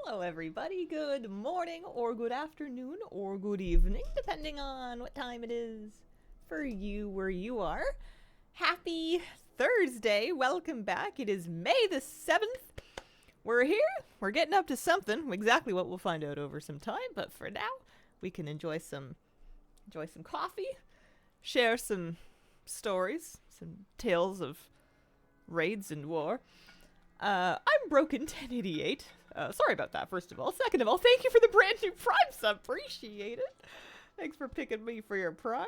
Hello everybody, good morning or good afternoon or good evening, depending on what time it is for you where you are. Happy Thursday, welcome back. It is May the 7th. We're here, we're getting up to something, exactly what we'll find out over some time, but for now, we can enjoy some coffee, share some stories, some tales of raids and war. I'm Broken 1088. Sorry about that, first of all. Second of all, thank you for the brand new Prime sub. Appreciate it. Thanks for picking me for your Prime.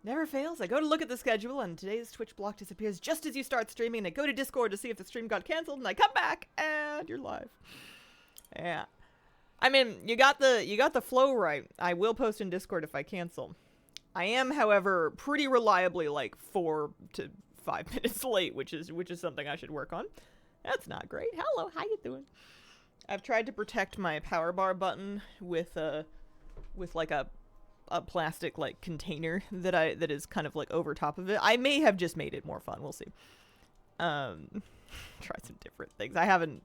Never fails. I go to look at the schedule, and today's Twitch block disappears just as you start streaming, and I go to Discord to see if the stream got canceled, and I come back, and you're live. Yeah. I mean, you got the flow right. I will post in Discord if I cancel. I am, however, pretty reliably like 4 to 5 minutes late, which is something I should work on. That's not great. Hello, how you doing? I've tried to protect my power bar button with like a plastic like container that is kind of like over top of it. I may have just made it more fun. We'll see. Try some different things. I haven't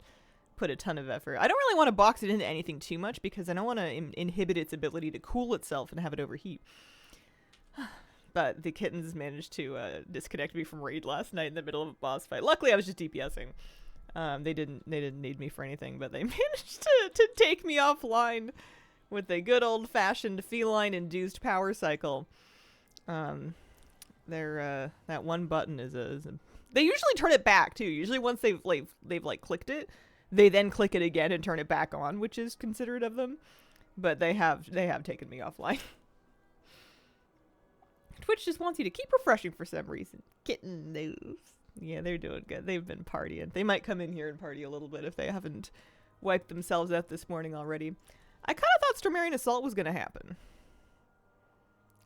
put a ton of effort. I don't really want to box it into anything too much because I don't want to inhibit its ability to cool itself and have it overheat. But the kittens managed to disconnect me from raid last night in the middle of a boss fight. Luckily, I was just DPSing. They didn't need me for anything, but they managed to take me offline with a good old-fashioned feline-induced power cycle. That one button is a. They usually turn it back too. Usually, once they've clicked it, they then click it again and turn it back on, which is considerate of them. But they have taken me offline. Twitch just wants you to keep refreshing for some reason. Kitten news. Yeah, they're doing good. They've been partying. They might come in here and party a little bit if they haven't wiped themselves out this morning already. I kind of thought Stormarian Assault was going to happen.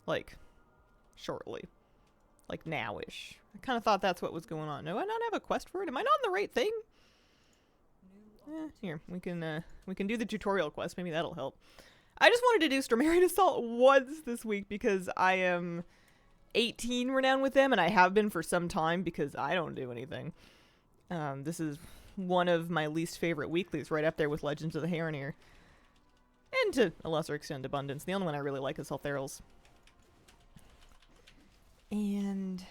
Like, shortly. Like, now-ish. I kind of thought that's what was going on. Do I not have a quest for it? Am I not on the right thing? Here, we can do the tutorial quest. Maybe that'll help. I just wanted to do Stormarian Assault once this week because I am 18 renowned with them, and I have been for some time because I don't do anything. This is one of my least favorite weeklies, right up there with Legends of the Heronir. And to a lesser extent, Abundance. The only one I really like is Algeth'ar's. And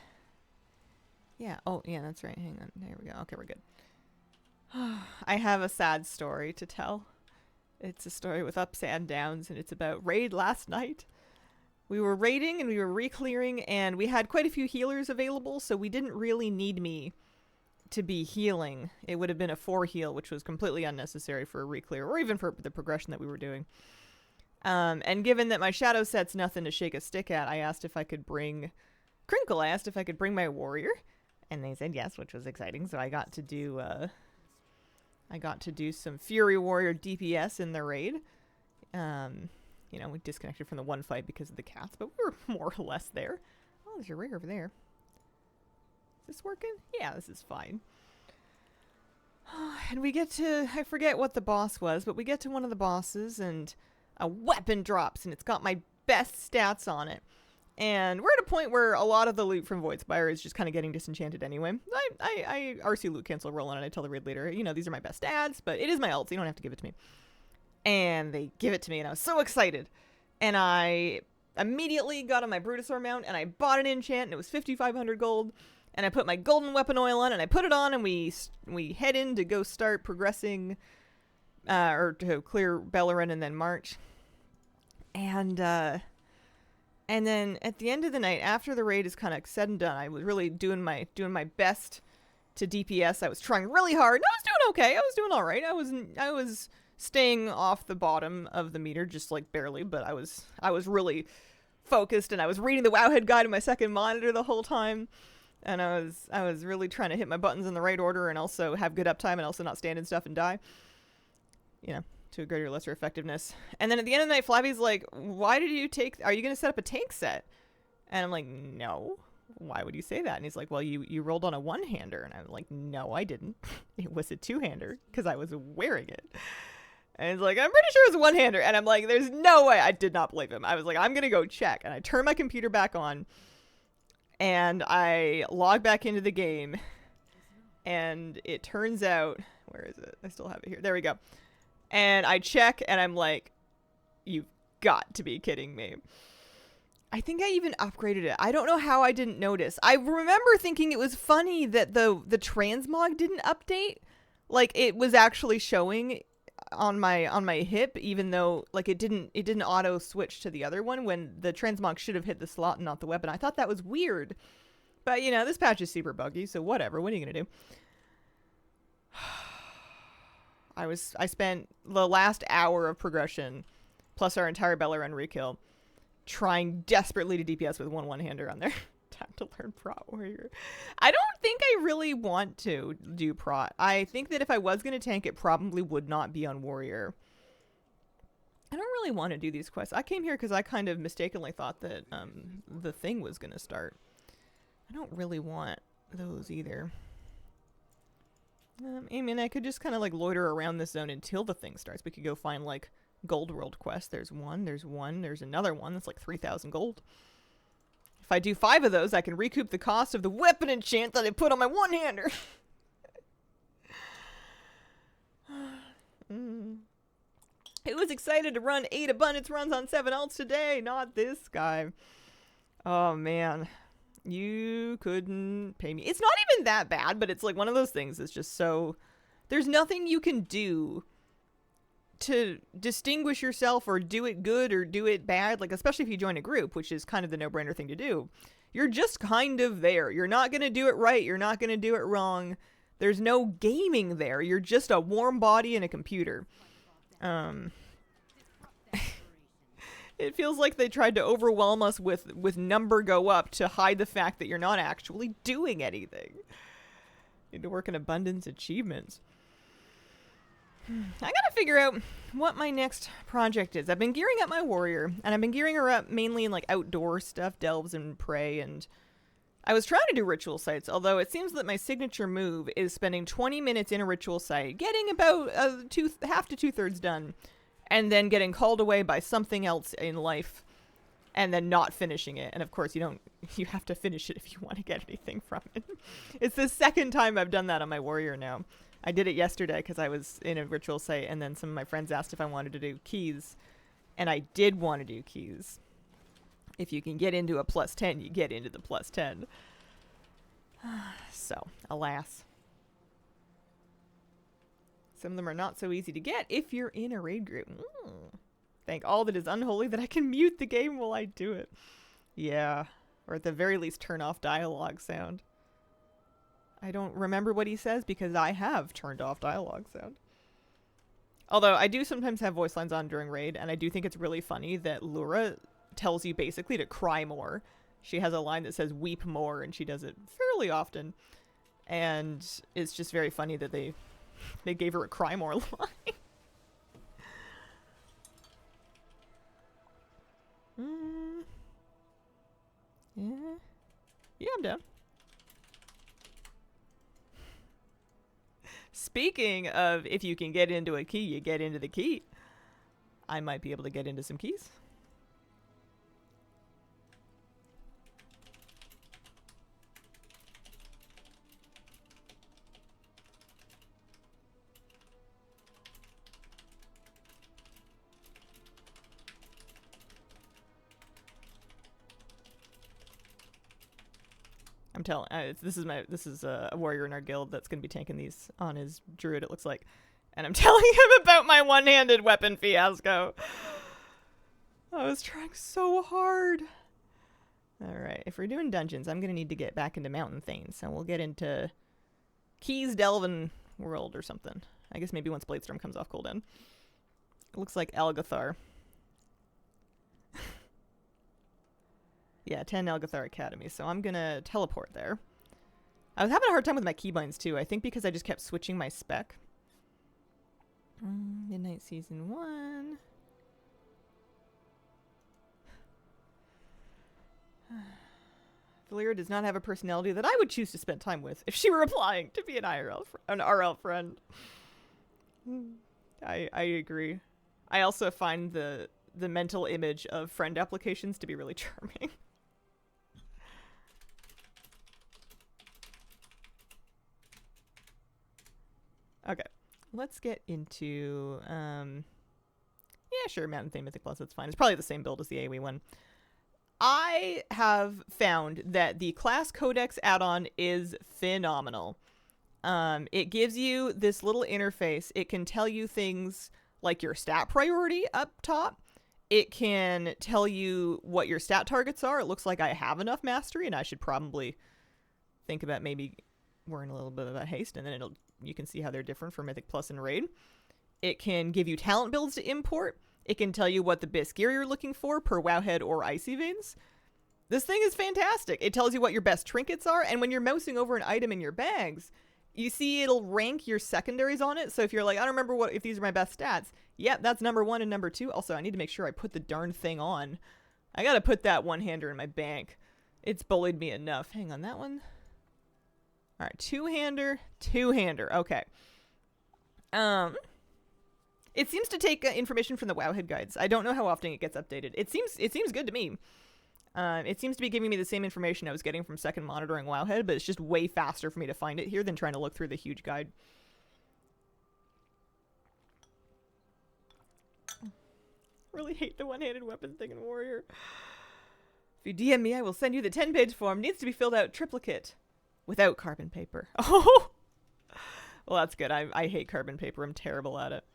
yeah, oh yeah, that's right. Hang on, there we go. Okay, we're good. I have a sad story to tell. It's a story with ups and downs, and it's about raid last night. We were raiding and we were re-clearing, and we had quite a few healers available, so we didn't really need me to be healing. It would have been a 4 heal, which was completely unnecessary for a re-clear, or even for the progression that we were doing. And given that my shadow set's nothing to shake a stick at, I asked if I could bring Crinkle. I asked if I could bring my warrior, and they said yes, which was exciting. So I got to do some Fury Warrior DPS in the raid. You know, we disconnected from the one fight because of the cats, but we were more or less there. Oh, there's your rig over there. Is this working? Yeah, this is fine. And we get to, I forget what the boss was, but we get to one of the bosses and a weapon drops and it's got my best stats on it. And we're at a point where a lot of the loot from Void Spire is just kind of getting disenchanted anyway. I RC loot cancel roll on and I tell the raid leader, you know, these are my best stats, but it is my ult, so you don't have to give it to me. And they give it to me, and I was so excited. And I immediately got on my Brutosaur mount, and I bought an enchant, and it was 5,500 gold. And I put my golden weapon oil on, and I put it on, and we head in to go start progressing, or to clear Bellerin and then march. And then at the end of the night, after the raid is kind of said and done, I was really doing my best to DPS. I was trying really hard. And I was doing okay. I was doing all right. I was staying off the bottom of the meter, just like barely, but I was really focused, and I was reading the Wowhead guide on my second monitor the whole time, and I was really trying to hit my buttons in the right order and also have good uptime and also not stand in stuff and die, you know, to a greater or lesser effectiveness. And then at the end of the night, Flabby's like, are you going to set up a tank set? And I'm like, no. Why would you say that? And he's like, well, you rolled on a one-hander. And I'm like, no, I didn't. It was a two-hander because I was wearing it. And he's like, I'm pretty sure it was a one-hander. And I'm like, there's no way. I did not believe him. I was like, I'm going to go check. And I turned my computer back on. And I log back into the game. And it turns out, where is it? I still have it here. There we go. And I check and I'm like, you've got to be kidding me. I think I even upgraded it. I don't know how I didn't notice. I remember thinking it was funny that the Transmog didn't update. Like, it was actually showing on my hip, even though like it didn't auto switch to the other one when the Transmog should have hit the slot and not the weapon. I thought that was weird. But you know, this patch is super buggy, so whatever. What are you gonna do? I spent the last hour of progression plus our entire Bella Run rekill trying desperately to DPS with one-hander on there. Time to learn Prot Warrior. I don't think I really want to do Prot. I think that if I was going to tank, it probably would not be on Warrior. I don't really want to do these quests. I came here because I kind of mistakenly thought that the thing was going to start. I don't really want those either. I mean, I could just kind of like loiter around this zone until the thing starts. We could go find like Gold World quest. There's another one that's like 3,000 gold. If I do 5 of those, I can recoup the cost of the weapon enchant that I put on my one-hander. Who was excited to run 8 abundance runs on 7 alts today? Not this guy. Oh man. You couldn't pay me. It's not even that bad, but it's like one of those things that's just so... There's nothing you can do to distinguish yourself or do it good or do it bad, like especially if you join a group, which is kind of the no-brainer thing to do. You're just kind of there. You're not going to do it right. You're not going to do it wrong. There's no gaming there. You're just a warm body and a computer. It feels like they tried to overwhelm us with number go up to hide the fact that you're not actually doing anything. You need to work in abundance achievements. I gotta figure out what my next project is. I've been gearing up my warrior, and I've been gearing her up mainly in like outdoor stuff, delves and prey, and I was trying to do ritual sites, although it seems that my signature move is spending 20 minutes in a ritual site, getting about half to 2/3 done, and then getting called away by something else in life, and then not finishing it. And of course you have to finish it if you want to get anything from it. It's the second time I've done that on my warrior now. I did it yesterday because I was in a ritual site, and then some of my friends asked if I wanted to do keys, and I did want to do keys. If you can get into a +10, you get into the +10. So, alas. Some of them are not so easy to get if you're in a raid group. Thank all that is unholy that I can mute the game while I do it. Yeah, or at the very least turn off dialogue sound. I don't remember what he says because I have turned off dialogue sound. Although I do sometimes have voice lines on during raid, and I do think it's really funny that Lura tells you basically to cry more. She has a line that says weep more, and she does it fairly often. And it's just very funny that they gave her a cry more line. Yeah, I'm down. Speaking of if you can get into a key, you get into the key. I might be able to get into some keys. I'm telling, this is a warrior in our guild that's going to be tanking these on his druid, it looks like. And I'm telling him about my one-handed weapon fiasco. I was trying so hard. Alright, if we're doing dungeons, I'm going to need to get back into mountain things. So we'll get into Keys, Delvin World or something. I guess maybe once Bladestorm comes off cooldown. It looks like Algeth'ar. Yeah, 10 Algeth'ar Academy, so I'm gonna teleport there. I was having a hard time with my keybinds too, I think because I just kept switching my spec. Midnight Season 1. Valyria does not have a personality that I would choose to spend time with if she were applying to be an RL friend. I agree. I also find the mental image of friend applications to be really charming. Okay. let's get into, yeah, sure, Mountain Thane Mythic Plus, that's fine. It's probably the same build as the AoE one. I have found that the Class Codex add-on is phenomenal. It gives you this little interface. It can tell you things like your stat priority up top. It can tell you what your stat targets are. It looks like I have enough mastery, and I should probably think about maybe we're in a little bit of a haste, and then you can see how they're different for Mythic Plus and Raid. It can give you talent builds to import. It can tell you what the best gear you're looking for per Wowhead or Icy Veins. This thing is fantastic. It tells you what your best trinkets are, and when you're mousing over an item in your bags, you see it'll rank your secondaries on it. So if you're like, I don't remember if these are my best stats, yep, that's number 1 and number 2. Also, I need to make sure I put the darn thing on. I gotta put that one-hander in my bank. It's bullied me enough. Hang on, that one. All right, two-hander. Okay. It seems to take information from the Wowhead guides. I don't know how often it gets updated. It seems good to me. It seems to be giving me the same information I was getting from second monitoring Wowhead, but it's just way faster for me to find it here than trying to look through the huge guide. Really hate the one-handed weapon thing in Warrior. If you DM me, I will send you the 10-page form. Needs to be filled out triplicate without carbon paper. Oh, well, that's good. I hate carbon paper. I'm terrible at it.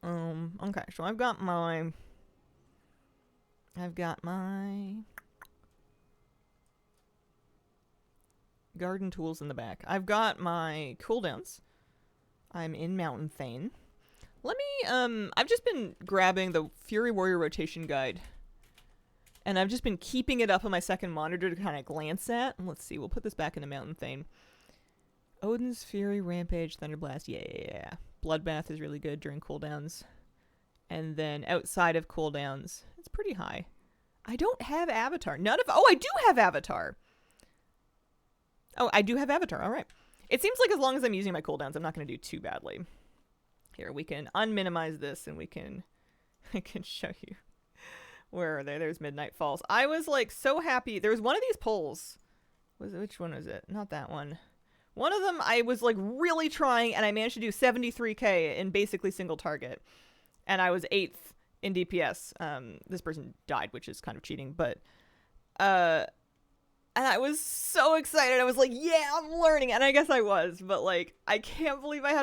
Okay, so I've got my garden tools in the back. I've got my cooldowns. I'm in Mountain Thane. Let me, I've just been grabbing the Fury Warrior rotation guide, and I've just been keeping it up on my second monitor to kind of glance at. And let's see, we'll put this back into Mountain Thane. Odin's Fury, Rampage, Thunderblast, yeah. Bloodbath is really good during cooldowns. And then outside of cooldowns, it's pretty high. I don't have Avatar. Oh, I do have Avatar. Oh, I do have Avatar. All right. It seems like as long as I'm using my cooldowns, I'm not going to do too badly. Here, we can unminimize this, and I can show you. Where are they? There's Midnight Falls. I was like so happy. There was one of these polls. Which one was it? Not that one. One of them, I was like really trying, and I managed to do 73k in basically single target. And I was 8th in DPS. This person died, which is kind of cheating, but and I was so excited. I was like, yeah, I'm learning. And I guess I was, but like, I can't believe I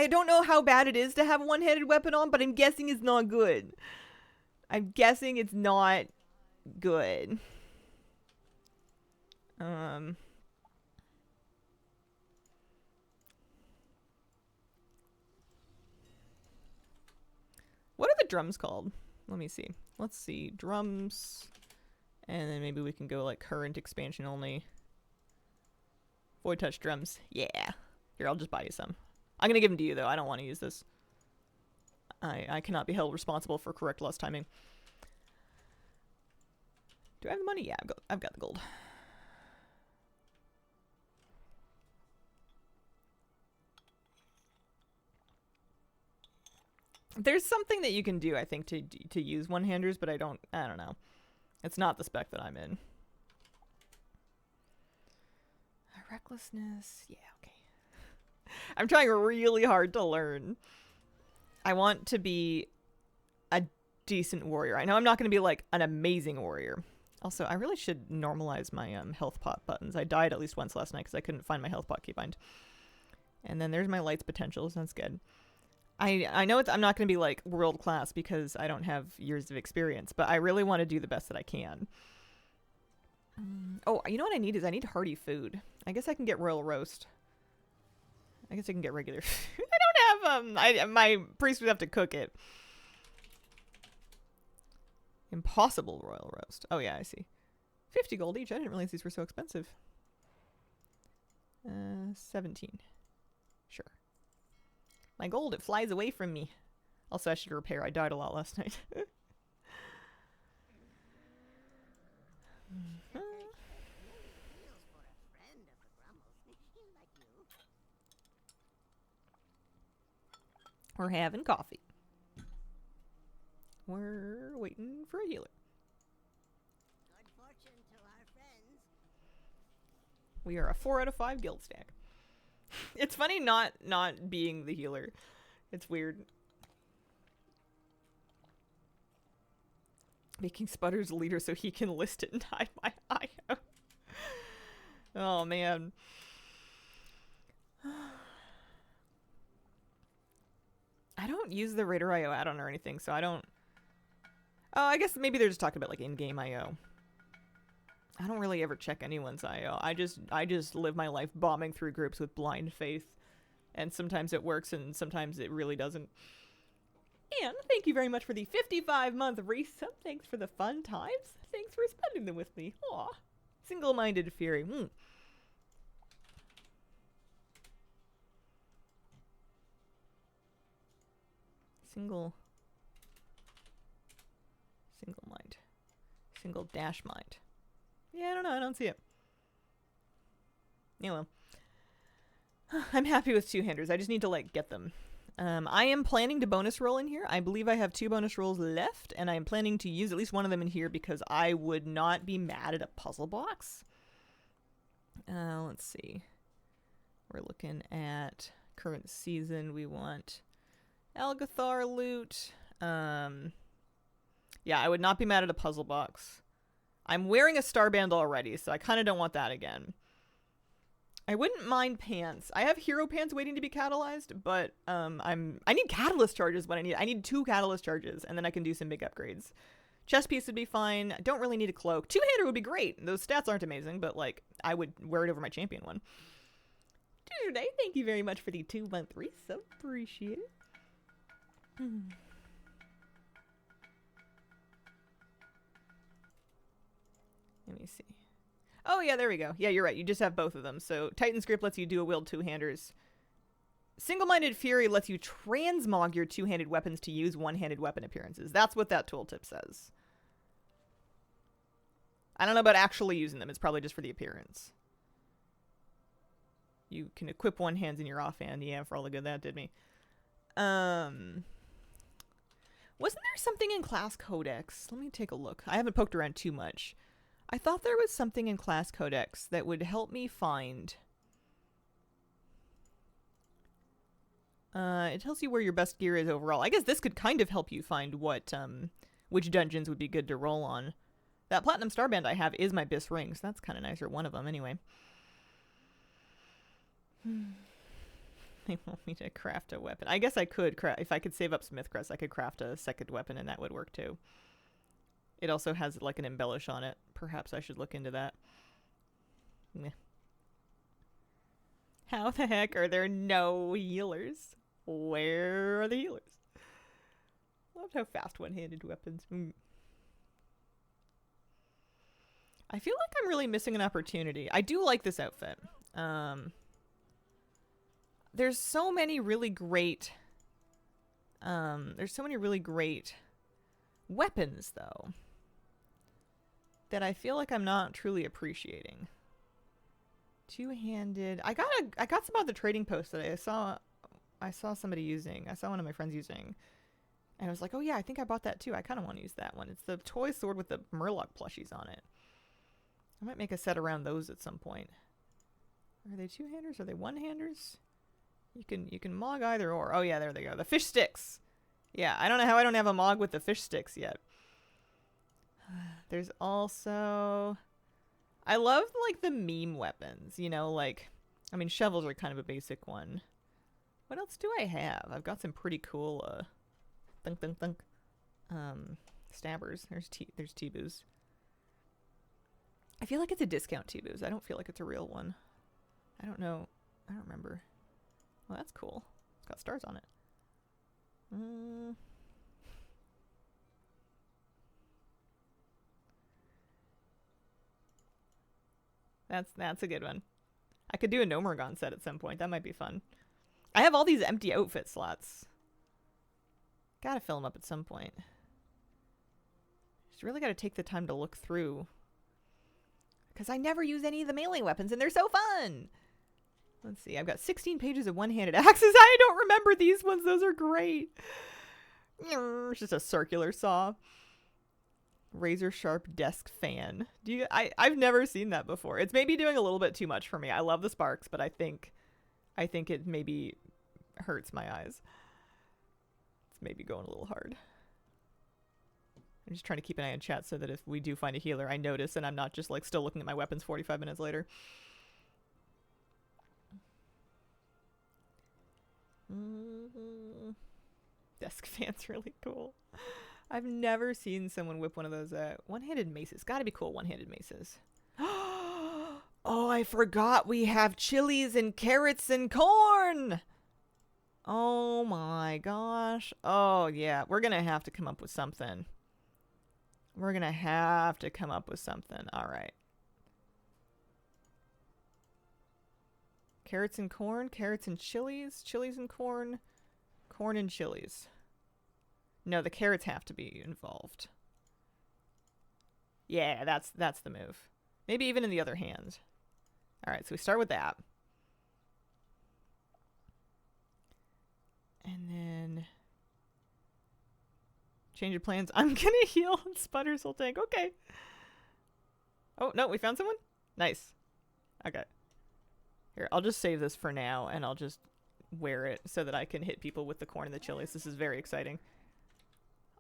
don't know how bad it is to have a one-handed weapon on, but I'm guessing it's not good. What are the drums called? Let me see. Let's see. Drums. And then maybe we can go like current expansion only. Void touch drums. Yeah. Here, I'll just buy you some. I'm going to give them to you, though. I don't want to use this. I cannot be held responsible for correct loss timing. Do I have the money? Yeah, I've got the gold. There's something that you can do, I think, to use one-handers, but I don't know. It's not the spec that I'm in. Recklessness. Yeah, okay. I'm trying really hard to learn. I want to be a decent warrior. I know I'm not going to be like an amazing warrior. Also, I really should normalize my health pot buttons. I died at least once last night because I couldn't find my health pot keybind. And then there's my lights potentials. That's good. I know I'm not going to be like world class because I don't have years of experience, but I really want to do the best that I can. Oh, you know what I need is I need hearty food. I guess I can get royal roast. I guess I can get regular food. I don't have my priest would have to cook it. Impossible royal roast. Oh yeah, I see. 50 gold each. I didn't realize these were so expensive. 17. Sure. My gold, it flies away from me. Also, I should repair. I died a lot last night. We're having coffee. We're waiting for a healer. Good fortune to our friends. We are a 4 out of 5 guild stack. It's funny not being the healer. It's weird. Making Sputters leader so he can list it and hide my IO. Oh, man. I don't use the Raider IO add-on or anything, so I don't... Oh, I guess maybe they're just talking about, like, in-game IO. I don't really ever check anyone's IO. I just live my life bombing through groups with blind faith. And sometimes it works, and sometimes it really doesn't. And thank you very much for the 55-month resub. Thanks for the fun times. Thanks for spending them with me. Aw. Single-minded fury. Single mind. Single dash mind. Yeah, I don't know. I don't see it. Anyway. I'm happy with two-handers. I just need to, like, get them. I am planning to bonus roll in here. I believe I have 2 bonus rolls left, and I am planning to use at least one of them in here because I would not be mad at a puzzle box. Let's see. We're looking at current season. We want Algeth'ar loot. Yeah, I would not be mad at a puzzle box. I'm wearing a starband already, so I kind of don't want that again. I wouldn't mind pants. I have hero pants waiting to be catalyzed, but I need catalyst charges when I need 2 catalyst charges, and then I can do some big upgrades. Chest piece would be fine. I don't really need a cloak. Two-hander would be great. Those stats aren't amazing, but like I would wear it over my champion one. Today, thank you very much for the 2-month resub. Appreciate it. Let me see. Oh, yeah, there we go. Yeah, you're right. You just have both of them. So Titan's Grip lets you dual-wield two-handers. Single-Minded Fury lets you transmog your two-handed weapons to use one-handed weapon appearances. That's what that tooltip says. I don't know about actually using them. It's probably just for the appearance. You can equip one hand in your offhand. Yeah, for all the good that did me. Wasn't there something in Class Codex? Let me take a look. I haven't poked around too much. I thought there was something in Class Codex that would help me find... it tells you where your best gear is overall. I guess this could kind of help you find what, which dungeons would be good to roll on. That Platinum Starband I have is my Bis Ring, so that's kind of nice, or one of them, anyway. They want me to craft a weapon. I guess I could if I could save up Smith Crest, I could craft a second weapon, and that would work, too. It also has, like, an embellish on it. Perhaps I should look into that. Meh. How the heck are there no healers? Where are the healers? Love how fast one-handed weapons. I feel like I'm really missing an opportunity. I do like this outfit. There's so many really great... there's so many really great weapons, though, that I feel like I'm not truly appreciating. Two-handed. I got some of the trading post that I saw somebody using. I saw one of my friends using. And I was like, oh yeah, I think I bought that too. I kind of want to use that one. It's the toy sword with the Murloc plushies on it. I might make a set around those at some point. Are they two-handers? Are they one-handers? You can mog either or. Oh yeah, there they go. The fish sticks. Yeah, I don't know how I don't have a mog with the fish sticks yet. There's also... I love, like, the meme weapons, you know, like... I mean, shovels are kind of a basic one. What else do I have? I've got some pretty cool, thunk, thunk, thunk. Stabbers. There's T-boos. I feel like it's a discount T-boos. I don't feel like it's a real one. I don't know. I don't remember. Well, that's cool. It's got stars on it. That's a good one. I could do a Nomergon set at some point. That might be fun. I have all these empty outfit slots. Gotta fill them up at some point. Just really gotta take the time to look through. Because I never use any of the melee weapons, and they're so fun! Let's see. I've got 16 pages of one-handed axes. I don't remember these ones. Those are great. It's just a circular saw. Razor sharp desk fan. I've never seen that before. It's maybe doing a little bit too much for me. I love the sparks, but I think I think it maybe hurts my eyes. It's maybe going a little hard. I'm just trying to keep an eye on chat so that if we do find a healer, I notice and I'm not just like still looking at my weapons 45 minutes later. Desk fan's really cool. I've never seen someone whip one of those one-handed maces. Gotta be cool, one-handed maces. Oh, I forgot we have chilies and carrots and corn! Oh my gosh. Oh yeah, we're gonna have to come up with something. We're gonna have to come up with something. Alright. Carrots and corn, carrots and chilies, chilies and corn, corn and chilies. No, the carrots have to be involved. Yeah, that's the move. Maybe even in the other hand. Alright, so we start with that. And then change of plans. I'm gonna heal Sputter's whole tank. Okay. Oh, no, we found someone? Nice. Okay. Here, I'll just save this for now, and I'll just wear it so that I can hit people with the corn and the chilies. This is very exciting.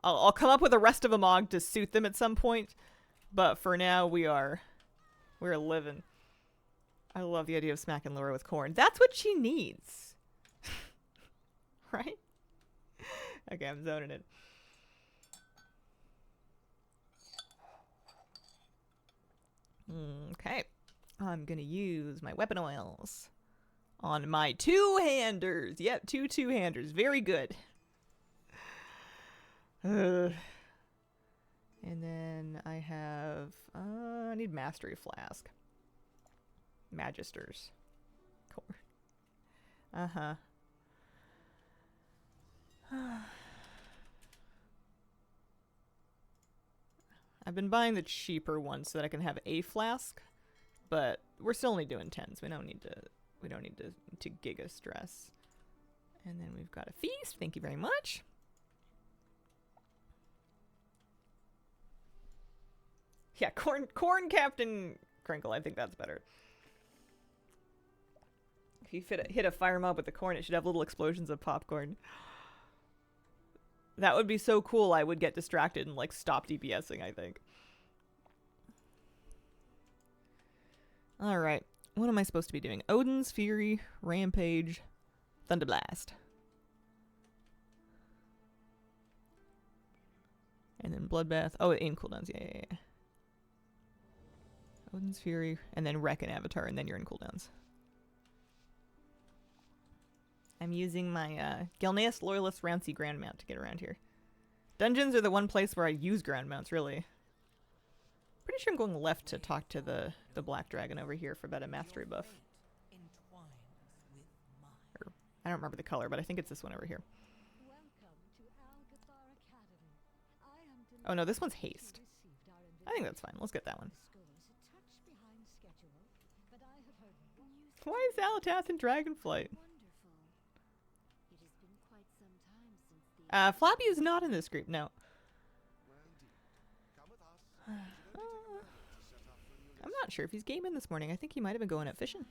I'll come up with the rest of a mog to suit them at some point, but for now, we're living. I love the idea of smacking Laura with corn. That's what she needs. Right? Okay, I'm zoning it. Okay. I'm gonna use my weapon oils on my two-handers. Yep, two-handers. Very good. And then I have... I need Mastery Flask. Magisters. Cool. Uh-huh. I've been buying the cheaper ones so that I can have a flask, but we're still only doing 10s. We don't need to giga stress. And then we've got a feast. Thank you very much. Yeah, corn Captain Crinkle. I think that's better. If you hit a fire mob with the corn, it should have little explosions of popcorn. That would be so cool. I would get distracted and like stop DPSing, I think. All right. What am I supposed to be doing? Odin's Fury, Rampage, Thunderblast. And then Bloodbath. Oh, aim cooldowns. Yeah. Odin's Fury, and then Wreck and Avatar, and then you're in cooldowns. I'm using my Gilneas Loyalist Rouncy Ground Mount to get around here. Dungeons are the one place where I use ground mounts, really. Pretty sure I'm going left to talk to the Black Dragon over here for about a mastery buff. Or, I don't remember the color, but I think it's this one over here. Oh no, this one's haste. I think that's fine. Let's get that one. Why is Algeth'ar in Dragonflight? Flappy is not in this group, no. I'm not sure if he's gaming this morning. I think he might have been going out fishing.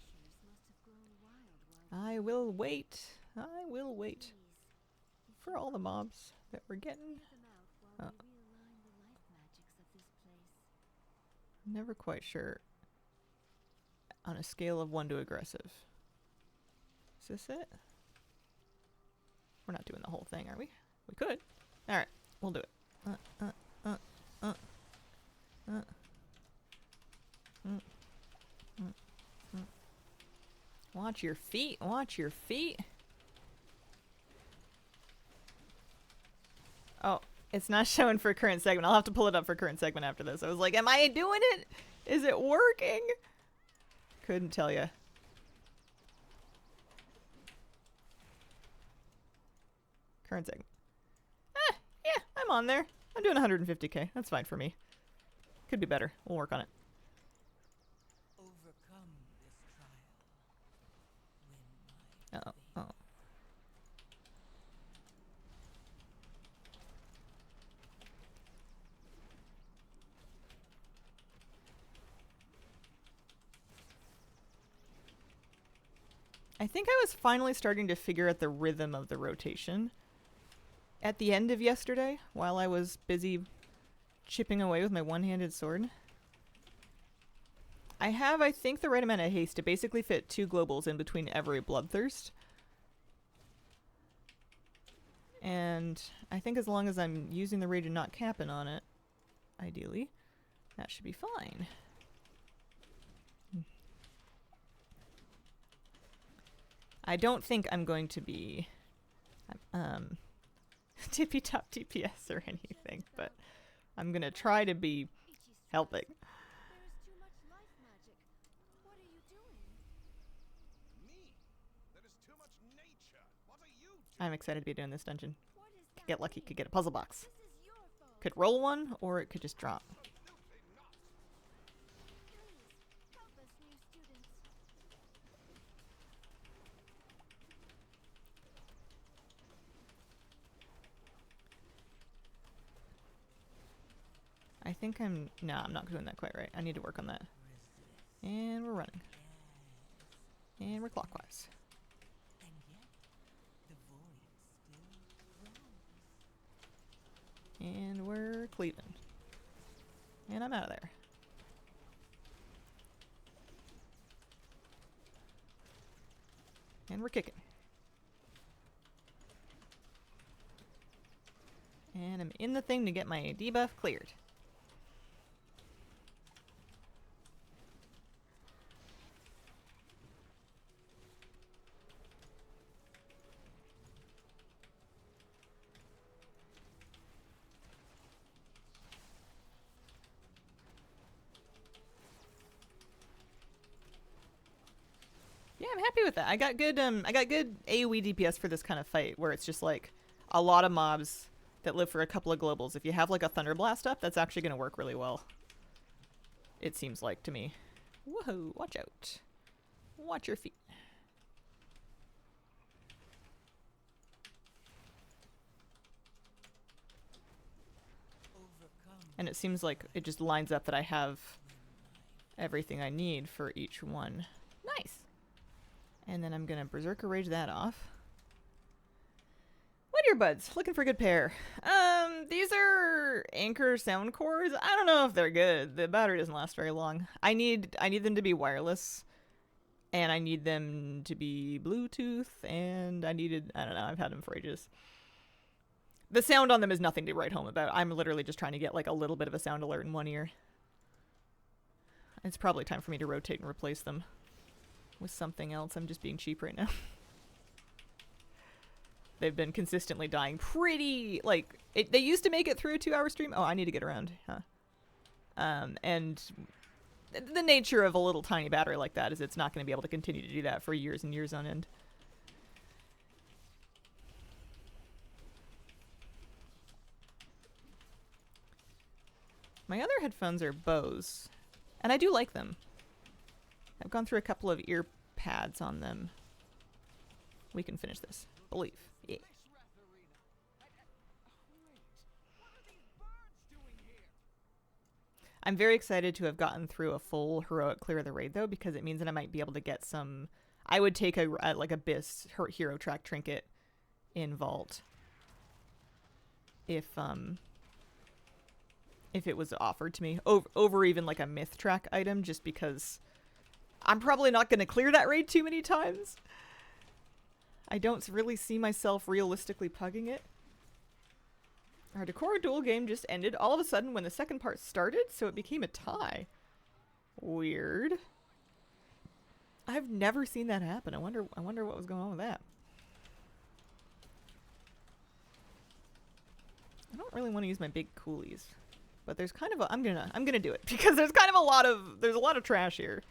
I will wait. I will wait. For all the mobs that we're getting. Oh. Never quite sure. On a scale of 1 to aggressive. Is this it? We're not doing the whole thing, are we? We could. Alright, we'll do it. Watch your feet. Watch your feet. Oh, it's not showing for current segment. I'll have to pull it up for current segment after this. I was like, am I doing it? Is it working? Couldn't tell you. Current segment. Yeah, I'm on there. I'm doing 150k. That's fine for me. Could be better. We'll work on it. Overcome this trial. Uh-oh. I think I was finally starting to figure out the rhythm of the rotation at the end of yesterday while I was busy chipping away with my one-handed sword. I have, I think, the right amount of haste to basically fit 2 globals in between every bloodthirst. And I think as long as I'm using the rage and not capping on it, ideally, that should be fine. I don't think I'm going to be tippy top DPS or anything, but I'm gonna try to be helping. There is too much life magic. What are you doing? Me? There is too much nature. What are you doing? I'm excited to be doing this dungeon. What is Could that get lucky, mean? could get a puzzle box. This is your fault. Could roll one, or it could just drop. Absolutely not. Please, help us, new students. I think I'm... No, I'm not doing that quite right. I need to work on that. And we're running. And we're clockwise. And yet, the void still grows. And we're cleaving. And I'm out of there. And we're kicking. And I'm in the thing to get my debuff cleared. Yeah, I'm happy with that. I got good AoE DPS for this kind of fight where it's just like a lot of mobs that live for a couple of globals. If you have like a Thunder Blast up, that's actually going to work really well. It seems like to me. Whoa, watch out. Watch your feet. Overcome And it seems like it just lines up that I have everything I need for each one. Nice. And then I'm going to Berserker Rage that off. What earbuds? Looking for a good pair. These are Anchor sound cores. I don't know if they're good. The battery doesn't last very long. I need them to be wireless. And I need them to be Bluetooth. And I don't know, I've had them for ages. The sound on them is nothing to write home about. I'm literally just trying to get like a little bit of a sound alert in one ear. It's probably time for me to rotate and replace them with something else. I'm just being cheap right now. They've been consistently dying pretty, like, they used to make it through a 2-hour stream. Oh, I need to get around, huh? And the nature of a little tiny battery like that is it's not going to be able to continue to do that for years and years on end. My other headphones are Bose, and I do like them. I've gone through a couple of ear pads on them. We can finish this. Believe. Yeah. I'm very excited to have gotten through a full heroic clear of the raid though, because it means that I might be able to get some. I would take a like a BIS hero track trinket in vault if it was offered to me over even like a myth track item, just because I'm probably not going to clear that raid too many times. I don't really see myself realistically pugging it. Our Decora duel game just ended all of a sudden when the second part started, so it became a tie. Weird. I've never seen that happen. I wonder what was going on with that. I don't really want to use my big coolies, but there's kind of a I'm gonna do it because there's kind of a lot of trash here.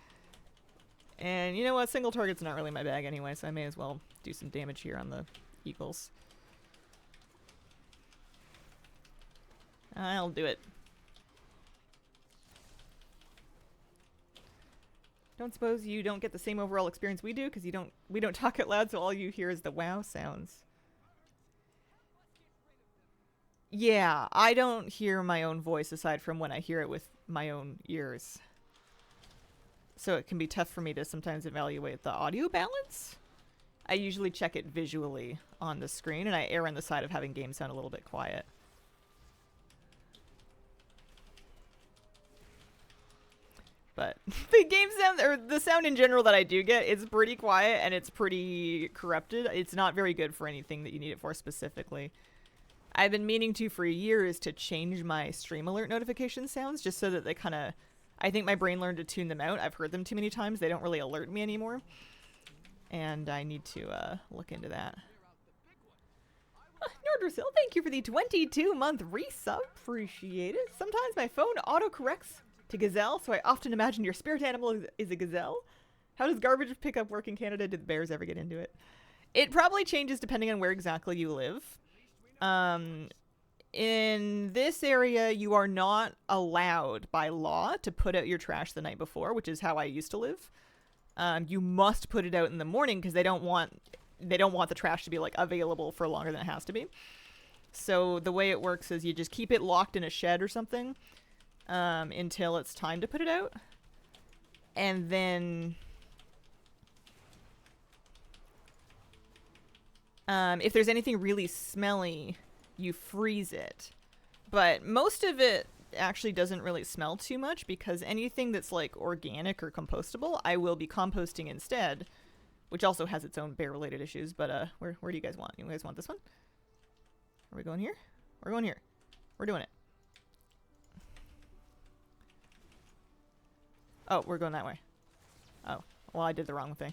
And you know what? Single target's not really my bag anyway, so I may as well do some damage here on the eagles. I'll do it. Don't suppose you don't get the same overall experience we do, because we don't talk out loud, so all you hear is the wow sounds. Yeah, I don't hear my own voice aside from when I hear it with my own ears. So it can be tough for me to sometimes evaluate the audio balance. I usually check it visually on the screen, and I err on the side of having game sound a little bit quiet. But the game sound, or the sound in general that I do get, it's pretty quiet and it's pretty corrupted. It's not very good for anything that you need it for specifically. I've been meaning to for years to change my stream alert notification sounds just so that they kind of, I think my brain learned to tune them out. I've heard them too many times. They don't really alert me anymore. And I need to look into that. Nordersill, thank you for the 22-month resub. Appreciate it. Sometimes my phone autocorrects to gazelle, so I often imagine your spirit animal is a gazelle. How does garbage pickup work in Canada? Did the bears ever get into it? It probably changes depending on where exactly you live. In this area, you are not allowed by law to put out your trash the night before, which is how I used to live. You must put it out in the morning because they don't want the trash to be like available for longer than it has to be. So the way it works is you just keep it locked in a shed or something until it's time to put it out. And then if there's anything really smelly, you freeze it. But most of it actually doesn't really smell too much because anything that's like organic or compostable, I will be composting instead, which also has its own bear-related issues. But where do you guys want? You guys want this one? Are we going here? We're going here. We're doing it. Oh, we're going that way. Oh, well, I did the wrong thing.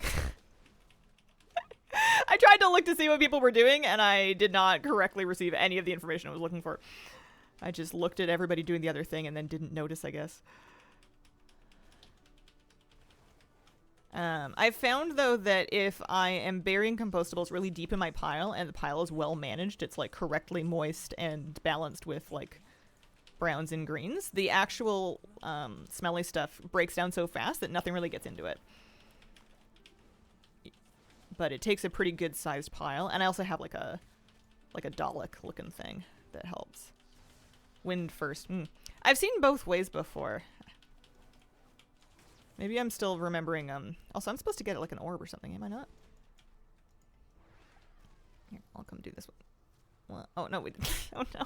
I tried to look to see what people were doing, and I did not correctly receive any of the information I was looking for. I just looked at everybody doing the other thing and then didn't notice, I guess. I've found, though, that if I am burying compostables really deep in my pile and the pile is well managed, it's like correctly moist and balanced with like browns and greens, the actual smelly stuff breaks down so fast that nothing really gets into it. But it takes a pretty good sized pile, and I also have like a Dalek looking thing that helps. Wind first. I've seen both ways before. Maybe I'm still remembering, also I'm supposed to get like an orb or something, am I not? Here, I'll come do this one. What? Oh, no, we didn't. Oh, no.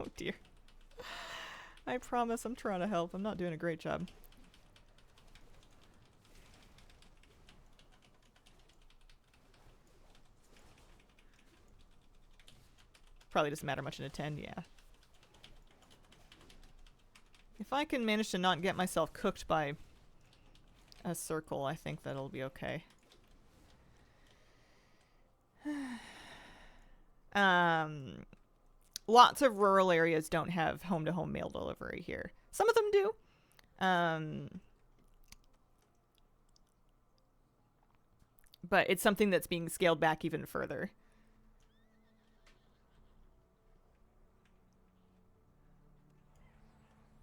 Oh, dear. I promise I'm trying to help. I'm not doing a great job. Probably doesn't matter much in a 10, yeah. If I can manage to not get myself cooked by a circle, I think that'll be okay. Lots of rural areas don't have home-to-home mail delivery here. Some of them do. But it's something that's being scaled back even further.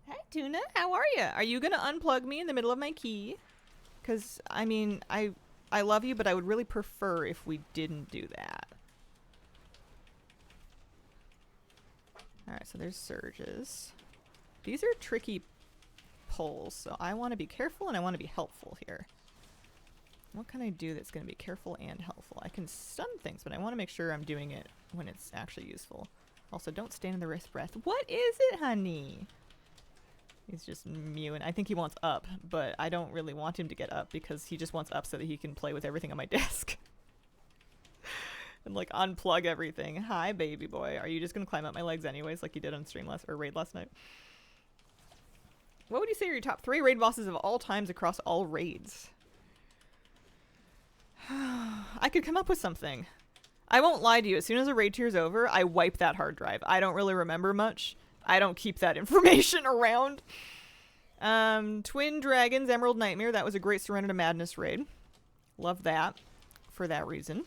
Hi, Tuna. How are you? Are you going to unplug me in the middle of my key? Because, I mean, I love you, but I would really prefer if we didn't do that. Alright, so there's surges. These are tricky pulls, so I want to be careful and I want to be helpful here. What can I do that's going to be careful and helpful? I can stun things, but I want to make sure I'm doing it when it's actually useful. Also, don't stand in the wrist breath. What is it, honey? He's just mewing. I think he wants up, but I don't really want him to get up because he just wants up so that he can play with everything on my desk. And like unplug everything. Hi, baby boy. Are you just gonna climb up my legs anyways like you did on stream raid last night? What would you say are your top 3 raid bosses of all times across all raids? I could come up with something. I won't lie to you. As soon as a raid tier's over, I wipe that hard drive. I don't really remember much. I don't keep that information around. Twin Dragons, Emerald Nightmare. That was a great Surrender to Madness raid. Love that for that reason.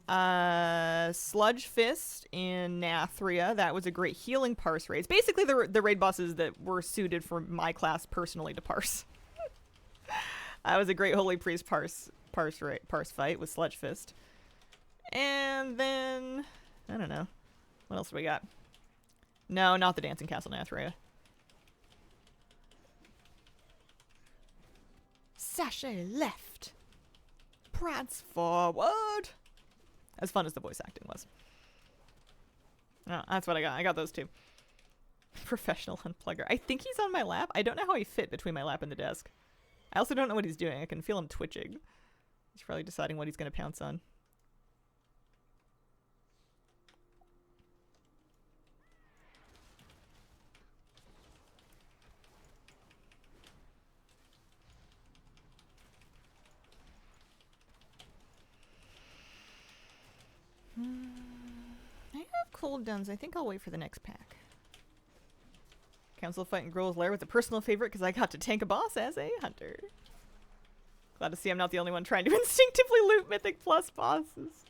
Sludge Fist in Nathria. That was a great healing parse raid. It's basically the raid bosses that were suited for my class personally to parse. That was a great Holy Priest parse fight with Sludge Fist. And then, I don't know. What else do we got? No, not the Dancing Castle Nathria. Sashay left. prance forward. As fun as the voice acting was. Oh, that's what I got. I got those two. Professional unplugger. I think he's on my lap. I don't know how he fit between my lap and the desk. I also don't know what he's doing. I can feel him twitching. He's probably deciding what he's going to pounce on. I have cooldowns. I think I'll wait for the next pack. Council fight in Growl's Lair with a personal favorite because I got to tank a boss as a hunter. Glad to see I'm not the only one trying to instinctively loot Mythic Plus bosses.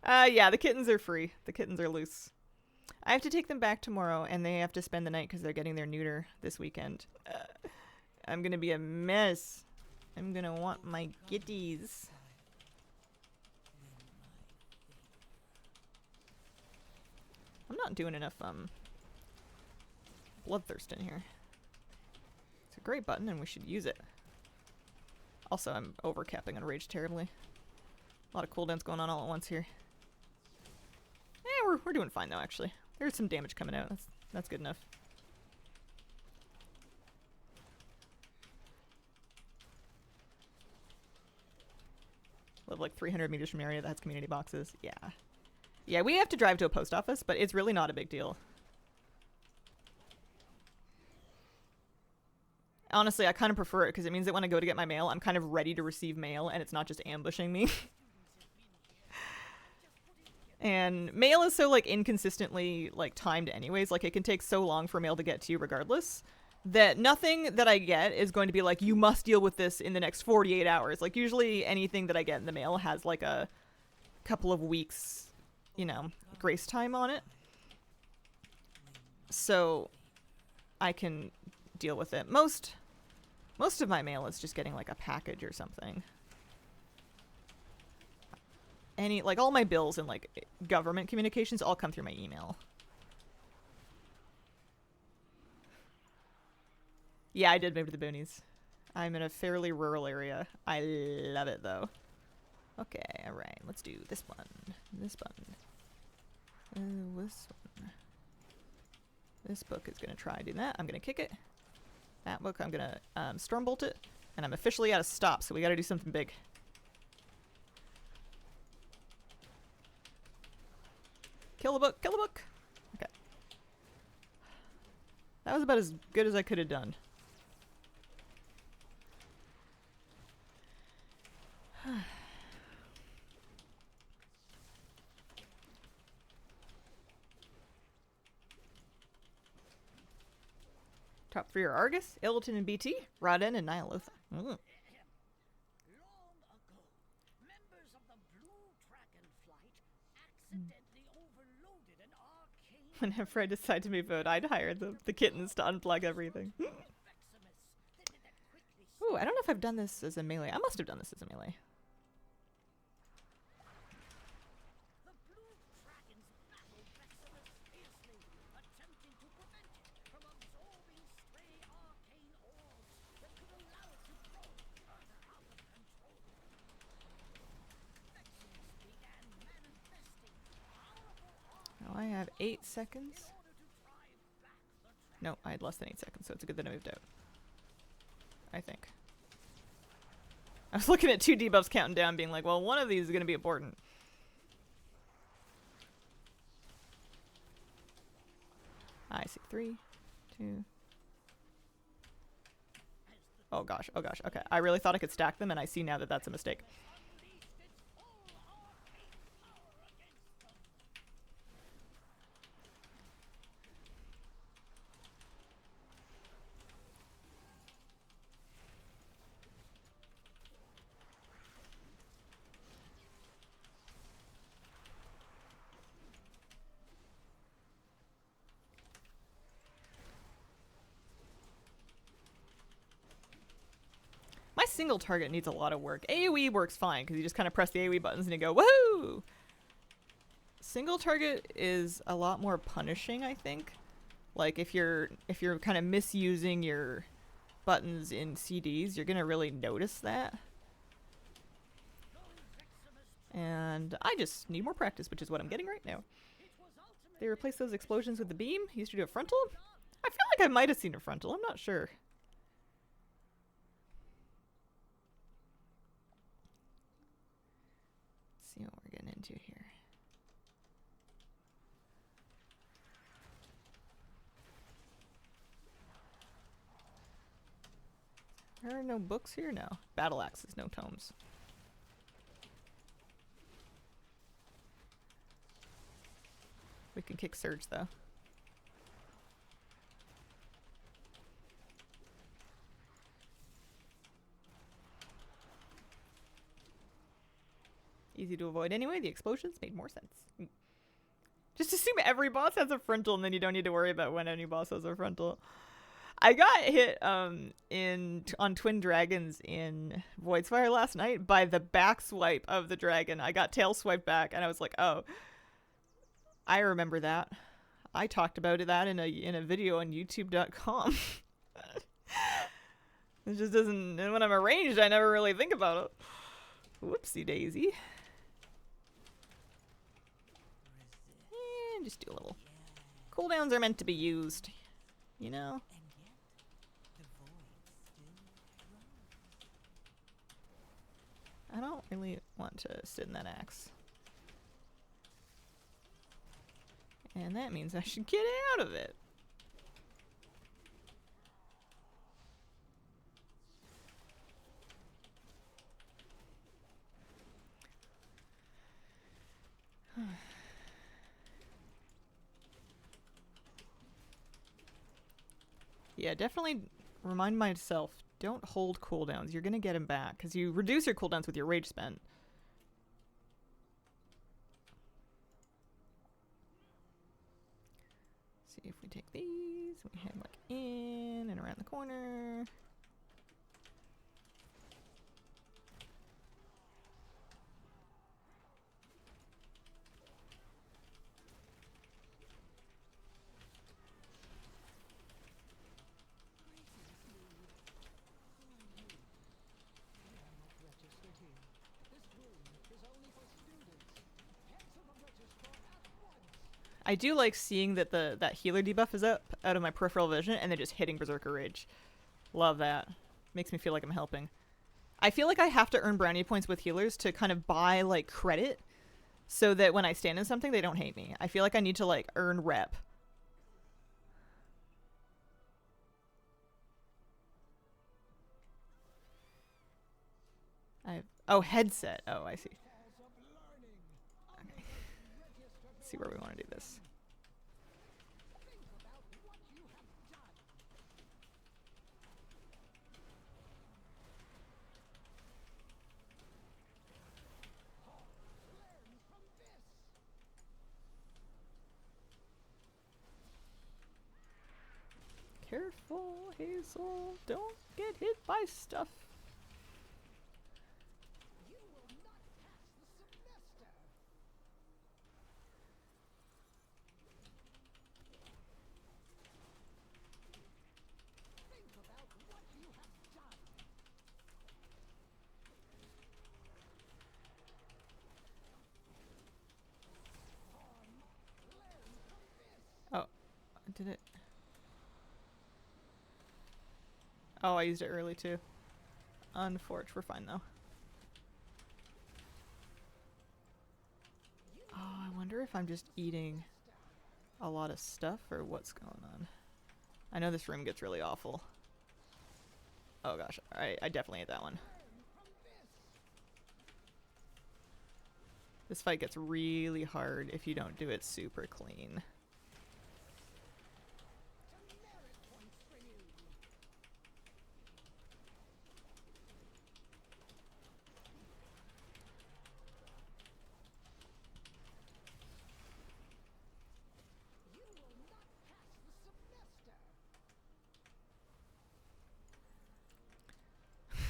Yeah, the kittens are free. The kittens are loose. I have to take them back tomorrow, and they have to spend the night because they're getting their neuter this weekend. I'm gonna be a mess. I'm gonna want my kitties. I'm not doing enough bloodthirst in here. It's a great button and we should use it. Also, I'm overcapping on rage terribly. A lot of cooldowns going on all at once here. We're doing fine though, actually. There's some damage coming out. That's good enough. Live like 300 meters from an area that has community boxes. Yeah. Yeah, we have to drive to a post office, but it's really not a big deal. Honestly, I kind of prefer it because it means that when I go to get my mail, I'm kind of ready to receive mail and it's not just ambushing me. And mail is so like inconsistently like timed anyways, like it can take so long for mail to get to you regardless, that nothing that I get is going to be like, you must deal with this in the next 48 hours. Like usually anything that I get in the mail has like a couple of weeks, you know, grace time on it. So I can deal with it. Most of my mail is just getting like a package or something. Like all my bills and like government communications all come through my email. Yeah, I did move to the boonies. I'm in a fairly rural area. I love it though. Okay, alright, let's do this one. This button. This one. This book is gonna try doing that. I'm gonna kick it. That book, I'm gonna stormbolt it. And I'm officially out of stop, so we gotta do something big. Kill the book, kill the book! Okay. That was about as good as I could have done. Top 3 are Argus, Illiton and BT, Rodden and Nihilotha. Long ago, members of the Blue Dragon Flight accidentally overloaded an arcane Whenever I decide to move out, I'd hire the kittens to unplug everything. Ooh, I don't know if I've done this as a melee. I must have done this as a melee. The Blue Dragons battled Veximus fiercely, attempting to prevent it from absorbing stray arcane orbs that could allow it to grow further out of control. Veximus began manifesting powerful arms Now I have 8 seconds. in order to drive back the dragon. No, I had less than 8 seconds, so it's good that I moved out. I think. I was looking at 2 debuffs counting down, being like, well, one of these is going to be important. I see 3, 2. Oh gosh, okay. I really thought I could stack them, and I see now that that's a mistake. Unleashed its full arcane power against them. My single target needs a lot of work. AoE works fine, because you just kind of press the AoE buttons and you go, woohoo! Single target is a lot more punishing, I think. Like, if you're kind of misusing your buttons in CDs, you're going to really notice that. And I just need more practice, which is what I'm getting right now. They replaced those explosions with the beam. Used to do a frontal. I feel like I might have seen a frontal. I'm not sure. Let's see what we're getting into here. There are no books here? No. Battle axes, no tomes. We can kick Surge, though. Easy to avoid anyway. The explosions made more sense. Just assume every boss has a frontal, and then you don't need to worry about when any boss has a frontal. I got hit on Twin Dragons in Voidspire last night by the back swipe of the dragon. I got tail swiped back, and I was like, oh, I remember that. I talked about that in a video on YouTube.com. It just doesn't. And when I'm arranged, I never really think about it. Whoopsie daisy. And just do a little. Cooldowns are meant to be used, you know. I don't really want to sit in that axe. And that means I should get out of it. Yeah, definitely remind myself, don't hold cooldowns. You're going to get them back because you reduce your cooldowns with your rage spent. See if we take these, we head like in and around the corner. I do like seeing that that healer debuff is up out of my peripheral vision and then just hitting Berserker Rage. Love that. Makes me feel like I'm helping. I feel like I have to earn brownie points with healers to kind of buy like credit so that when I stand in something they don't hate me. I feel like I need to like earn rep. Oh, headset. Oh, I see. Okay. Let's see where we want to do this. Careful, Hazel. Don't get hit by stuff. Oh, did it? Oh, I used it early too. Unfortunate. We're fine though. Oh, I wonder if I'm just eating a lot of stuff or what's going on. I know this room gets really awful. Oh gosh, I definitely ate that one. This fight gets really hard if you don't do it super clean.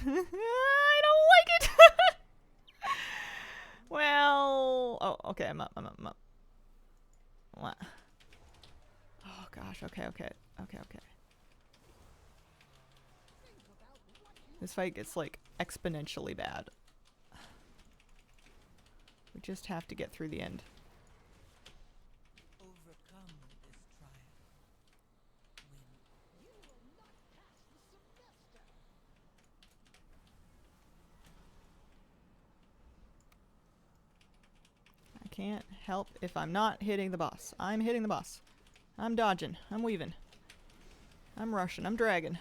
I don't like it. Well, oh, okay, I'm up. What? Oh gosh, okay. This fight gets like exponentially bad. We just have to get through the end. Overcome this trial. Win. You will not pass the semester. I can't help if I'm not hitting the boss. I'm hitting the boss. I'm dodging. I'm weaving. I'm rushing. I'm dragging.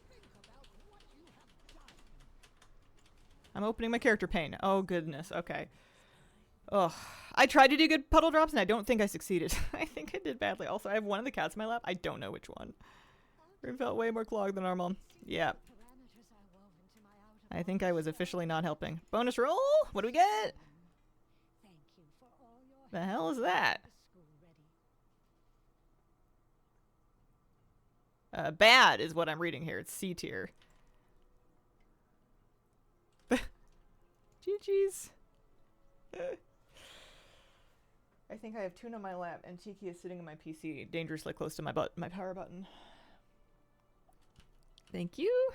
Think about what you have done. I'm opening my character pane. Oh, goodness. Okay. Ugh. I tried to do good puddle drops, and I don't think I succeeded. I think I did badly. Also, I have one of the cats in my lap. I don't know which one. It felt way more clogged than normal. Yeah. Parameters I wove into my outer I think I was body officially not helping. Bonus roll? What do we get? Thank you for all your The hell is that? help. School ready. Bad is what I'm reading here. It's C tier. GG's. I think I have Tune on my lap and Tiki is sitting on my PC dangerously close to my my power button. Thank you.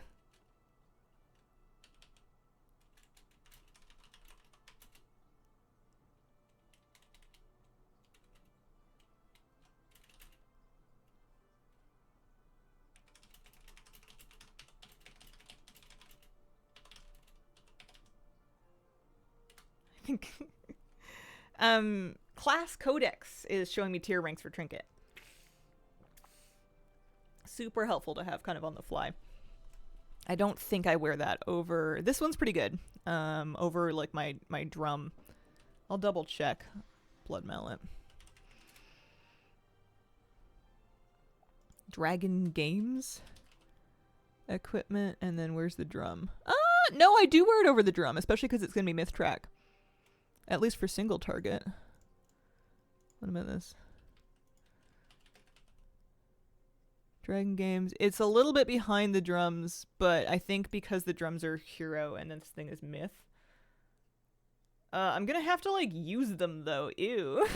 I think class codex is showing me tier ranks for trinket. Super helpful to have kind of on the fly. I don't think I wear that over. This one's pretty good. Over like my drum. I'll double check. Blood mallet. Dragon Games equipment, and then where's the drum? No, I do wear it over the drum, especially because it's gonna be myth track. At least for single target. What about this? Dragon Games. It's a little bit behind the drums, but I think because the drums are hero and this thing is myth. I'm gonna have to like use them though. Ew.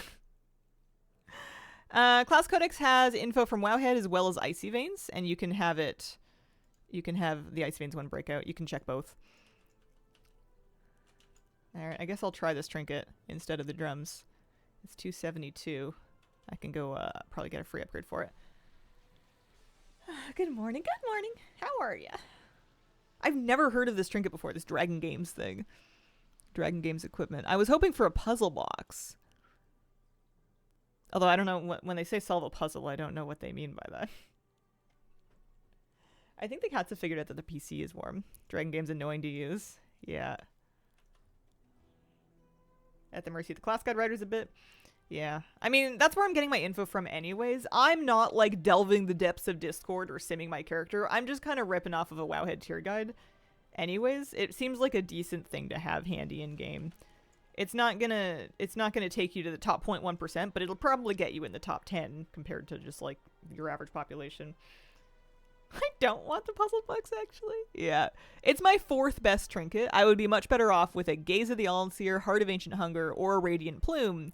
Class Codex has info from Wowhead as well as Icy Veins, and you can have it. You can have the Icy Veins one breakout. You can check both. Alright, I guess I'll try this trinket instead of the drums. It's 272. I can go probably get a free upgrade for it. Good morning, good morning. How are ya? I've never heard of this trinket before, this Dragon Games thing. Dragon Games equipment. I was hoping for a puzzle box. Although I don't know, when they say solve a puzzle, I don't know what they mean by that. I think the cats have figured out that the PC is warm. Dragon Games annoying to use. Yeah. At the mercy of the class guide writers a bit. Yeah. I mean, that's where I'm getting my info from anyways. I'm not, like, delving the depths of Discord or simming my character. I'm just kind of ripping off of a Wowhead tier guide. Anyways, it seems like a decent thing to have handy in-game. It's not gonna take you to the top 0.1%, but it'll probably get you in the top 10 compared to just, like, your average population. I don't want the puzzle box, actually. Yeah. It's my 4th best trinket. I would be much better off with a Gaze of the All-Seer, Heart of Ancient Hunger, or a Radiant Plume.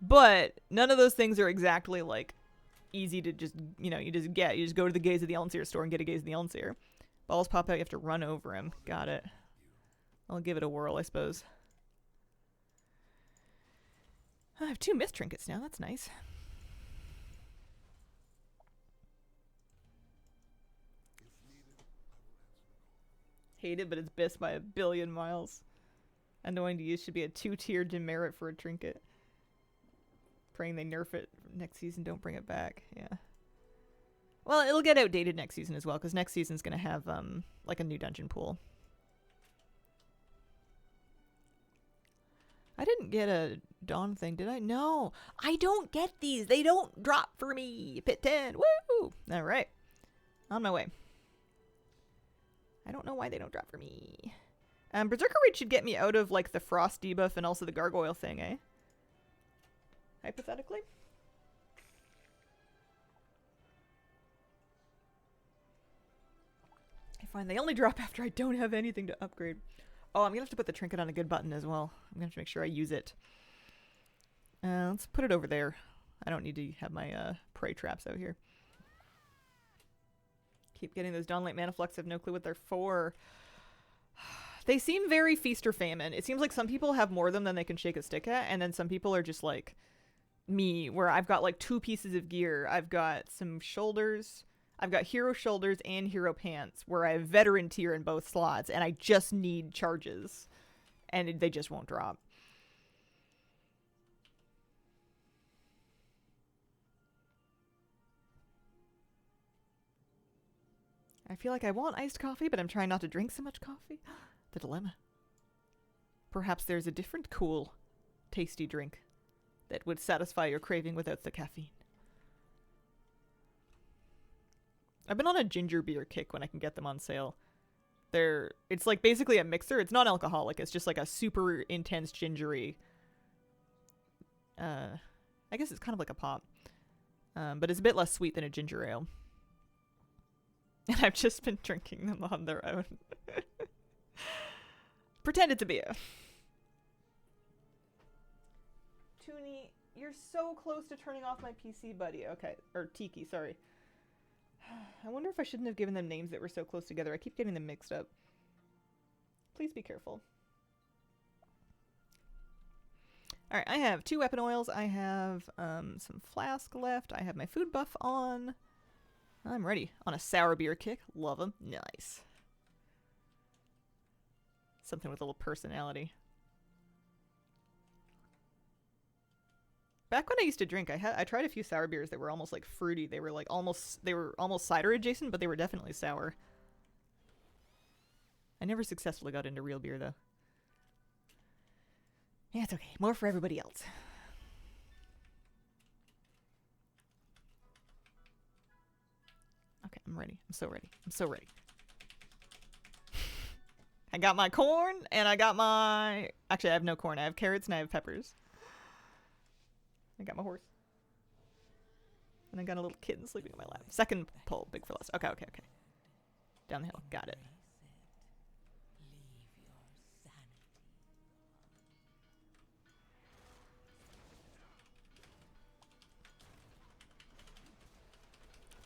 But none of those things are exactly, like, easy to just, you know, you just get. You just go to the Gaze of the All-Seer store and get a Gaze of the All-Seer. Balls pop out, you have to run over him. Got it. I'll give it a whirl, I suppose. I have 2 myth trinkets now. That's nice. Hate it, but it's best by a billion miles. Annoying to use, should be a 2-tier demerit for a trinket. Praying they nerf it next season, don't bring it back. Yeah. Well, it'll get outdated next season as well, because next season's going to have, like a new dungeon pool. I didn't get a Dawn thing, did I? No. I don't get these. They don't drop for me. Pit 10. Woo! All right. On my way. I don't know why they don't drop for me. Berserker Rage should get me out of, like, the Frost debuff and also the Gargoyle thing, eh? Hypothetically. I find they only drop after I don't have anything to upgrade. Oh, I'm gonna have to put the trinket on a good button as well. I'm gonna have to make sure I use it. Let's put it over there. I don't need to have my prey traps out here. Keep getting those Dawnlight Mana Flux. I have no clue what they're for. They seem very feast or famine. It seems like some people have more of them than they can shake a stick at, and then some people are just like me, where I've got like 2 pieces of gear. I've got some shoulders. I've got hero shoulders and hero pants, where I have veteran tier in both slots, and I just need charges, and they just won't drop. I feel like I want iced coffee, but I'm trying not to drink so much coffee. The dilemma. Perhaps there's a different cool, tasty drink that would satisfy your craving without the caffeine. I've been on a ginger beer kick when I can get them on sale. It's like basically a mixer. It's not alcoholic. It's just like a super intense gingery. I guess it's kind of like a pop. But it's a bit less sweet than a ginger ale. And I've just been drinking them on their own. Pretended to be a. Toonie, you're so close to turning off my PC, buddy. Okay. Or Tiki, sorry. I wonder if I shouldn't have given them names that were so close together. I keep getting them mixed up. Please be careful. Alright, I have 2 weapon oils. I have some flask left. I have my food buff on. I'm ready. On a sour beer kick. Love them. Nice. Something with a little personality. Back when I used to drink, I tried a few sour beers that were almost like fruity. They were almost cider adjacent, but they were definitely sour. I never successfully got into real beer though. Yeah, it's okay. More for everybody else. Okay, I'm ready. I'm so ready. I'm so ready. I got my corn, and I got my... Actually, I have no corn. I have carrots, and I have peppers. I got my horse. And I got a little kitten sleeping on my lap. Second pull, big for less. Okay. Down the hill. Got it.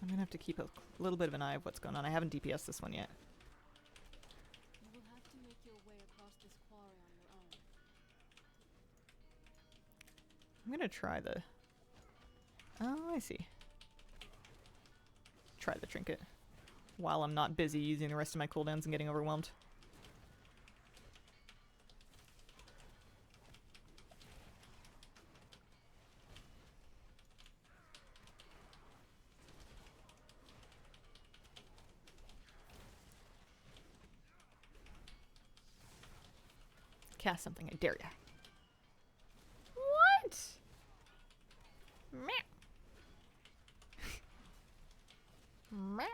I'm gonna have to keep a little bit of an eye of what's going on. I haven't DPS this one yet. You will have to make your way across this quarry on your own. I'm gonna try the... Oh, I see. Try the trinket. While I'm not busy using the rest of my cooldowns and getting overwhelmed. Cast something, I dare ya. What? Meow. Meow.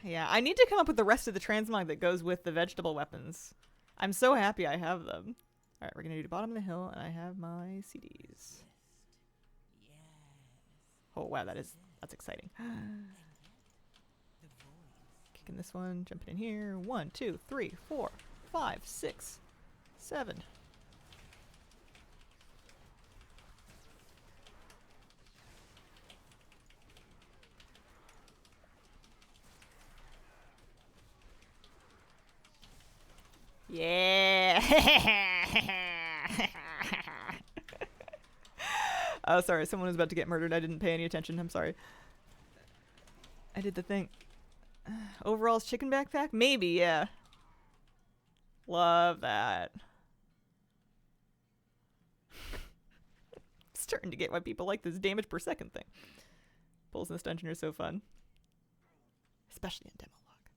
Yeah, I need to come up with the rest of the transmog that goes with the vegetable weapons. I'm so happy I have them. Alright, we're gonna do the bottom of the hill, and I have my CDs. Oh wow, that's exciting. Kicking this one, jumping in here. 1, 2, 3, 4, 5, 6, 7. Yeah. Oh, sorry. Someone was about to get murdered. I didn't pay any attention. I'm sorry. I did the thing. Overall's chicken backpack? Maybe, yeah. Love that. Starting to get why people like this damage per second thing. Pulls in this dungeon are so fun. Especially in demo log.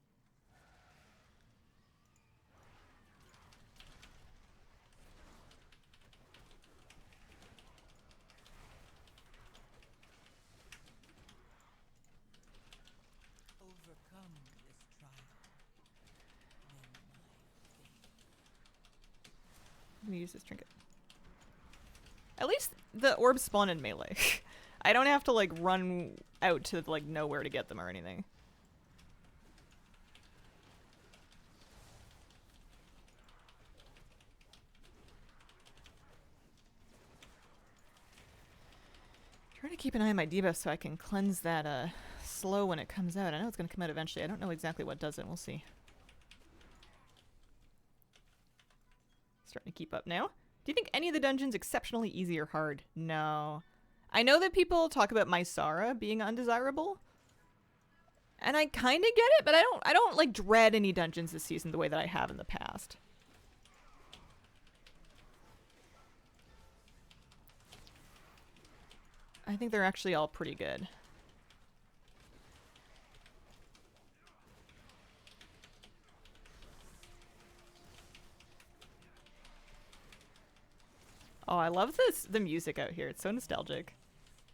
Overcome this trial. Then my fate. I'm gonna use this trinket. At least the orbs spawn in melee. I don't have to like run out to like know where to get them or anything. Trying to keep an eye on my debuff so I can cleanse that slow when it comes out. I know it's going to come out eventually. I don't know exactly what does it. We'll see. Starting to keep up now. Do you think any of the dungeons exceptionally easy or hard? No. I know that people talk about Mysara being undesirable. And I kind of get it, but I don't like dread any dungeons this season the way that I have in the past. I think they're actually all pretty good. Oh, I love the music out here. It's so nostalgic.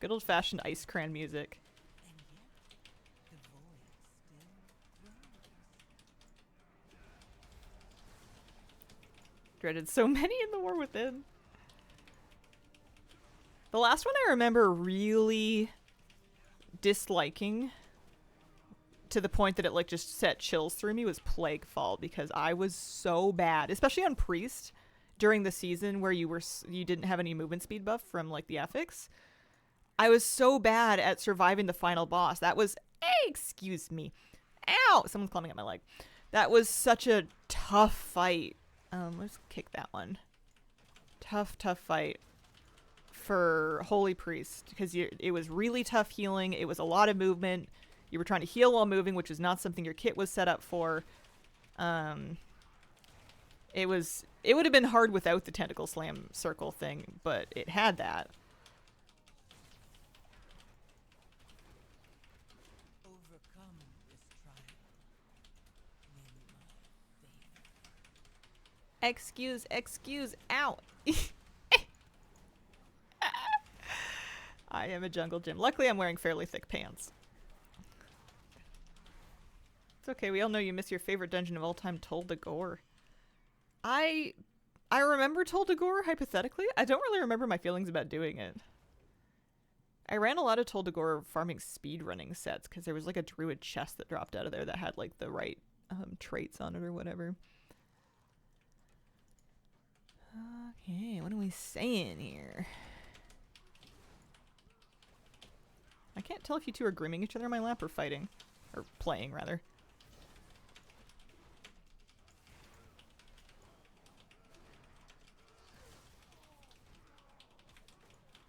Good old-fashioned ice cran music. And yet, the void still grows. Dreaded so many in the War Within. The last one I remember really disliking to the point that it like just set chills through me was Plaguefall, because I was so bad, especially on Priest during the season where you didn't have any movement speed buff from like the ethics. I was so bad at surviving the final boss. That was, excuse me. Ow! Someone's climbing at my leg. That was such a tough fight. Let's kick that one. Tough fight for Holy Priest, because it was really tough healing. It was a lot of movement. You were trying to heal while moving, which was not something your kit was set up for. It would have been hard without the tentacle slam circle thing, but it had that. Overcome this trial. Win my favor. Excuse, ow. I am a jungle gym. Luckily, I'm wearing fairly thick pants. It's okay. We all know you miss your favorite dungeon of all time, Tol de Gore. I remember Tol de Gore, hypothetically. I don't really remember my feelings about doing it. I ran a lot of Tol de Gore farming speedrunning sets because there was like a druid chest that dropped out of there that had like the right traits on it or whatever. Okay, what are we saying here? I can't tell if you two are grooming each other on my lap or fighting. Or playing, rather.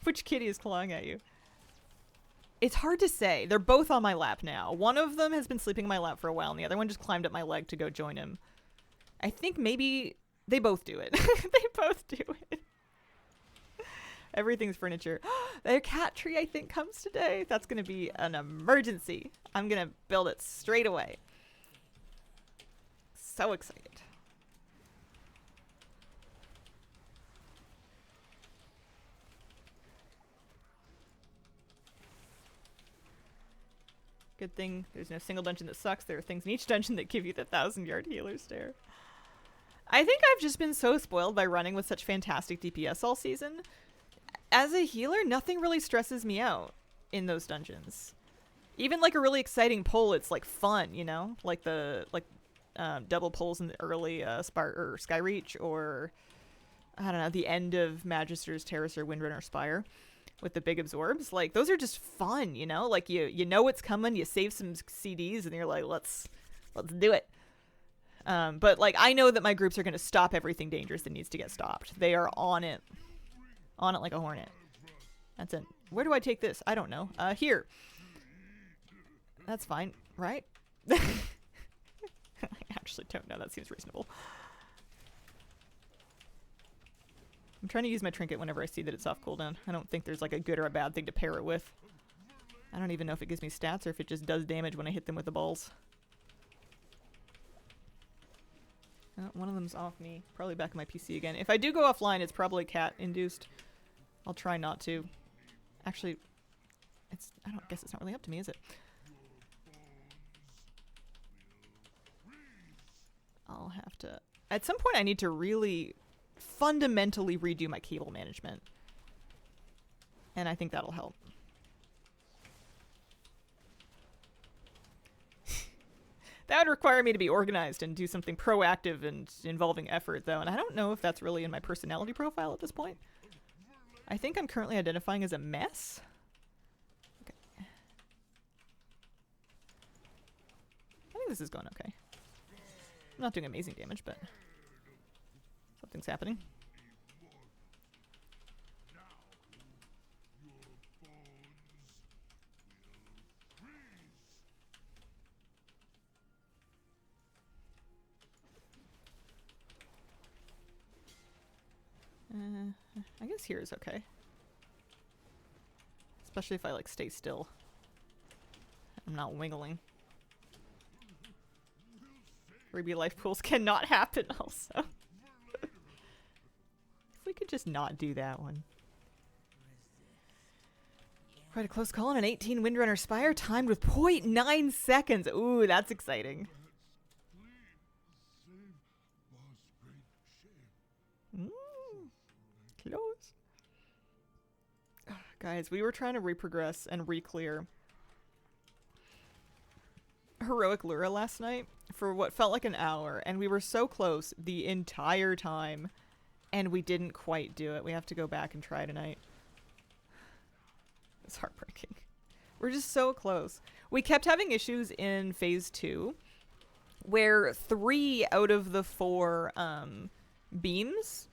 Which kitty is clawing at you? It's hard to say. They're both on my lap now. One of them has been sleeping on my lap for a while, and the other one just climbed up my leg to go join him. I think maybe they both do it. They both do it. Everything's furniture. Their cat tree, I think, comes today. That's going to be an emergency. I'm going to build it straight away. So excited. Good thing there's no single dungeon that sucks. There are things in each dungeon that give you the 1,000-yard healer stare. I think I've just been so spoiled by running with such fantastic DPS all season. As a healer, nothing really stresses me out in those dungeons. Even like a really exciting pull, it's like fun, you know? Like the double pulls in the early Skyreach, or I don't know, the end of Magister's Terrace or Windrunner Spire with the big absorbs. Like those are just fun, you know? Like you know what's coming, you save some CDs and you're like, let's do it. But like I know that my groups are going to stop everything dangerous that needs to get stopped. They are on it. On it like a hornet. That's it. Where do I take this? I don't know. Here. That's fine, right? I actually don't know. That seems reasonable. I'm trying to use my trinket whenever I see that it's off cooldown. I don't think there's like a good or a bad thing to pair it with. I don't even know if it gives me stats or if it just does damage when I hit them with the balls. One of them's off me. Probably back on my PC again. If I do go offline, it's probably cat-induced. I'll try not to. Actually, I don't guess it's not really up to me, is it? I'll have to... At some point, I need to really fundamentally redo my cable management. And I think that'll help. That would require me to be organized and do something proactive and involving effort, though. And I don't know if that's really in my personality profile at this point. I think I'm currently identifying as a mess. Okay. this is going okay. I'm not doing amazing damage, but something's happening. I guess here is okay. Especially if I like stay still. I'm not wiggling. Ruby life pools cannot happen also. If we could just not do that one. Quite a close call on an 18 Windrunner Spire timed with 0.9 seconds. Ooh, that's exciting. Close. Guys, we were trying to reprogress and re-clear Heroic Lura last night for what felt like an hour, and we were so close the entire time, and we didn't quite do it. We have to go back and try tonight. It's heartbreaking. We're just so close. We kept having issues in phase 2 where 3 out of the 4 beams,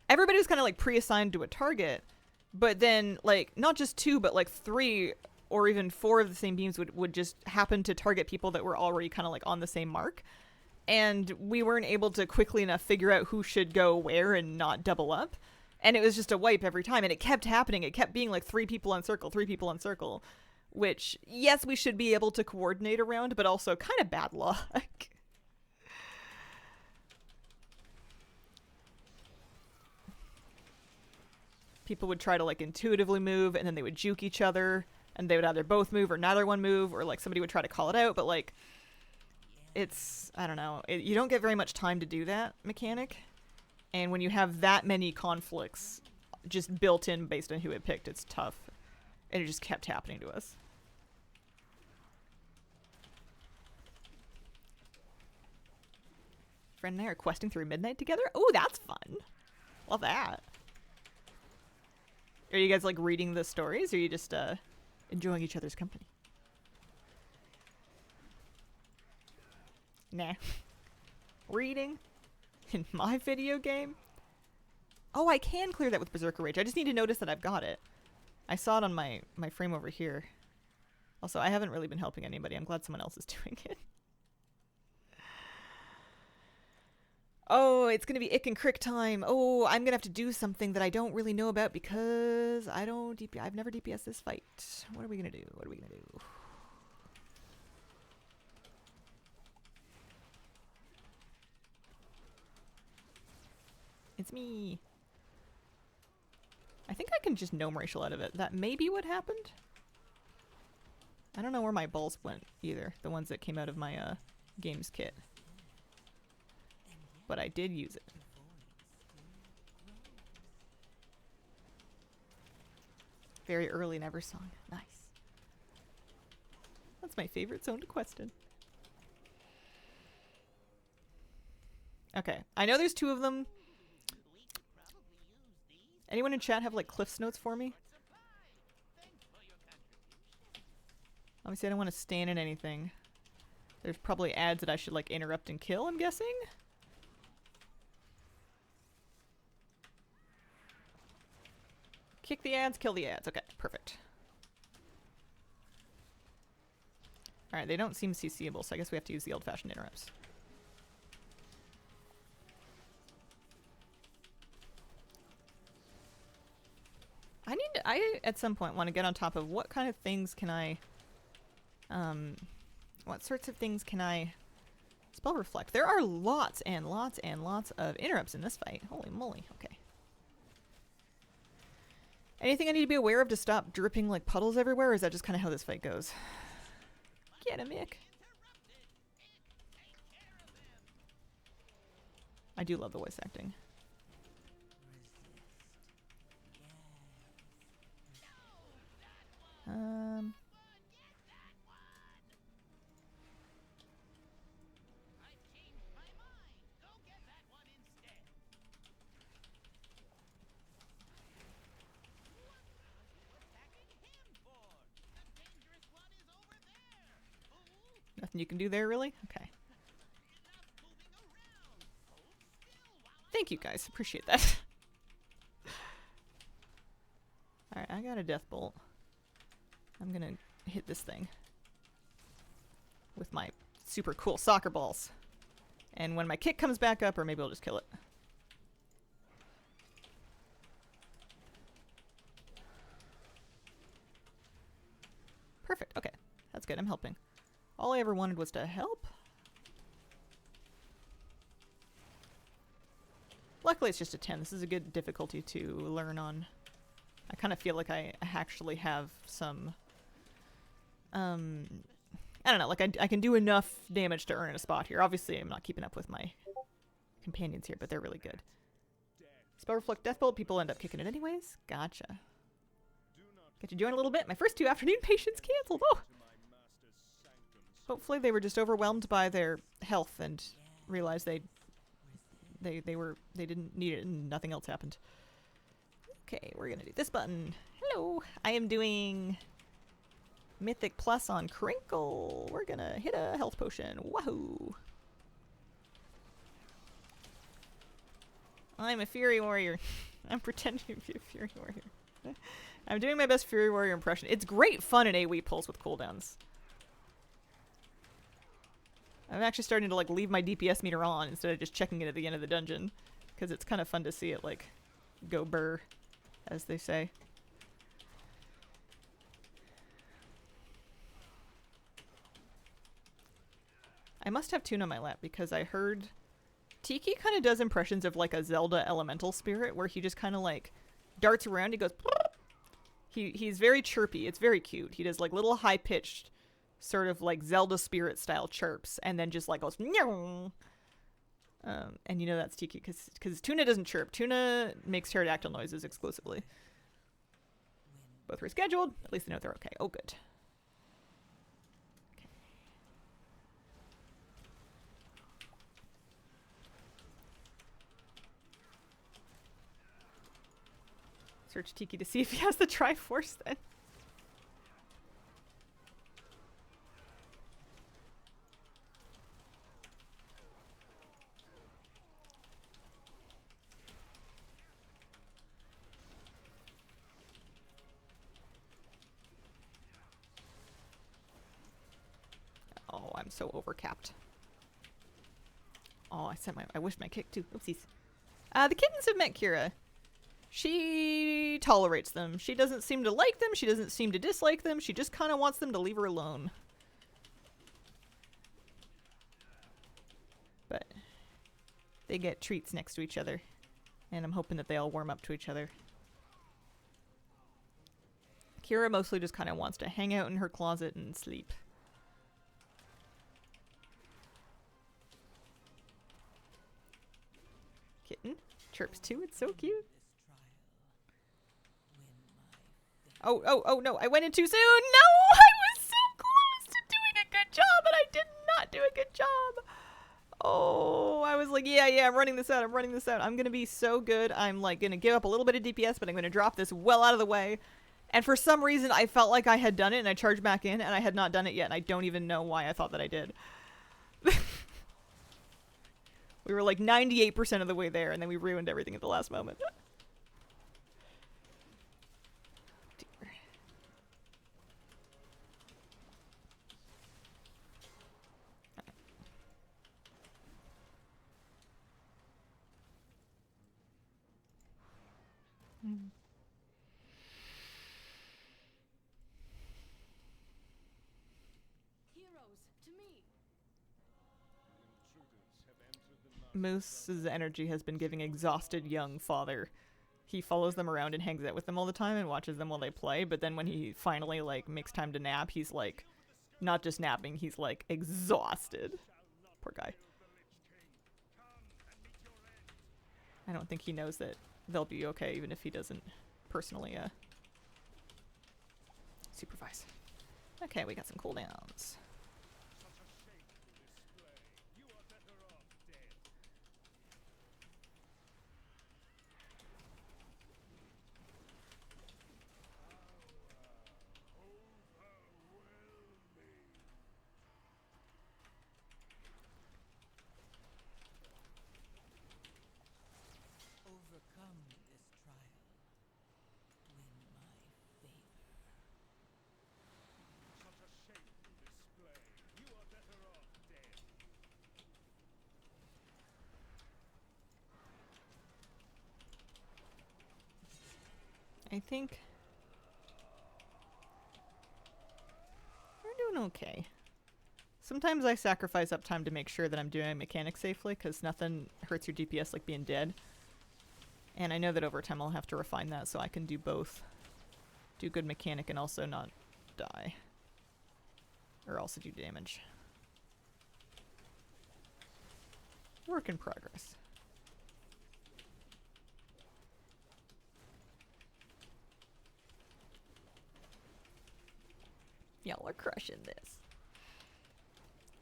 everybody was kind of like pre-assigned to a target, but then like not just 2 but like 3 or even 4 of the same beams would just happen to target people that were already kind of like on the same mark, and we weren't able to quickly enough figure out who should go where and not double up, and it was just a wipe every time, and it kept happening. It kept being like 3 people on circle, 3 people on circle, which yes, we should be able to coordinate around, but also kind of bad luck. People would try to like intuitively move, and then they would juke each other, and they would either both move or neither one move, or like somebody would try to call it out, but like it's, I don't know, you don't get very much time to do that mechanic, and when you have that many conflicts just built in based on who it picked, it's tough, and it just kept happening to us. Friend and I are questing through midnight together. Oh, that's fun. Love that. Are you guys like reading the stories, or are you just enjoying each other's company? Nah. Reading? In my video game? Oh, I can clear that with Berserker Rage. I just need to notice that I've got it. I saw it on my frame over here. Also, I haven't really been helping anybody. I'm glad someone else is doing it. Oh, it's gonna be Ick and Crick time. Oh, I'm gonna have to do something that I don't really know about because I've never DPS this fight. What are we gonna do? What are we gonna do? It's me. I think I can just gnome racial out of it. That may be what happened. I don't know where my balls went either. The ones that came out of my games kit. But I did use it. Very early Never song. Nice. That's my favorite zone to quest in. Okay. I know there's 2 of them. Anyone in chat have like Cliff's notes for me? Obviously I don't want to stand in anything. There's probably ads that I should like interrupt and kill, I'm guessing? Kick the ads, kill the ads. Okay, perfect. Alright, they don't seem CCable, so I guess we have to use the old-fashioned interrupts. I at some point want to get on top of what kind of things can I, what sorts of things can I spell reflect. There are lots and lots and lots of interrupts in this fight. Holy moly, okay. Anything I need to be aware of to stop dripping like puddles everywhere, or is that just kind of how this fight goes? Get him, Mick. I do love the voice acting. Nothing you can do there, really? Okay. Thank you guys. Appreciate that. Alright, I got a death bolt. I'm gonna hit this thing with my super cool soccer balls. And when my kick comes back up, or maybe I'll just kill it. Perfect. Okay. That's good. I'm helping. All I ever wanted was to help. Luckily, it's just a 10. This is a good difficulty to learn on. I kind of feel like I actually have some... I don't know, like I can do enough damage to earn a spot here. Obviously, I'm not keeping up with my companions here, but they're really good. Spell Reflect Deathbolt, people end up kicking it anyways. Gotcha. Get to join a little bit. My first 2 afternoon patients canceled. Oh! Hopefully they were just overwhelmed by their health and realized they didn't need it and nothing else happened. Okay, we're gonna do this button. Hello! I am doing Mythic Plus on Crinkle. We're gonna hit a health potion. Wahoo! I'm a Fury Warrior. I'm pretending to be a Fury Warrior. I'm doing my best Fury Warrior impression. It's great fun in AoE pulls with cooldowns. I'm actually starting to like leave my DPS meter on instead of just checking it at the end of the dungeon, because it's kind of fun to see it like go burr, as they say. I must have Tune on my lap because I heard Tiki kind of does impressions of like a Zelda elemental spirit where he just kind of like darts around. He goes, he's very chirpy. It's very cute. He does like little high pitched sort of like Zelda spirit style chirps and then just like goes, and you know that's Tiki because Tuna doesn't chirp. Tuna makes pterodactyl noises exclusively. Both rescheduled. At least they know they're okay. Oh, good. Search Tiki to see if he has the Triforce then. Oh, I'm so overcapped. Oh, I wished my kick too. Oopsies. The kittens have met Kira. She tolerates them. She doesn't seem to like them. She doesn't seem to dislike them. She just kind of wants them to leave her alone. But they get treats next to each other. And I'm hoping that they all warm up to each other. Kira mostly just kind of wants to hang out in her closet and sleep. Kitten chirps too. It's so cute. Oh no, I went in too soon! No! I was so close to doing a good job and I did not do a good job! Oh, I was like, yeah, I'm running this out, I'm gonna be so good, I'm like gonna give up a little bit of DPS, but I'm gonna drop this well out of the way. And for some reason, I felt like I had done it and I charged back in and I had not done it yet and I don't even know why I thought that I did. We were like 98% of the way there and then we ruined everything at the last moment. Heroes, to me. Moose's energy has been giving exhausted young father. He follows them around and hangs out with them all the time and watches them while they play, but then when he finally like makes time to nap, he's like not just napping, he's like exhausted. Poor guy. I don't think he knows that they'll be okay even if he doesn't personally supervise. Okay, we got some cooldowns. I think we're doing okay. Sometimes I sacrifice uptime to make sure that I'm doing mechanics safely, because nothing hurts your DPS like being dead. And I know that over time I'll have to refine that so I can do both. Do good mechanic and also not die. Or also do damage. Work in progress. Y'all are crushing this.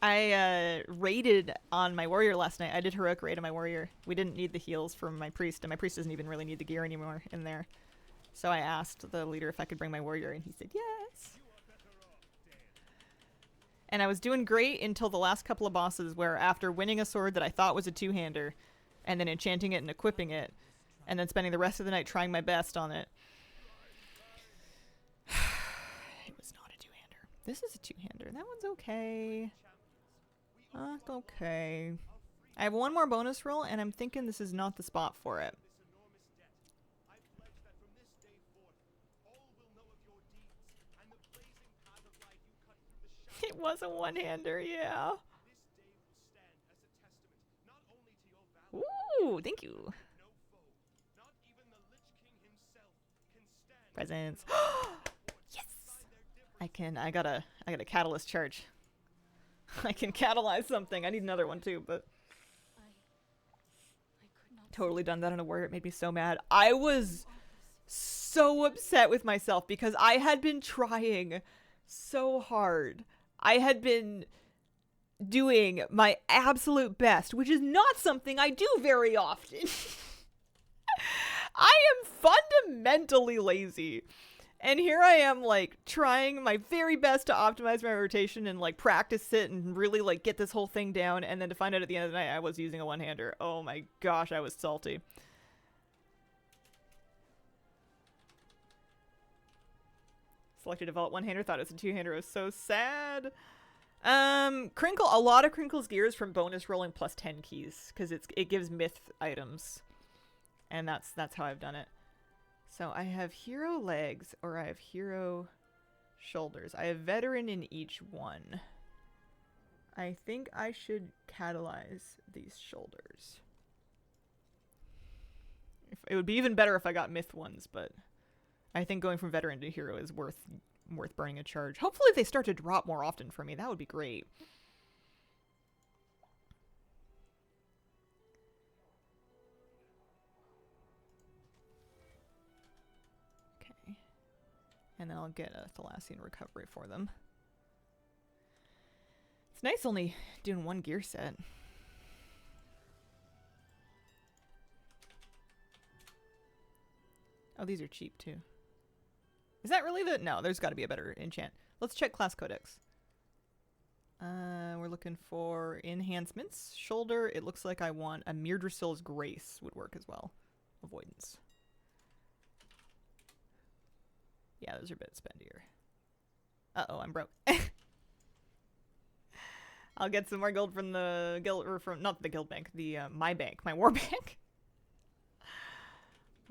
I raided on my warrior last night. I did heroic raid on my warrior. We didn't need the heals from my priest, and my priest doesn't even really need the gear anymore in there. So I asked the leader if I could bring my warrior, and he said yes. And I was doing great until the last couple of bosses, where after winning a sword that I thought was a two-hander, and then enchanting it and equipping it, and then spending the rest of the night trying my best on it. It was not a two-hander. This is a two-hander. That one's okay. Okay. I have one more bonus roll, and I'm thinking this is not the spot for it. It was a one-hander, yeah. Ooh, thank you. Presents. Yes! I got a catalyst charge. I can catalyze something. I need another one too, but I could not totally done that on a warrior. It made me so mad. I was so upset with myself because I had been trying so hard. I had been doing my absolute best, which is not something I do very often. I am fundamentally lazy. And here I am, like, trying my very best to optimize my rotation and, like, practice it and really, like, get this whole thing down. And then to find out at the end of the night I was using a one-hander. Oh my gosh, I was salty. Selected default one-hander, thought it was a two-hander. It was so sad. Crinkle, a lot of Crinkle's gear is from bonus rolling plus 10 keys. Because it gives myth items. And that's how I've done it. So I have hero legs or I have hero shoulders. I have veteran in each one. I think I should catalyze these shoulders. It would be even better if I got myth ones, but I think going from veteran to hero is worth burning a charge. Hopefully they start to drop more often for me. That would be great. And then I'll get a Thalassian recovery for them. It's nice only doing one gear set. Oh, these are cheap too. Is that really the... No, there's got to be a better enchant. Let's check class codex. We're looking for enhancements. Shoulder, it looks like I want a Mirdrasil's Grace would work as well. Avoidance. Yeah, those are a bit spendier. Uh-oh, I'm broke. I'll get some more gold from the guild, or from, not the guild bank, the, my bank, my war bank.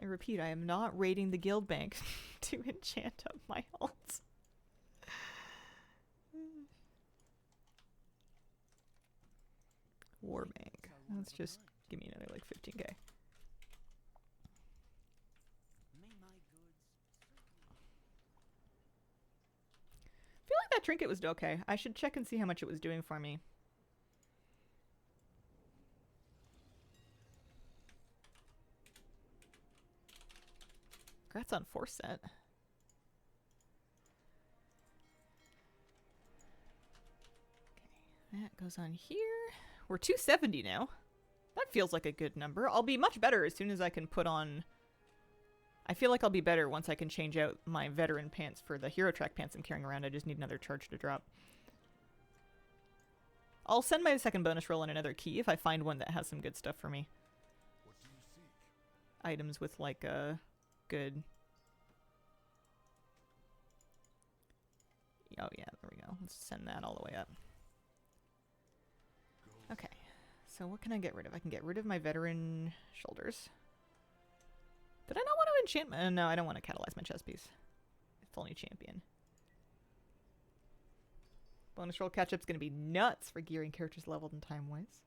I repeat, I am not raiding the guild bank to enchant up my alts. War bank. Let's just give me another, like, 15k. I feel like that trinket was okay. I should check and see how much it was doing for me. Congrats on force set. Okay, that goes on here. We're 270 now. That feels like a good number. I'll be much better as soon as I can put on... I feel like I'll be better once I can change out my veteran pants for the hero track pants I'm carrying around. I just need another charge to drop. I'll send my second bonus roll in another key if I find one that has some good stuff for me. What do you seek? Items with like a good... Oh yeah, there we go. Let's send that all the way up. Okay, so what can I get rid of? I can get rid of my veteran shoulders. Did I not want to enchantment? No, I don't want to catalyze my chess piece. It's only champion. Bonus roll catch-up's going to be nuts for gearing characters leveled in time-wise.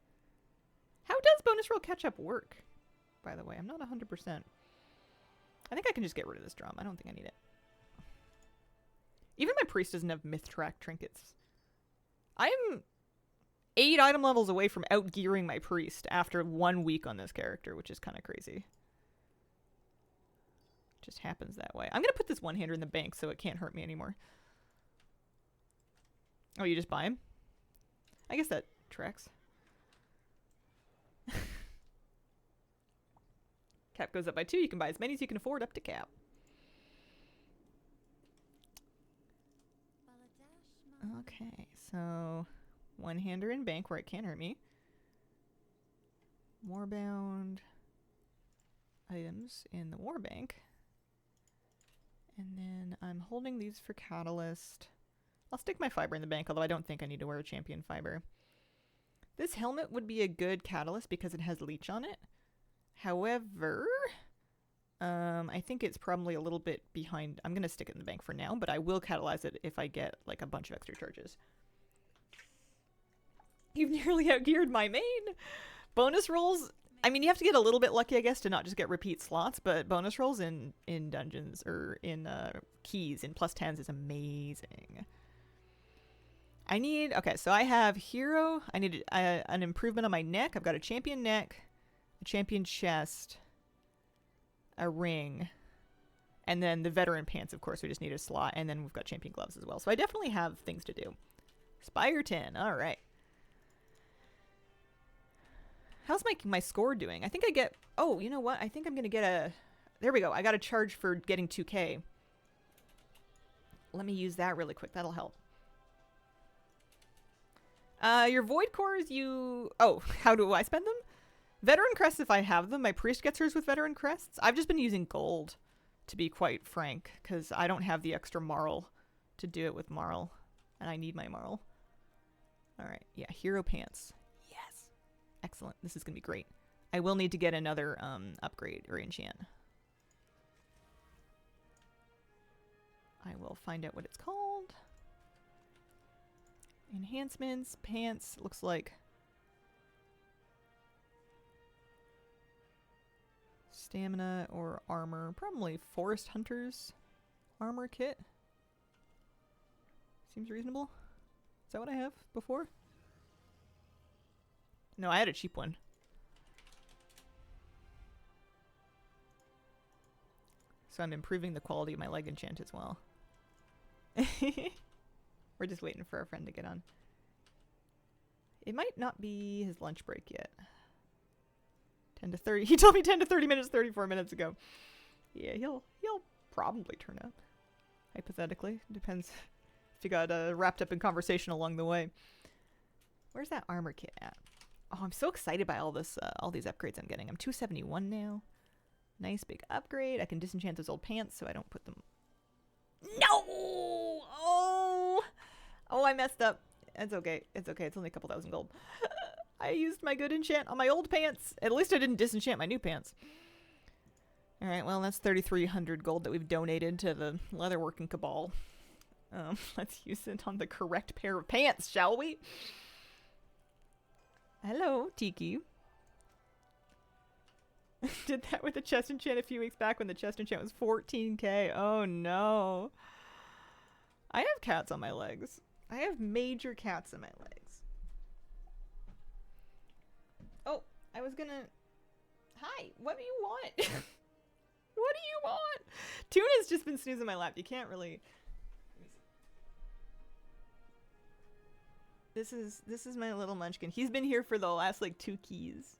How does bonus roll catch-up work? By the way, I'm not 100%. I think I can just get rid of this drum. I don't think I need it. Even my priest doesn't have myth track trinkets. I'm 8 item levels away from out-gearing my priest after 1 week on this character, which is kind of crazy. Just happens that way. I'm going to put this one-hander in the bank so it can't hurt me anymore. Oh, you just buy him? I guess that tracks. Cap goes up by 2. You can buy as many as you can afford up to cap. Okay, so one-hander in bank where it can't hurt me. Warbound items in the war bank. And then I'm holding these for catalyst. I'll stick my fiber in the bank, although I don't think I need to wear a champion fiber. This helmet would be a good catalyst because it has leech on it. However, I think it's probably a little bit behind. I'm going to stick it in the bank for now, but I will catalyze it if I get like a bunch of extra charges. You've nearly outgeared my main. Bonus rolls. I mean, you have to get a little bit lucky, I guess, to not just get repeat slots, but bonus rolls in dungeons or in keys in plus 10s is amazing. Okay, so I have hero. I need an improvement on my neck. I've got a champion neck, a champion chest, a ring, and then the veteran pants, of course. We just need a slot, and then we've got champion gloves as well. So I definitely have things to do. Spire 10, all right. How's my score doing? I think I get... Oh, you know what? I think I'm going to get a... There we go. I got a charge for getting 2K. Let me use that really quick. That'll help. Your void cores, you... Oh, how do I spend them? Veteran crests if I have them. My priest gets hers with veteran crests. I've just been using gold, to be quite frank, because I don't have the extra marl to do it with marl. And I need my marl. Alright, yeah, hero pants. Yes. Excellent. This is going to be great. I will need to get another upgrade or enchant. I will find out what it's called. Enhancements, pants, looks like stamina or armor. Probably Forest Hunter's armor kit. Seems reasonable. Is that what I have before? No, I had a cheap one. So I'm improving the quality of my leg enchant as well. We're just waiting for our friend to get on. It might not be his lunch break yet. 10 to 30. He told me 10 to 30 minutes 34 minutes ago. Yeah, he'll probably turn up. Hypothetically. Depends if you got wrapped up in conversation along the way. Where's that armor kit at? Oh, I'm so excited by all these upgrades I'm getting. I'm 271 now. Nice big upgrade. I can disenchant those old pants so I don't put them... No! Oh, I messed up. It's okay. It's okay. It's only a couple thousand gold. I used my good enchant on my old pants. At least I didn't disenchant my new pants. Alright, well, that's 3,300 gold that we've donated to the leatherworking cabal. Let's use it on the correct pair of pants, shall we? Hello, Tiki. Did that with the chest enchant a few weeks back when the chest enchant was 14k. Oh no. I have cats on my legs. I have major cats on my legs. Oh, I was gonna... Hi, what do you want? What do you want? Tuna's just been snoozing my lap. You can't really... This is my little munchkin. He's been here for the last like 2 keys.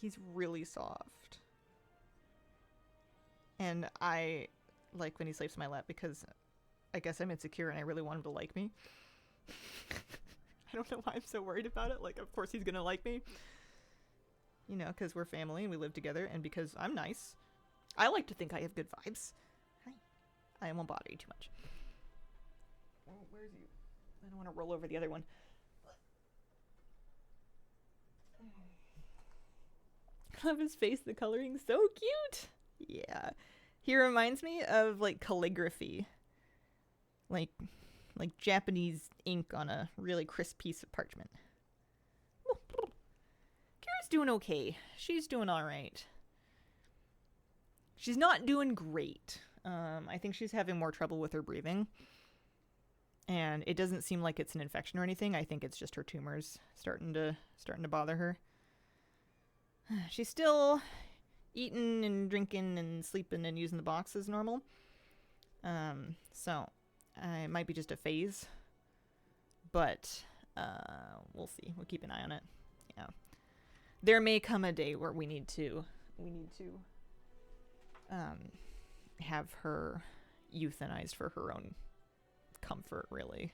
He's really soft. And I like when he sleeps in my lap because I guess I'm insecure and I really want him to like me. I don't know why I'm so worried about it. Like, of course he's gonna like me. You know, because we're family and we live together and because I'm nice. I like to think I have good vibes. Hi. I won't bother you too much. Oh, where's you? I don't want to roll over the other one. love his face. The coloring's so cute. Yeah. He reminds me of like calligraphy. Like Japanese ink on a really crisp piece of parchment. Kira's doing okay. She's doing all right. She's not doing great. I think she's having more trouble with her breathing. And it doesn't seem like it's an infection or anything. I think it's just her tumors starting to bother her. She's still eating and drinking and sleeping and using the box as normal. So it might be just a phase. But we'll see. We'll keep an eye on it. Yeah. There may come a day where we need to have her euthanized for her own comfort, really.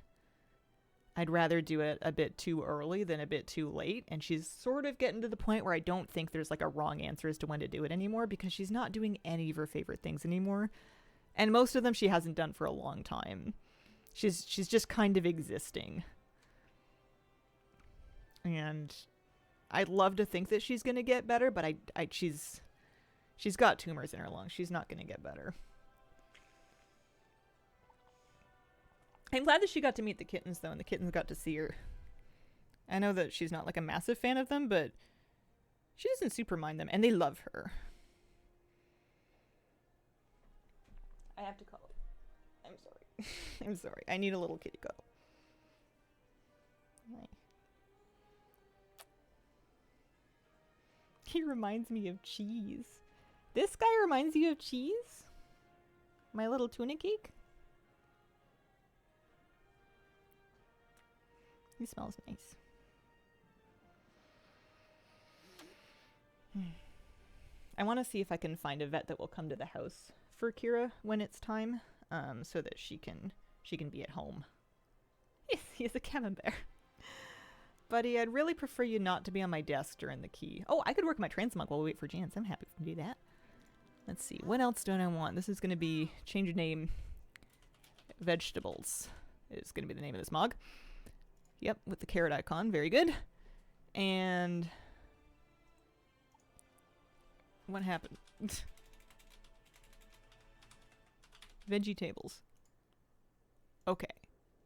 I'd rather do it a bit too early than a bit too late, and she's sort of getting to the point where I don't think there's like a wrong answer as to when to do it anymore, because she's not doing any of her favorite things anymore, and most of them she hasn't done for a long time. She's just kind of existing, and I'd love to think that she's gonna get better, but she's got tumors in her lungs. She's not gonna get better. I'm glad that she got to meet the kittens, though, and the kittens got to see her. I know that she's not, like, a massive fan of them, but she doesn't super mind them, and they love her. I have to cuddle. I'm sorry. I'm sorry. I need a little kitty cuddle. Right. He reminds me of cheese. This guy reminds you of cheese? My little tuna cake? He smells nice. I want to see if I can find a vet that will come to the house for Kira when it's time, so that she can be at home. Yes, he is a camembert. Buddy, I'd really prefer you not to be on my desk during the key. Oh, I could work my transmog while we wait for Jans. I'm happy to do that. Let's see. What else don't I want? This is going to be change of name. Vegetables is going to be the name of this mog. Yep, with the carrot icon. Very good. And what happened? Veggie tables. Okay.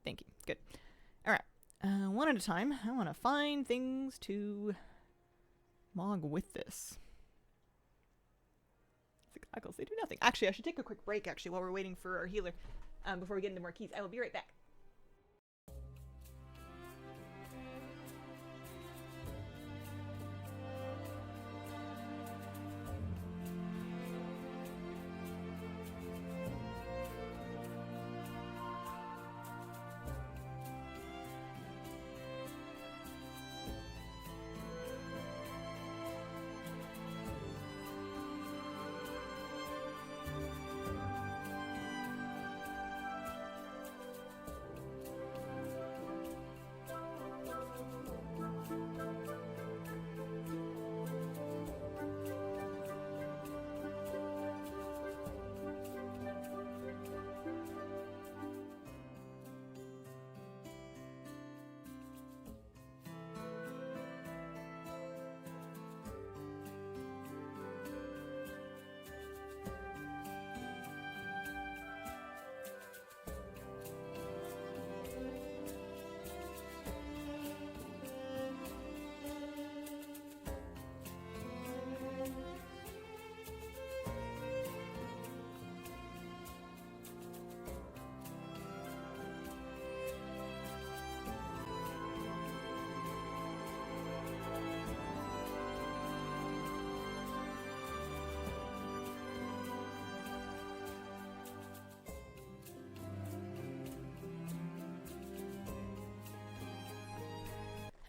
Thank you. Good. All right. One at a time. I want to find things to mog with this. The goggles, they do nothing. Actually, I should take a quick break, actually, while we're waiting for our healer, before we get into more keys. I will be right back.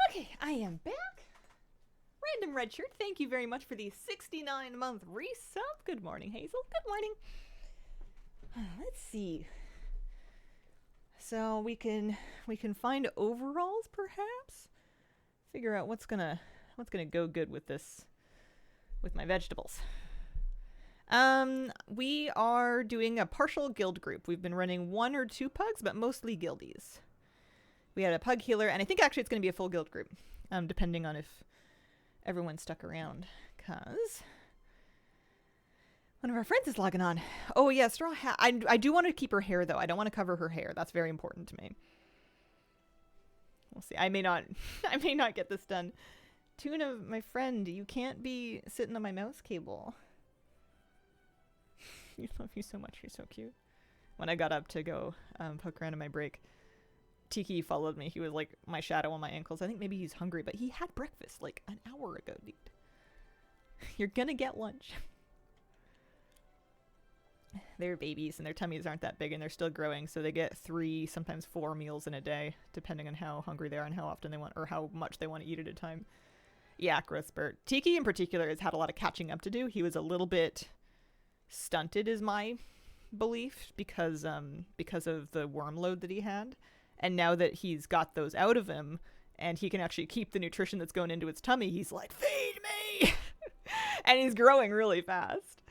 Okay, I am back. Random red shirt, thank you very much for the 69-month resub. Good morning, Hazel. Good morning. Let's see. So we can find overalls, perhaps. Figure out what's gonna go good with this, with my vegetables. We are doing a partial guild group. We've been running 1 or 2 pugs, but mostly guildies. We had a pug healer, and I think actually it's going to be a full guild group, depending on if everyone stuck around. because one of our friends is logging on. Oh yeah, straw hat. I do want to keep her hair though. I don't want to cover her hair. That's very important to me. We'll see. I may not I may not get this done. Tuna, my friend, you can't be sitting on my mouse cable. I love you so much. You're so cute. When I got up to go poke around in my break, Tiki followed me. He was like my shadow on my ankles. I think maybe he's hungry, but he had breakfast like an hour ago, dude. You're gonna get lunch. They're babies and their tummies aren't that big and they're still growing, so they get 3, sometimes 4 meals in a day, depending on how hungry they are and how often they want, or how much they want to eat at a time. Yeah, growth spurt. Tiki in particular has had a lot of catching up to do. He was a little bit stunted, is my belief, because of the worm load that he had. And now that he's got those out of him and he can actually keep the nutrition that's going into its tummy, he's like, feed me! And he's growing really fast.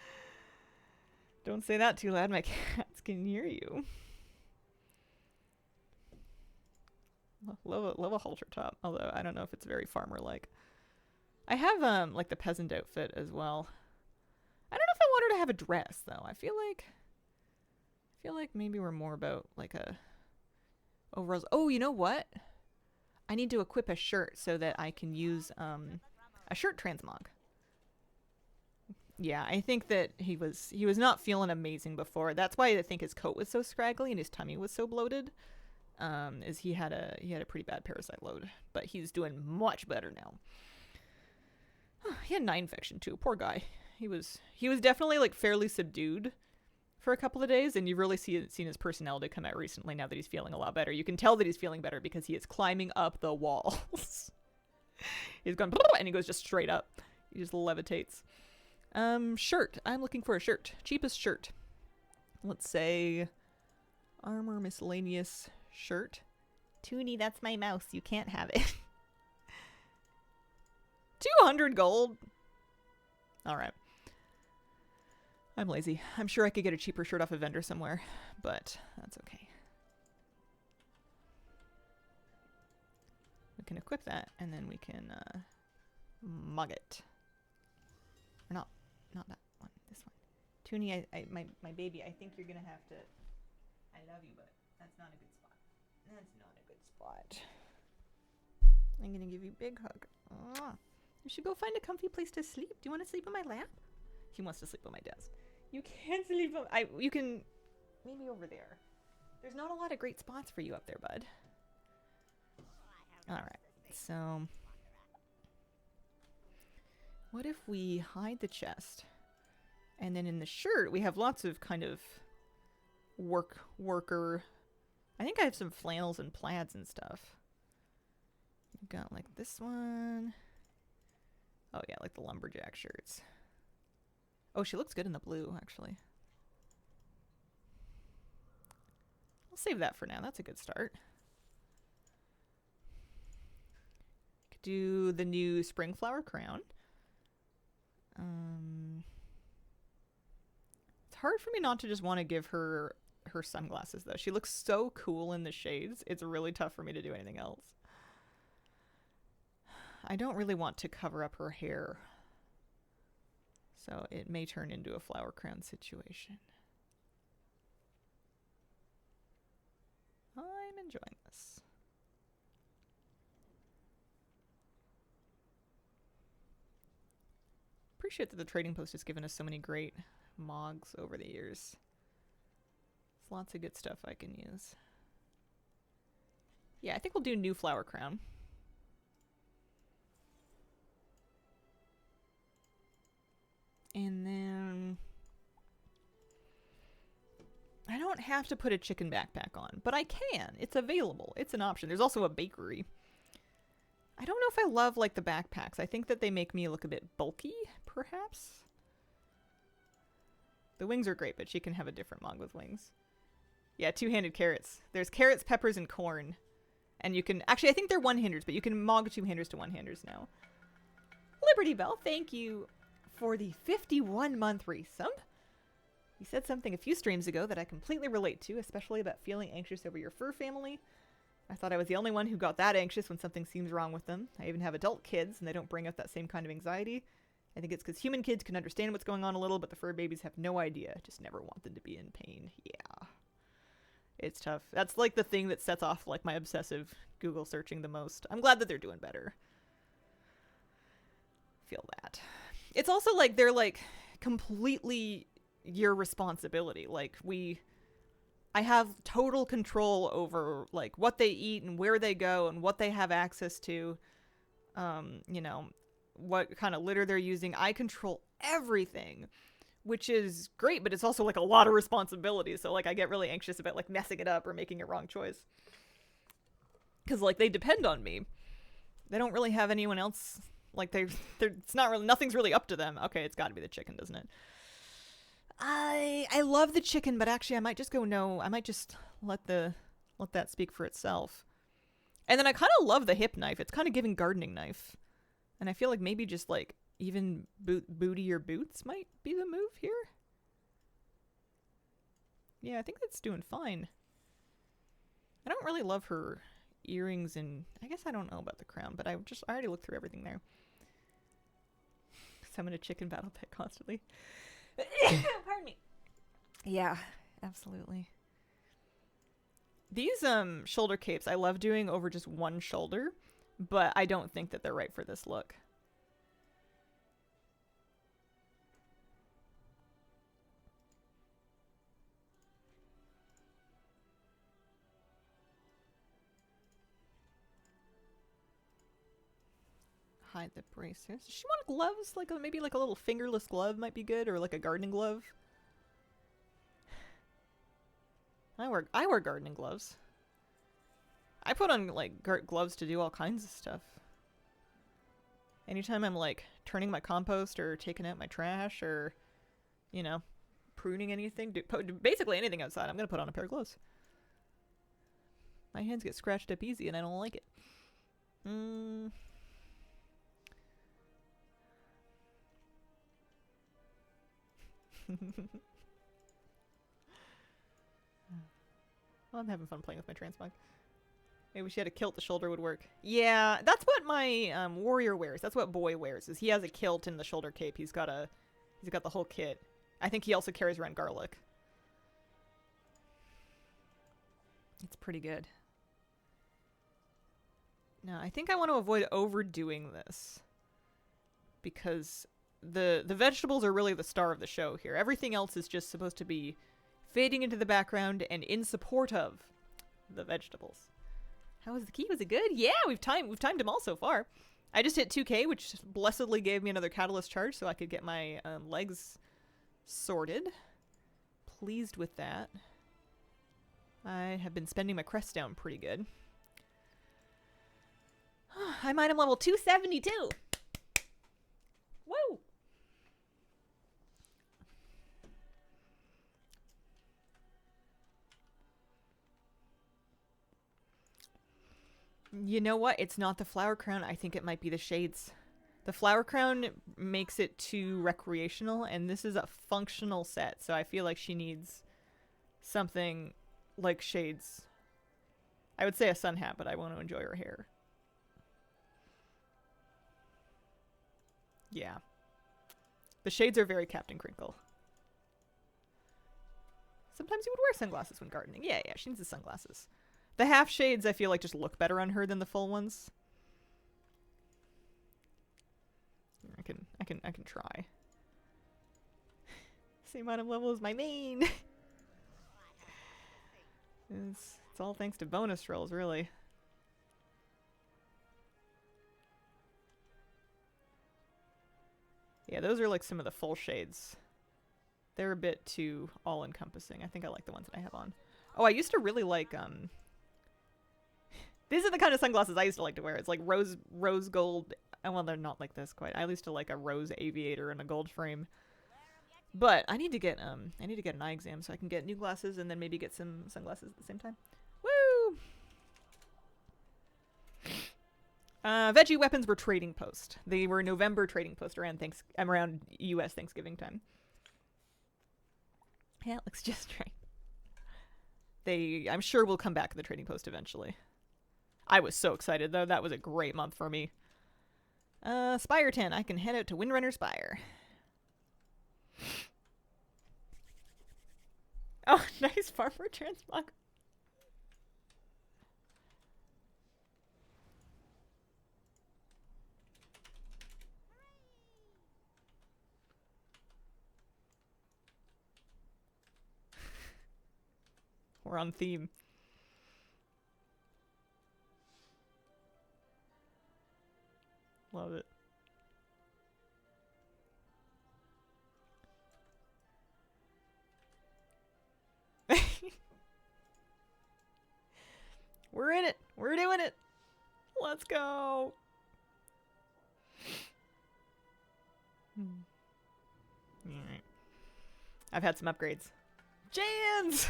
Don't say that too loud, my cats can hear you. Love a halter top, although I don't know if it's very farmer-like. I have like the peasant outfit as well. I don't know if I want her to have a dress though. I feel like maybe we're more about like a overalls. Oh, you know what? I need to equip a shirt so that I can use a shirt transmog. Yeah, I think that he was not feeling amazing before. That's why I think his coat was so scraggly and his tummy was so bloated. Is he had a pretty bad parasite load, but he's doing much better now. He had 9 infection too. Poor guy. He was definitely like fairly subdued for a couple of days, and you've really seen his personality come out recently now that he's feeling a lot better. You can tell that he's feeling better because he is climbing up the walls. He's gone and he goes just straight up. He just levitates. Shirt. I'm looking for a shirt. Cheapest shirt. Let's say armor miscellaneous shirt. Toonie, that's my mouse. You can't have it. 200 gold. All right. I'm lazy. I'm sure I could get a cheaper shirt off a vendor somewhere, but that's okay. We can equip that, and then we can mug it. Or not that one. This one. Toonie, my baby. I think you're gonna have to. I love you, but that's not a good spot. That's not a good spot. I'm gonna give you a big hug. Mwah. You should go find a comfy place to sleep. Do you want to sleep on my lap? He wants to sleep on my desk. You can't sleep on... You can... Maybe over there. There's not a lot of great spots for you up there, bud. Alright, so... What if we hide the chest? And then in the shirt, we have lots of kind of... worker... I think I have some flannels and plaids and stuff. We've got like this one... Oh yeah, like the lumberjack shirts. Oh, she looks good in the blue, actually. I'll save that for now. That's a good start. Could do the new spring flower crown. It's hard for me not to just want to give her her sunglasses, though. She looks so cool in the shades. It's really tough for me to do anything else. I don't really want to cover up her hair, so it may turn into a flower crown situation. I'm enjoying this. Appreciate that the trading post has given us so many great mogs over the years. There's lots of good stuff I can use. Yeah, I think we'll do new flower crown. And then I don't have to put a chicken backpack on, but I can. It's available. It's an option. There's also a bakery. I don't know if I love like the backpacks. I think that they make me look a bit bulky, perhaps. The wings are great, but she can have a different mug with wings. Yeah, 2-handed carrots. There's carrots, peppers, and corn. And you can... Actually, I think they're one-handers, but you can mog 2-handers to one-handers now. Liberty Bell, thank you for the 51-month resub. You said something a few streams ago that I completely relate to, especially about feeling anxious over your fur family. I thought I was the only one who got that anxious when something seems wrong with them. I even have adult kids, and they don't bring up that same kind of anxiety. I think it's because human kids can understand what's going on a little, but the fur babies have no idea. Just never want them to be in pain. Yeah. It's tough. That's like the thing that sets off like my obsessive Google searching the most. I'm glad that they're doing better. Feel that. It's also like they're like completely your responsibility. Like I have total control over like what they eat and where they go and what they have access to. You know, what kind of litter they're using. I control everything, which is great, but it's also like a lot of responsibility. So like I get really anxious about like messing it up or making a wrong choice. Cause like they depend on me. They don't really have anyone else. Like they're it's not really, nothing's really up to them. Okay, it's gotta be the chicken, doesn't it? I love the chicken, but actually I might just go no. I might just let that speak for itself. And then I kind of love the hip knife. It's kind of giving gardening knife. And I feel like maybe just like even booty or boots might be the move here. Yeah, I think that's doing fine. I don't really love her earrings, and I guess I don't know about the crown, but I already looked through everything there. Summon a chicken battle pet constantly. Pardon me. Yeah, absolutely. These shoulder capes I love doing over just one shoulder, but I don't think that they're right for this look. Hide the bracers. Does she want gloves? Like maybe like a little fingerless glove might be good, or like a gardening glove. I wear gardening gloves. I put on like gloves to do all kinds of stuff. Anytime I'm like turning my compost or taking out my trash or, you know, pruning anything, basically anything outside, I'm gonna put on a pair of gloves. My hands get scratched up easy and I don't like it. Well, I'm having fun playing with my transmog. Maybe she had a kilt, the shoulder would work. Yeah, that's what my warrior wears. That's what boy wears. Is he has a kilt and the shoulder cape. He's got the whole kit. I think he also carries around garlic. It's pretty good. Now, I think I want to avoid overdoing this because the vegetables are really the star of the show here. Everything else is just supposed to be fading into the background and in support of the vegetables. How was the key? Was it good? Yeah, we've timed them all so far. I just hit 2K, which blessedly gave me another catalyst charge so I could get my legs sorted. Pleased with that. I have been spending my crest down pretty good. I'm item level 272. Woo! You know what? It's not the flower crown. I think it might be the shades. The flower crown makes it too recreational, and this is a functional set, so I feel like she needs something like shades. I would say a sun hat, but I want to enjoy her hair. Yeah. The shades are very Captain Crinkle. Sometimes you would wear sunglasses when gardening. Yeah, she needs the sunglasses. The half shades I feel like just look better on her than the full ones. I can try. Same item level as my main. It's all thanks to bonus rolls, really. Yeah, those are like some of the full shades. They're a bit too all-encompassing. I think I like the ones that I have on. Oh, I used to really like, these are the kind of sunglasses I used to like to wear. It's like rose gold. Well, they're not like this quite. I used to like a rose aviator and a gold frame. But I need to get an eye exam so I can get new glasses and then maybe get some sunglasses at the same time. Woo! Veggie weapons were trading post. They were November trading post around US Thanksgiving time. Yeah, it looks just right. I'm sure will come back to the trading post eventually. I was so excited though. That was a great month for me. Spire 10. I can head out to Windrunner Spire. Oh, nice farmer transmog. We're on theme. Love it. We're in it. We're doing it. Let's go. Alright. I've had some upgrades. Jans!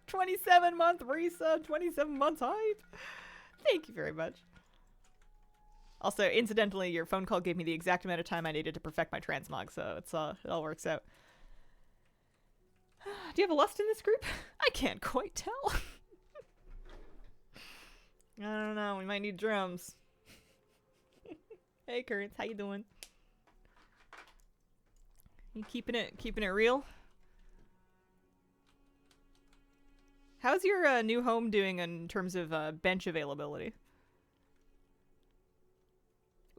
27-month resub, 27 months hype. Thank you very much. Also, incidentally, your phone call gave me the exact amount of time I needed to perfect my transmog, so it's it all works out. Do you have a lust in this group? I can't quite tell. I don't know. We might need drums. Hey, Currents, how you doing? You keeping it real? How's your new home doing in terms of bench availability?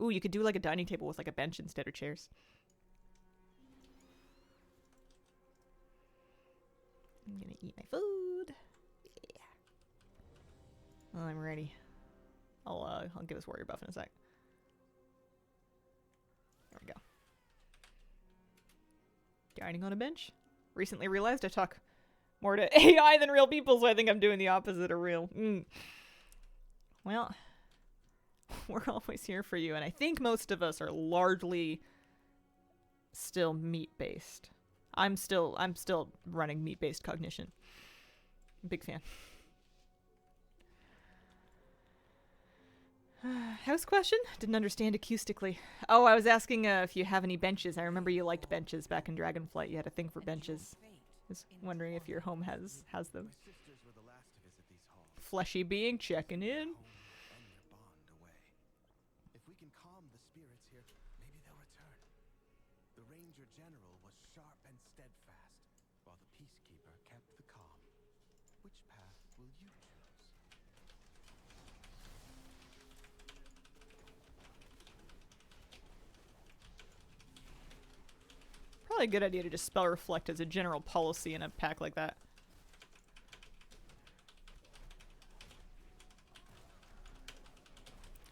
Ooh, you could do like a dining table with like a bench instead of chairs. I'm gonna eat my food. Yeah. Well, I'm ready. I'll give us warrior buff in a sec. There we go. Dining on a bench. Recently realized I talk more to AI than real people, so I think I'm doing the opposite of real. Well, we're always here for you, and I think most of us are largely still meat-based. I'm still running meat-based cognition. Big fan. House question? Didn't understand acoustically. Oh, I was asking if you have any benches. I remember you liked benches back in Dragonflight. You had a thing for benches. I was wondering if your home has them. My sisters were the last to visit these halls. Fleshy being checking in. Home and their bond away. If we can calm the spirits here, maybe they'll return. The Ranger General was sharp and steadfast, while the Peacekeeper kept the calm. Which path will you choose? Probably a good idea to just spell reflect as a general policy in a pack like that.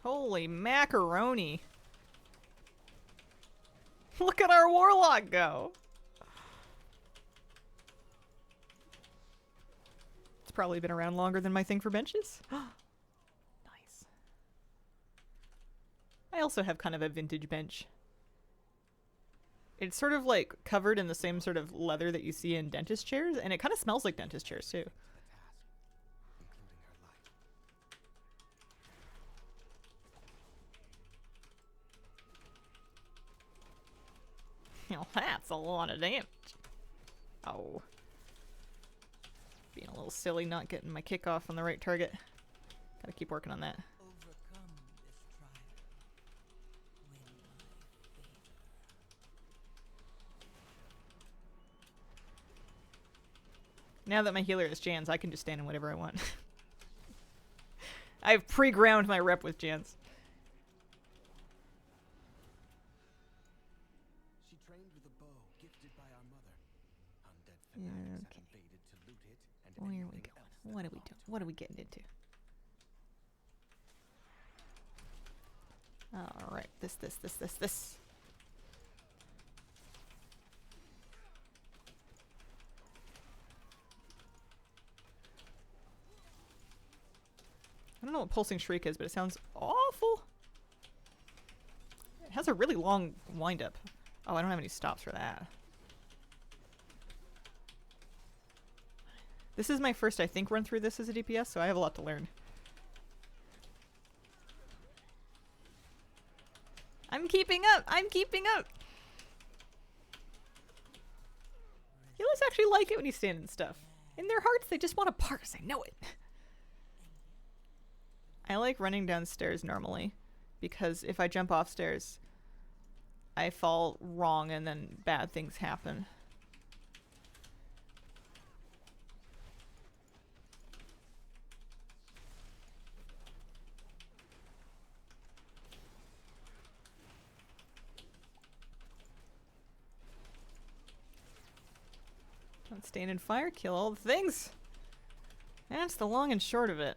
Holy macaroni. Look at our warlock go. It's probably been around longer than my thing for benches. Nice. I also have kind of a vintage bench. It's sort of like covered in the same sort of leather that you see in dentist chairs, and it kind of smells like dentist chairs too. The task, including her life. Well, that's a lot of damage. Oh. Being a little silly not getting my kickoff on the right target. Gotta keep working on that. Overcome this trial. Win my favor. Now that my healer is Jans, I can just stand in whatever I want. I've pre-ground my rep with Jans. She trained with a bow gifted by our mother. Undead Yeah, fanatics okay. had invaded to loot it and Where are we anything going? else that What are we belonged doing? to What are we getting into? Alright, this. I don't know what Pulsing Shriek is, but it sounds awful. It has a really long wind-up. Oh, I don't have any stops for that. This is my first, I think, run through this as a DPS, so I have a lot to learn. I'm keeping up! I'm keeping up! Healers actually like it when you stand and stuff. In their hearts, they just want to parse. I know it. I like running downstairs normally. because if I jump off stairs, I fall wrong and then bad things happen. Don't stand in fire, kill all the things. That's the long and short of it.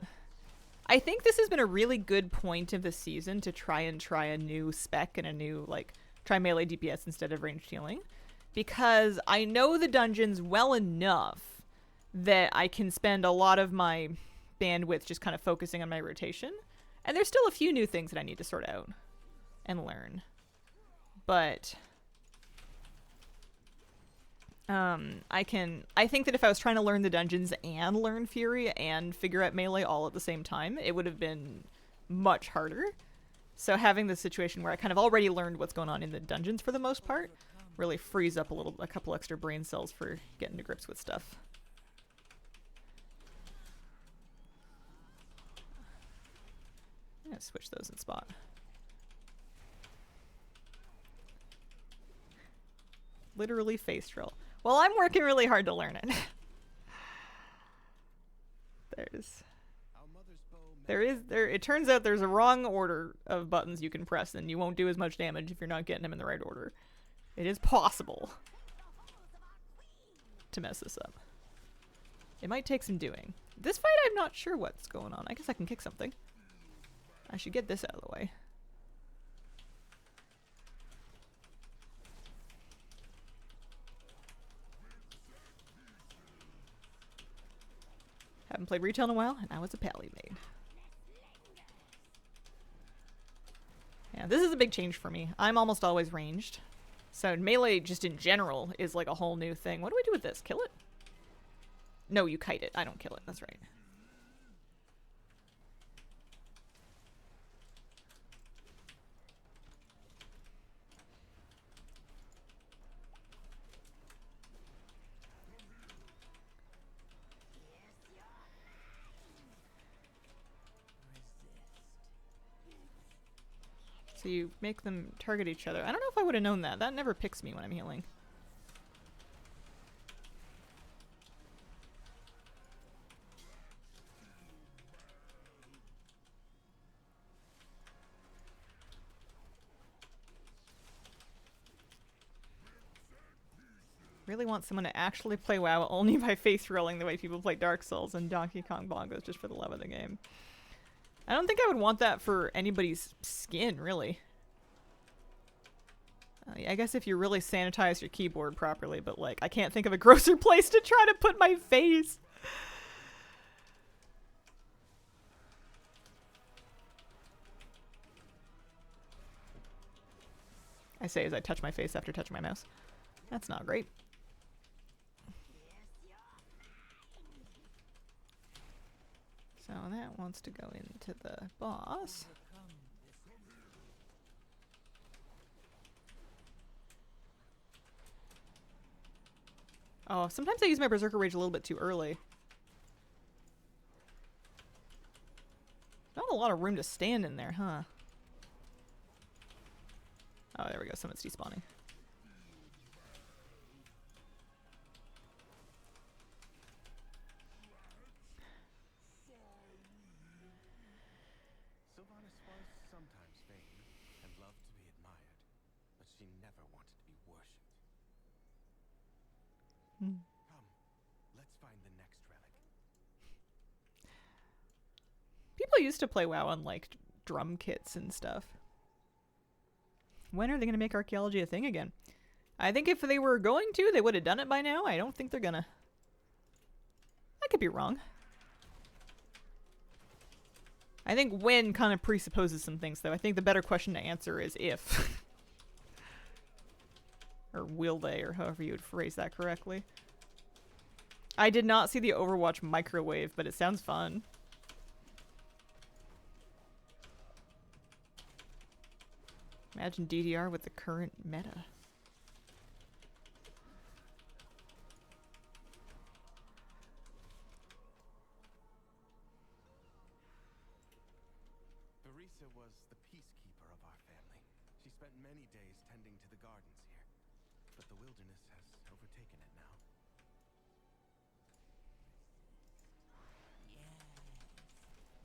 I think this has been a really good point of the season to try a new spec and a new, like, try melee DPS instead of ranged healing. Because I know the dungeons well enough that I can spend a lot of my bandwidth just kind of focusing on my rotation. And there's still a few new things that I need to sort out and learn. But I think that if I was trying to learn the dungeons and learn Fury and figure out melee all at the same time, it would have been much harder. So having the situation where I kind of already learned what's going on in the dungeons for the most part really frees up a couple extra brain cells for getting to grips with stuff. I'm gonna switch those in spot. Literally face drill. Well, I'm working really hard to learn it. It turns out there's a wrong order of buttons you can press and you won't do as much damage if you're not getting them in the right order. It is possible to mess this up. It might take some doing. This fight, I'm not sure what's going on. I guess I can kick something. I should get this out of the way. Haven't played retail in a while, and I was a pally maid. Yeah, this is a big change for me. I'm almost always ranged. So melee, just in general, is like a whole new thing. What do we do with this? Kill it? No, you kite it. I don't kill it. That's right. So you make them target each other. I don't know if I would have known that. That never picks me when I'm healing. Really want someone to actually play WoW only by face rolling the way people play Dark Souls and Donkey Kong Bongos just for the love of the game. I don't think I would want that for anybody's skin, really. I guess if you really sanitize your keyboard properly, but like, I can't think of a grosser place to try to put my face. I say as I touch my face after touching my mouse. That's not great. So that wants to go into the boss. Oh, sometimes I use my Berserker Rage a little bit too early. Not a lot of room to stand in there, huh? Oh, there we go. Someone's despawning. Sylvanas was sometimes vain and loved to be admired, but she never wanted to be worshipped. Come, let's find the next relic. People used to play WoW on like drum kits and stuff. When are they going to make archaeology a thing again? I think if they were going to, they would have done it by now. I don't think they're gonna. I could be wrong. I think when kind of presupposes some things, though. I think the better question to answer is if. Or will they, or however you would phrase that correctly. I did not see the Overwatch microwave, but it sounds fun. Imagine DDR with the current meta. The Teresa was the peacekeeper of our family. She spent many days tending to the gardens here, but the wilderness has overtaken it now. Yes,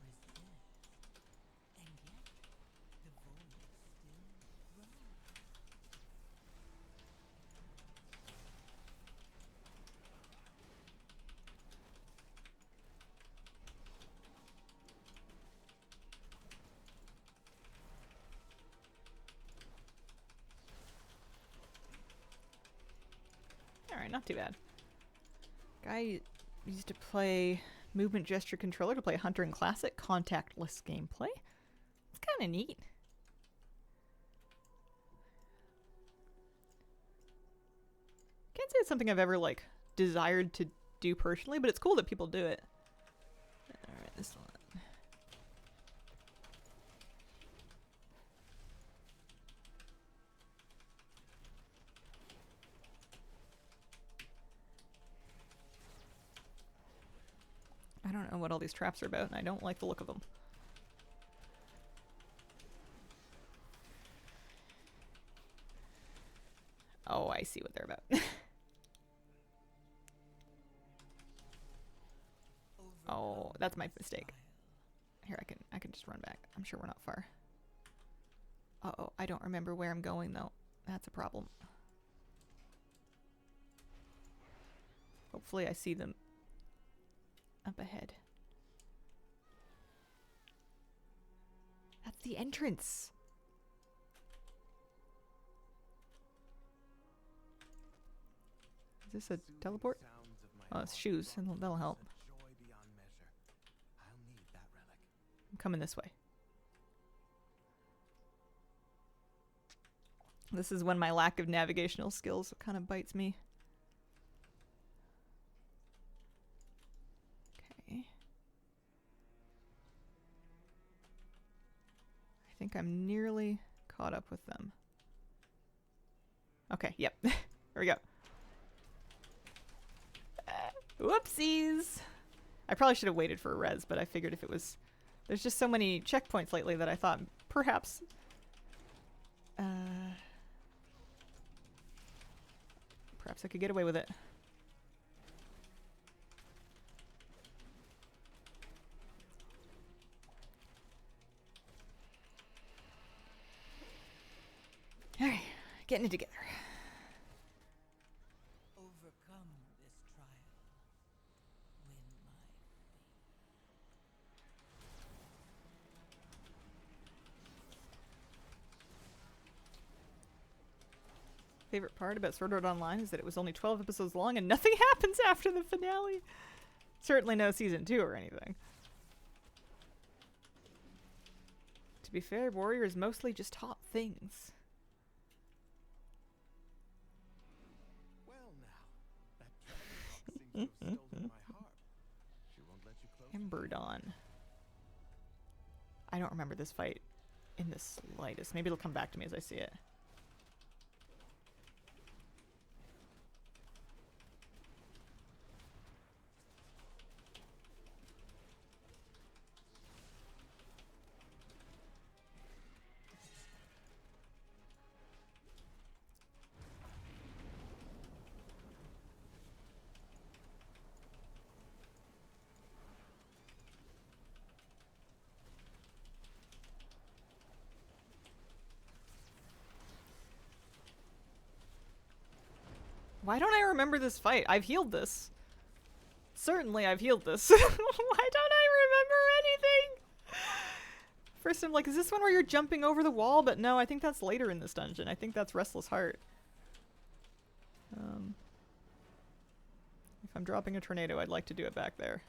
resist. And yet, the void still grows. Alright, not too bad. Guy used to play movement gesture controller to play Hunter in Classic, contactless gameplay. It's kind of neat. Can't say it's something I've ever, like, desired to do personally, but it's cool that people do it. Alright, this one. I don't know what all these traps are about, and I don't like the look of them. Oh, I see what they're about. Oh, that's my mistake. Here, I can just run back. I'm sure we're not far. Uh-oh, I don't remember where I'm going, though. That's a problem. Hopefully I see them up ahead. That's the entrance. Is this a teleport? Oh, it's shoes, and that'll help. I'm coming this way. This is when my lack of navigational skills kind of bites me. Okay. I think I'm nearly caught up with them. Okay, yep. There we go. Whoopsies! I probably should have waited for a res, but I figured if it was... There's just so many checkpoints lately that I thought perhaps... perhaps I could get away with it. Alright, getting it together. Overcome this trial. Win my Favorite part about Sword Art Online is that it was only 12 episodes long and nothing happens after the finale. Certainly no season 2 or anything. To be fair, Warriors mostly just taught things. Well now, that dragon seems to have stolen my harp. She won't let you close. Ember Dawn. I don't remember this fight in the slightest. Maybe it'll come back to me as I see it. Why don't I remember this fight? I've healed this. Certainly I've healed this. Why don't I remember anything? First I'm like, is this one where you're jumping over the wall? But no, I think that's later in this dungeon. I think that's Restless Heart. If I'm dropping a tornado, I'd like to do it back there.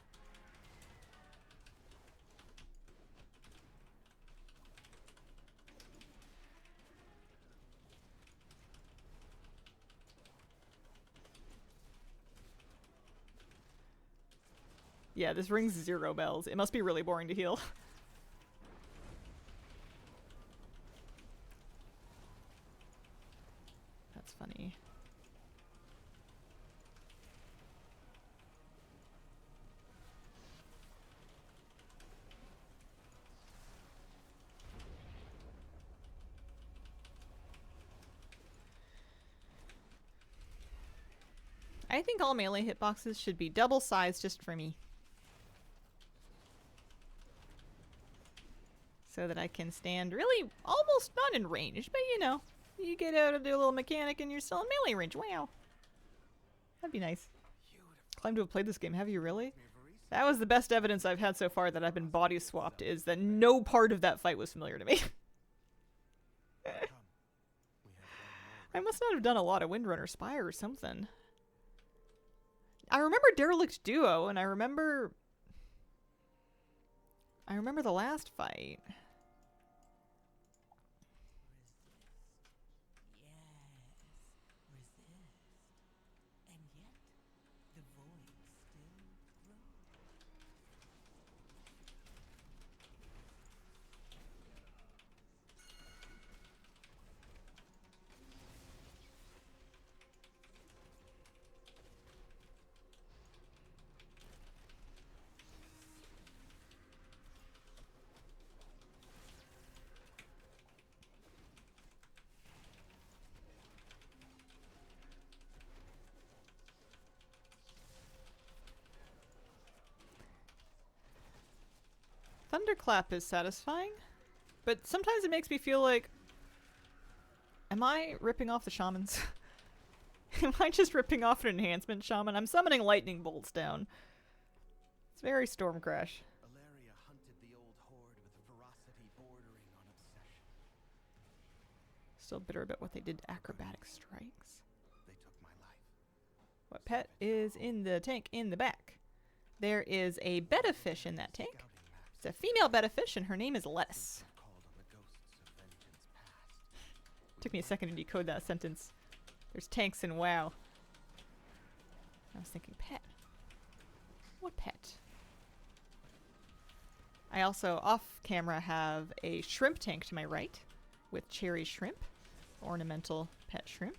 Yeah, this rings 0 bells. It must be really boring to heal. That's funny. I think all melee hitboxes should be double sized just for me. So that I can stand really almost not in range, but you know, you get out of the little mechanic and you're still in melee range. Wow. That'd be nice. Claim to have played this game. Have you really? That was the best evidence I've had so far that I've been body swapped, is that no part of that fight was familiar to me. I must not have done a lot of Windrunner Spire or something. I remember Derelict Duo, and I remember the last fight. And yet, the void still grows. Thunderclap is satisfying, but sometimes it makes me feel like, am I ripping off the shamans? Am I just ripping off an enhancement shaman? I'm summoning lightning bolts down. It's very Stormcrash. Alaria hunted the old horde with ferocity bordering on obsession. Still bitter about what they did to acrobatic strikes. They took my life. What pet is in the tank in the back? There is a betta fish in that tank. Scouting maps It's a female betta fish and her name is Lettuce. called on the ghosts of vengeance past. Took me a second to decode that sentence. There's tanks in WoW. I was thinking pet. What pet? I also, off camera, have a shrimp tank to my right with cherry shrimp, ornamental pet shrimp.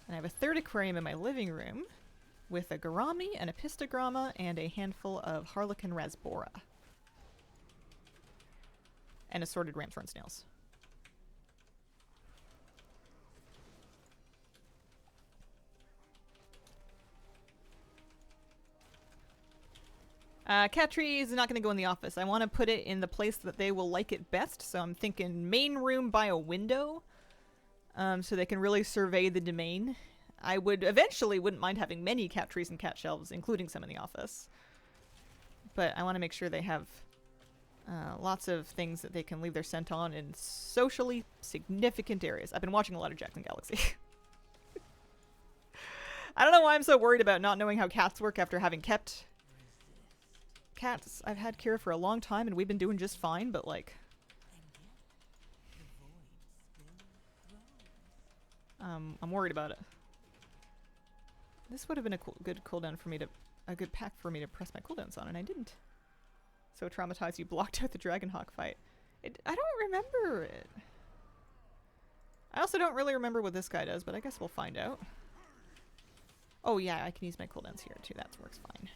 And I have a third aquarium in my living room with a gourami, an epistogramma, and a handful of harlequin rasbora. And assorted ramthorn snails. Cat tree is not going to go in the office. I want to put it in the place that they will like it best. So I'm thinking main room by a window, so they can really survey the domain. I would eventually wouldn't mind having many cat trees and cat shelves, including some in the office. But I want to make sure they have lots of things that they can leave their scent on in socially significant areas. I've been watching a lot of Jacqueline Galaxy. I don't know why I'm so worried about not knowing how cats work after having kept cats. I've had Kira for a long time and we've been doing just fine, but like... I'm worried about it. This would have been a good cooldown for me to... a good pack for me to press my cooldowns on, and I didn't. So traumatized you blocked out the Dragonhawk fight. I don't remember it. I also don't really remember what this guy does, but I guess we'll find out. Oh yeah, I can use my cooldowns here too. That works fine.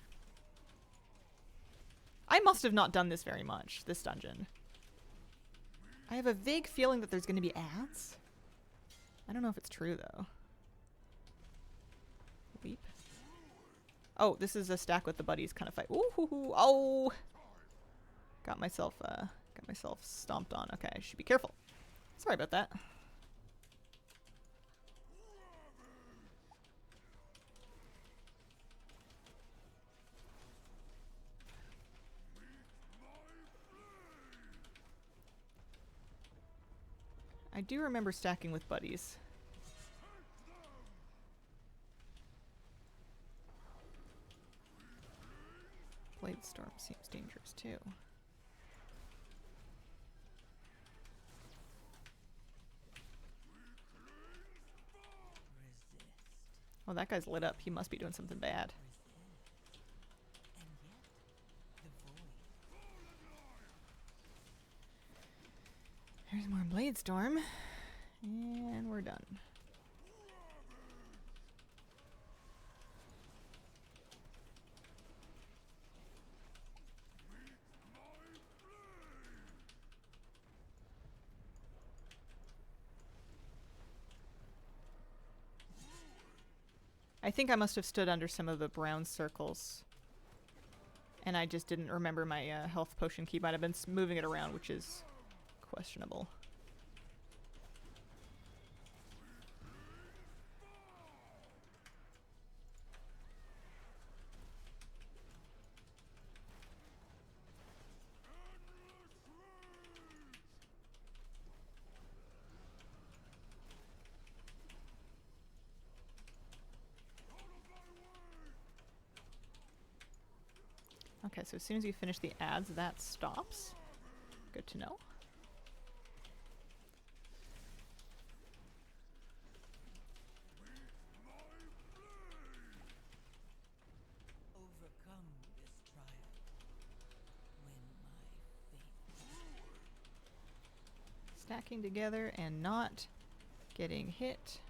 I must have not done this very much, this dungeon. I have a vague feeling that there's going to be ads. I don't know if it's true, though. Leap. Oh, this is a stack with the buddies kind of fight. Ooh, hoo, hoo. Oh! Got myself stomped on. Okay, I should be careful. Sorry about that. I do remember stacking with buddies. Blade Storm seems dangerous too. Oh, that guy's lit up. He must be doing something bad. There's more Blade Storm. And we're done. I think I must have stood under some of the brown circles. And I just didn't remember my health potion key. Might have been moving it around, which is questionable. Okay, so as soon as you finish the ads, that stops. Good to know. Overcome this trial. When my fate. Stacking together and not getting hit.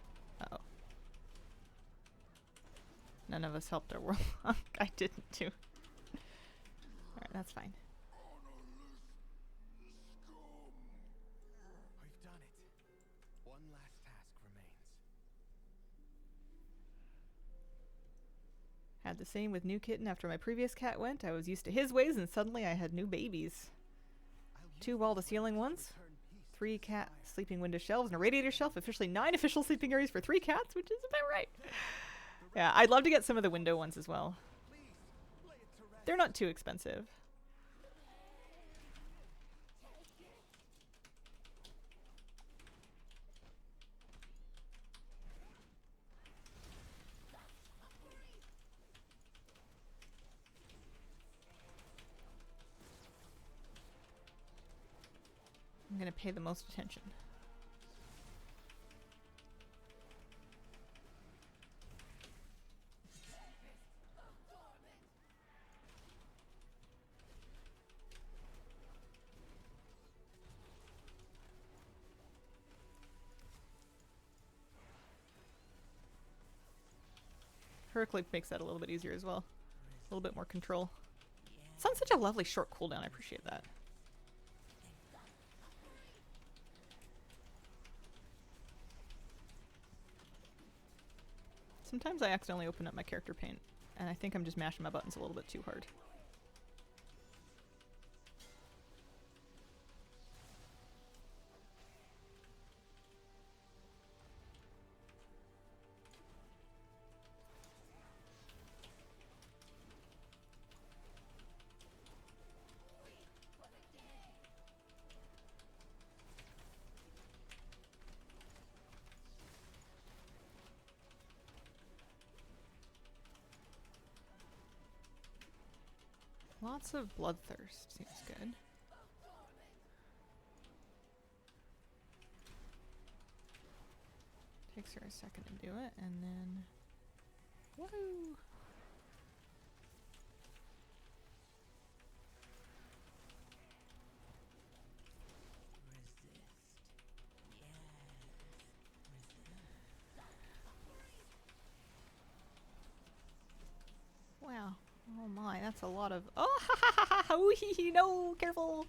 Uh-oh. None of us helped our warlock. I didn't do. Alright, that's fine. We've done it. One last task remains. Had the same with new kitten after my previous cat went. I was used to his ways and suddenly I had new babies. I'll use 2 wall-to-ceiling ones. 3 cat sleeping window shelves and a radiator shelf. Officially 9 official sleeping areas for 3 cats, which is about right. Yeah, I'd love to get some of the window ones as well. They're not too expensive. I'm gonna pay the most attention. Heraclip makes that a little bit easier as well. A little bit more control. It's on such a lovely short cooldown. I appreciate that. Sometimes I accidentally open up my character paint, and I think I'm just mashing my buttons a little bit too hard. Lots of bloodthirst seems good. Takes her a second to do it, and then woohoo! Resist. Yes. Resist. Wow. Oh my, that's a lot of. Oh, ha ha ha ha! Wee, no, careful!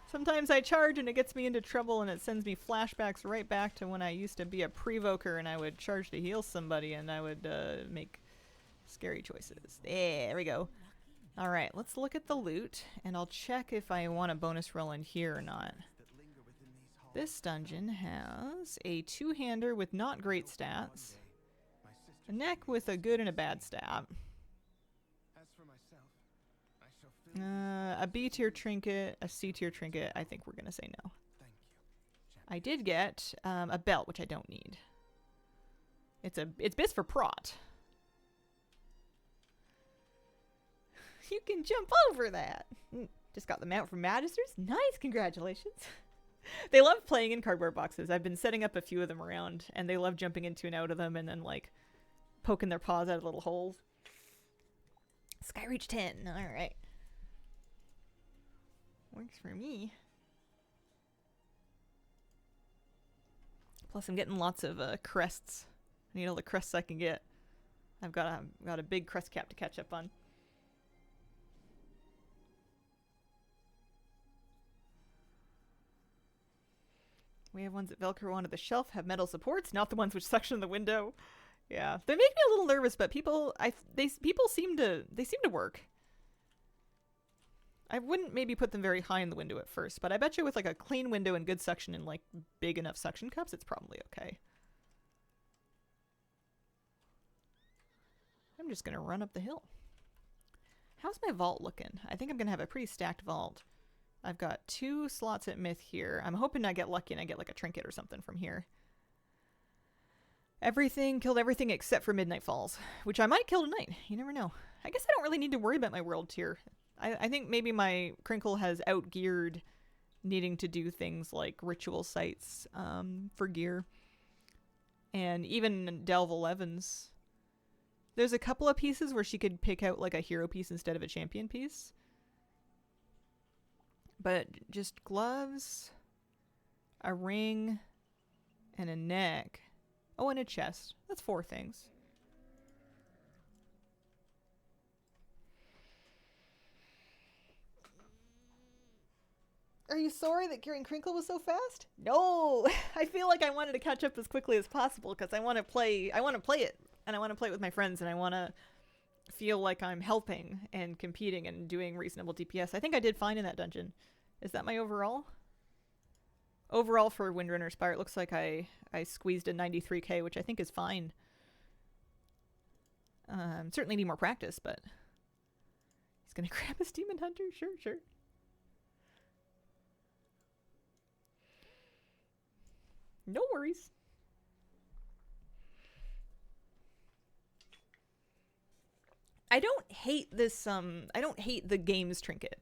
Sometimes I charge and it gets me into trouble and it sends me flashbacks right back to when I used to be a prevoker and I would charge to heal somebody and I would make scary choices. There we go. Alright, let's look at the loot and I'll check if I want a bonus roll in here or not. This dungeon has a 2-hander with not great stats, a neck with a good and a bad stat, As for myself, I shall fill a B tier trinket, a C tier trinket. I think we're gonna say no. Thank you. I did get a belt, which I don't need. It's bis for prot. You can jump over that. Just got the mount from Magisters. Nice, congratulations. They love playing in cardboard boxes. I've been setting up a few of them around, and they love jumping into and out of them, and then like poking their paws out of little holes. Skyreach 10. All right. Works for me. Plus, I'm getting lots of crests. I need all the crests I can get. I've got a big crest cap to catch up on. We have ones that Velcro onto the shelf, have metal supports, not the ones which suction the window. Yeah, they make me a little nervous, but people seem to work. I wouldn't maybe put them very high in the window at first, but I bet you with like a clean window and good suction and like big enough suction cups, it's probably okay. I'm just gonna run up the hill. How's my vault looking? I think I'm gonna have a pretty stacked vault. I've got 2 slots at Myth here. I'm hoping I get lucky and I get like a trinket or something from here. Killed everything except for Midnight Falls, which I might kill tonight. You never know. I guess I don't really need to worry about my world tier. I think maybe my Crinkle has outgeared needing to do things like ritual sites for gear. And even Delve 11's. There's a couple of pieces where she could pick out like a hero piece instead of a champion piece. But just gloves, a ring, and a neck. Oh, and a chest. That's 4 things. Are you sorry that curing Crinkle was so fast? No! I feel like I wanted to catch up as quickly as possible because I want to play it. And I want to play it with my friends, and I want to feel like I'm helping and competing and doing reasonable DPS. I think I did fine in that dungeon. Is that my overall? Overall for Windrunner Spire, it looks like I squeezed a 93k, which I think is fine. Certainly need more practice, but he's gonna grab his Demon Hunter? Sure. No worries. I don't hate this, I don't hate the game's trinket.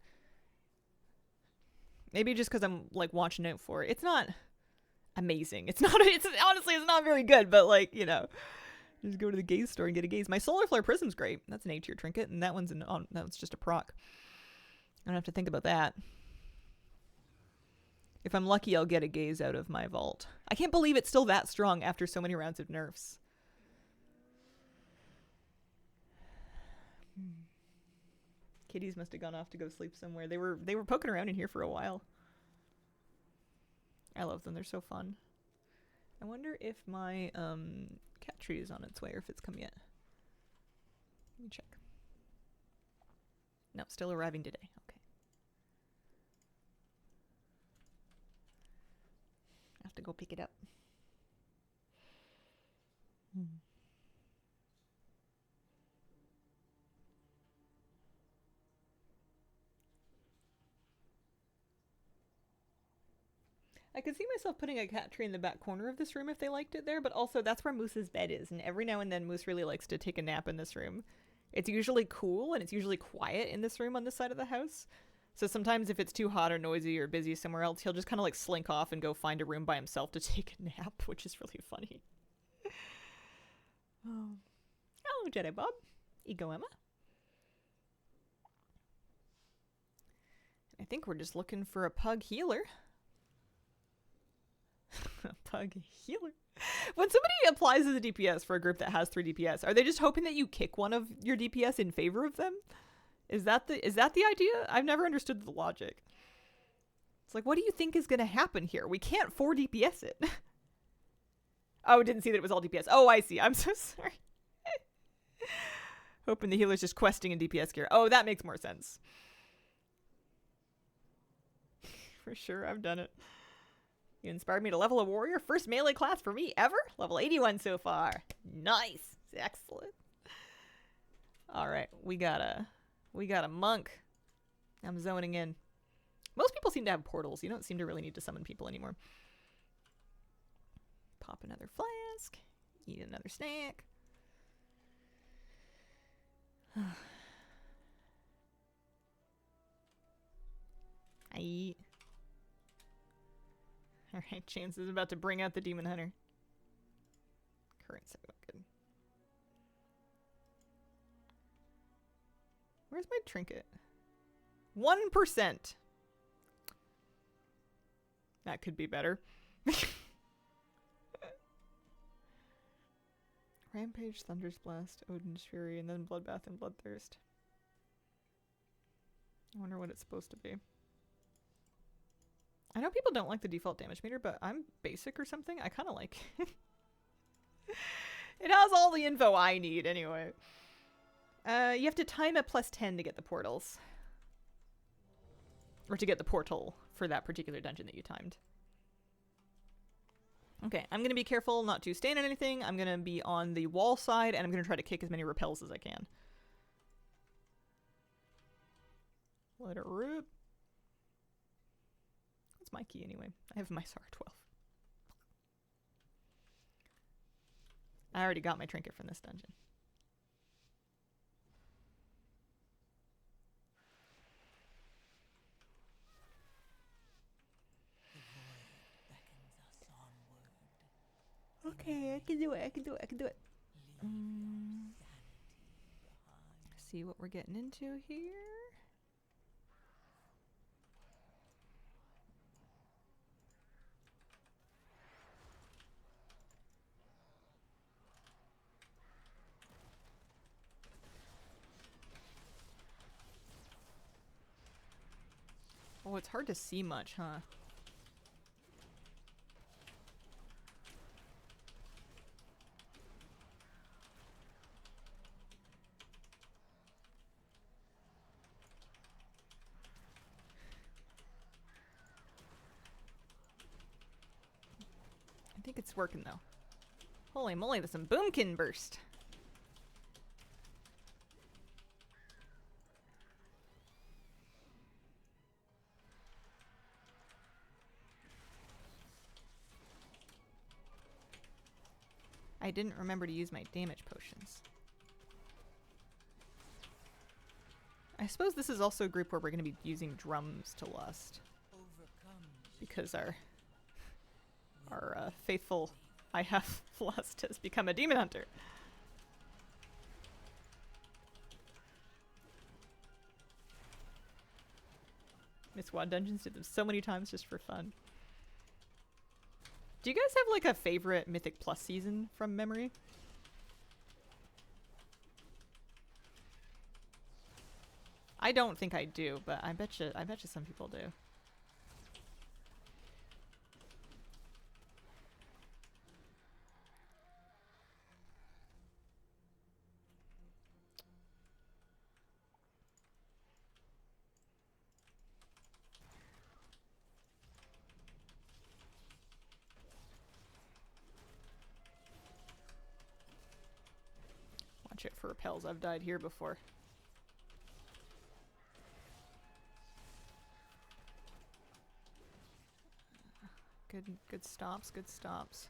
Maybe just because I'm, like, watching out for it. It's not amazing. Honestly, it's not very good, but, like, you know. Just go to the gaze store and get a gaze. My Solar Flare Prism's great. That's an A-tier trinket, and that one's that's just a proc. I don't have to think about that. If I'm lucky, I'll get a gaze out of my vault. I can't believe it's still that strong after so many rounds of nerfs. Kitties must have gone off to go sleep somewhere. They were poking around in here for a while. I love them. They're so fun. I wonder if my cat tree is on its way or if it's come yet. Let me check. No, still arriving today. Okay. I have to go pick it up. I could see myself putting a cat tree in the back corner of this room if they liked it there, but also that's where Moose's bed is, and every now and then Moose really likes to take a nap in this room. It's usually cool, and it's usually quiet in this room on this side of the house. So sometimes if it's too hot or noisy or busy somewhere else, he'll just kind of like slink off and go find a room by himself to take a nap, which is really funny. Oh. Hello, Jedi Bob. Ego Emma. I think we're just looking for a pug healer. Pug healer. When somebody applies as a DPS for a group that has 3 DPS, are they just hoping that you kick one of your DPS in favor of them? Is that the idea? I've never understood the logic. It's like, what do you think is going to happen here? We can't 4 DPS it. Oh, didn't see that it was all DPS. Oh, I see. I'm so sorry. Hoping the healer's just questing in DPS gear. Oh, that makes more sense. For sure, I've done it. You inspired me to level a warrior. First melee class for me ever. Level 81 so far. Nice. Excellent. All right, we got a monk. I'm zoning in. Most people seem to have portals. You don't seem to really need to summon people anymore. Pop another flask. Eat another snack. I eat. Alright, Chance is about to bring out the Demon Hunter. Current set. Good. Where's my trinket? 1%. That could be better. Rampage, Thunder's Blast, Odin's Fury, and then Bloodbath and Bloodthirst. I wonder what it's supposed to be. I know people don't like the default damage meter, but I'm basic or something. I kind of like it. It has all the info I need anyway. You have to time at +10 to get the portals. Or to get the portal for that particular dungeon that you timed. Okay, I'm going to be careful not to stand on anything. I'm going to be on the wall side, and I'm going to try to kick as many repels as I can. Let it rip. What's my key anyway? I have my SAR 12. I already got my trinket from this dungeon. The void beckons us onward. Okay, I can do it. I can do it. I can do it. Leave your sanity behind. See what we're getting into here. Oh, it's hard to see much, huh? I think it's working though. Holy moly, there's some boomkin burst. I didn't remember to use my damage potions. I suppose this is also a group where we're going to be using drums to lust. Overcome Because our faithful I have lust has become a demon hunter. Miss Wad Dungeons did them so many times just for fun. Do you guys have like a favorite Mythic Plus season from memory? I don't think I do, but I bet you some people do. Watch it for repels. I've died here before. Good stops, good stops.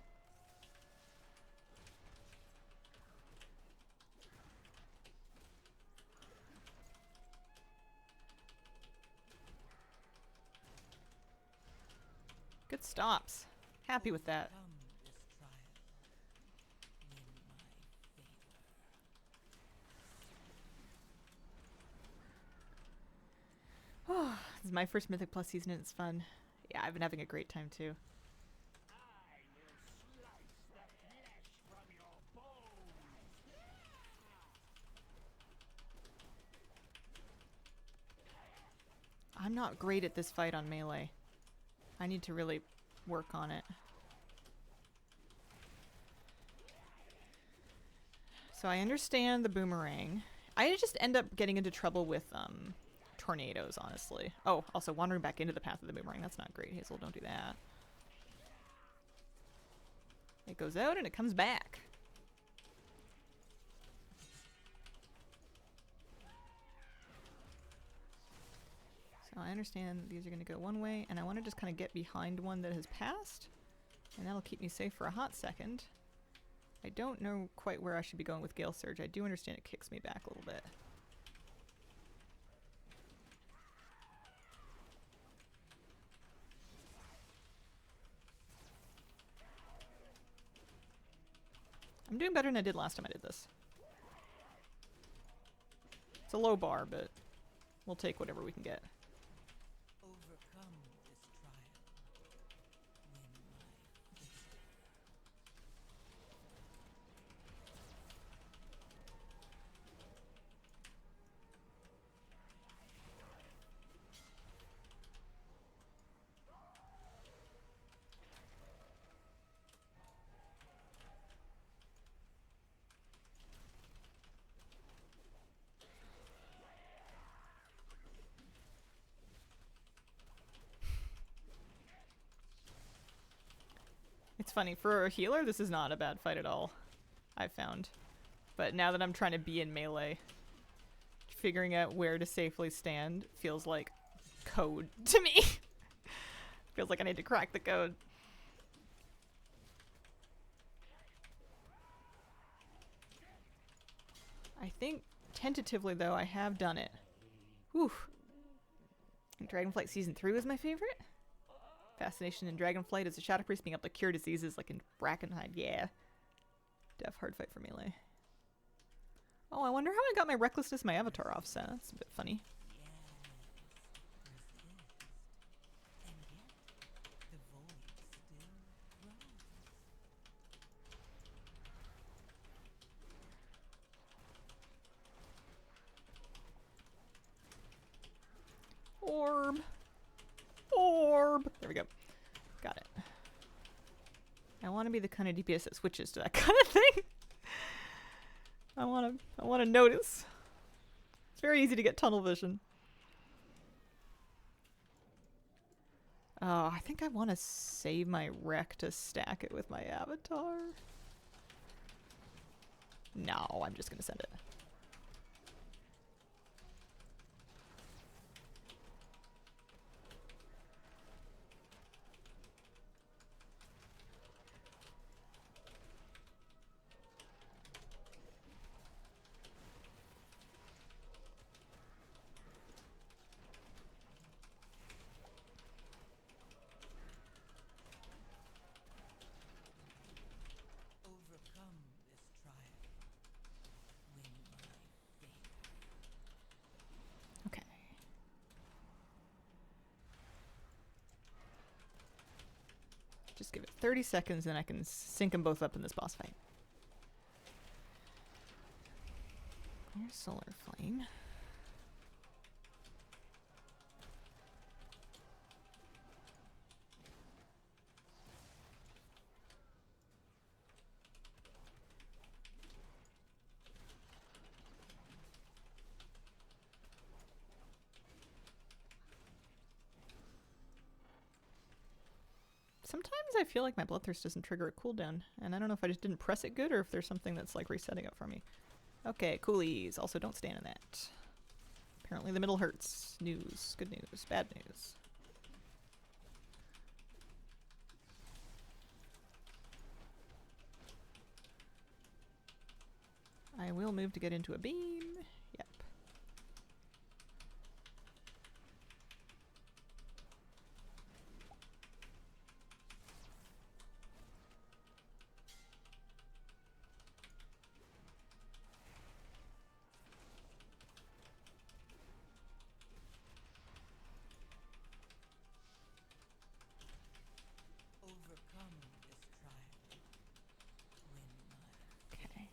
Good stops. Happy with that. overcome this trial. Win my favor. This is my first Mythic Plus season and it's fun. Yeah, I've been having a great time too. I'm not great at this fight on melee. I need to really work on it. So I understand the boomerang. I just end up getting into trouble with tornadoes, honestly. Oh, also wandering back into the path of the boomerang. That's not great, Hazel. Don't do that. It goes out and it comes back. So I understand that these are going to go one way, and I want to just kind of get behind one that has passed, and that'll keep me safe for a hot second. I don't know quite where I should be going with Gale Surge. I do understand it kicks me back a little bit. I'm doing better than I did last time I did this. It's a low bar, but we'll take whatever we can get. Overcome this trial. Win my favor. It's funny, for a healer, this is not a bad fight at all, I've found. But now that I'm trying to be in melee, figuring out where to safely stand feels like code to me. Feels like I need to crack the code. I think, tentatively though, I have done it. Whew. Dragonflight Season 3 was my favorite. Fascination in Dragonflight as a Shadow Priest, being able to cure diseases like in Brackenhide. Yeah. Def hard fight for melee. Oh, I wonder how I got my Recklessness, my Avatar offset. That's a bit funny. Orb. Orb. There we go. Got it. I want to be the kind of DPS that switches to that kind of thing. I want to notice. It's very easy to get tunnel vision. Oh, I think I want to save my rec to stack it with my avatar. No, I'm just going to send it. Overcome this trial. Win my favor. Okay. Just give it 30 seconds and I can sync them both up in this boss fight. Here's Solar Flame. Sometimes I feel like my Bloodthirst doesn't trigger a cooldown, and I don't know if I just didn't press it good or if there's something that's like resetting it for me. Okay, coolies. Also, don't stand in that. Apparently the middle hurts. News. Good news. Bad news. I will move to get into a beam. Yep. Overcome this trial. Win my Okay.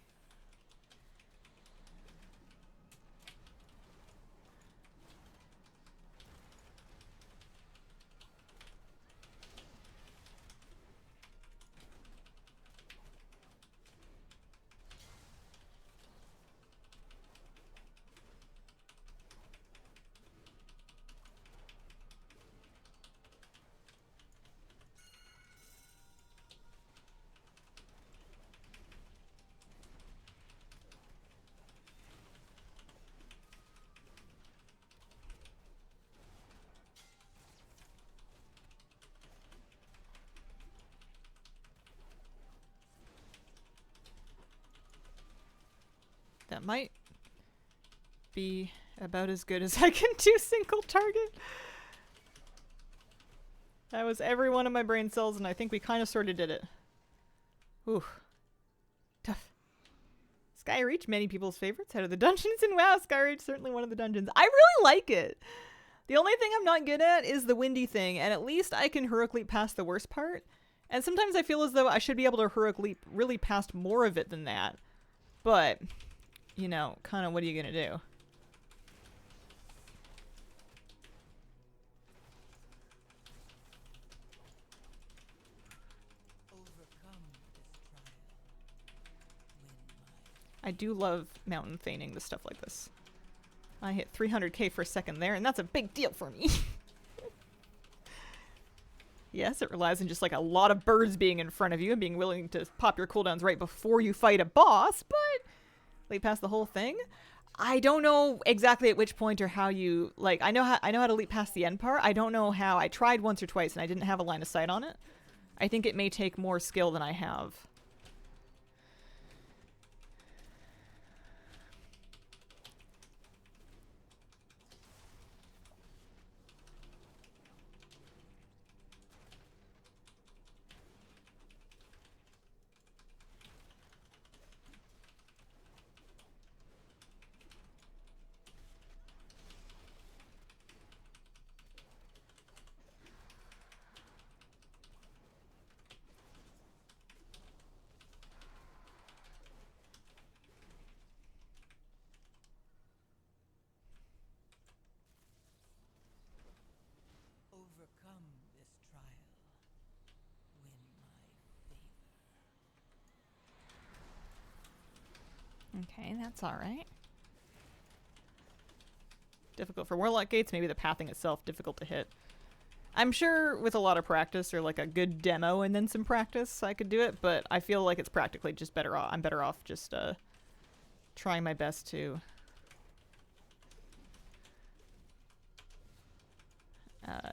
That might be about as good as I can do single target. That was every one of my brain cells, and I think we kind of sort of did it. Ooh. Tough. Skyreach, many people's favorites. Out of the dungeons in WoW, Skyreach certainly one of the dungeons. I really like it. The only thing I'm not good at is the windy thing, and at least I can heroic leap past the worst part. And sometimes I feel as though I should be able to heroic leap really past more of it than that. But, you know, kind of what are you going to do? overcome this trial. Win my I do love mountain feigning the stuff like this. I hit 300k for a second there, and that's a big deal for me. Yes, it relies on just like a lot of birds being in front of you and being willing to pop your cooldowns right before you fight a boss, but leap past the whole thing. I don't know exactly at which point or how you like. I know how to leap past the end part. I don't know how. I tried once or twice and I didn't have a line of sight on it. I think it may take more skill than I have. Overcome this trial. Win my favor. Okay, that's alright. Difficult for Warlock Gates, maybe the pathing itself difficult to hit. I'm sure with a lot of practice or like a good demo and then some practice I could do it, but I feel like it's practically just better off. I'm better off just trying my best to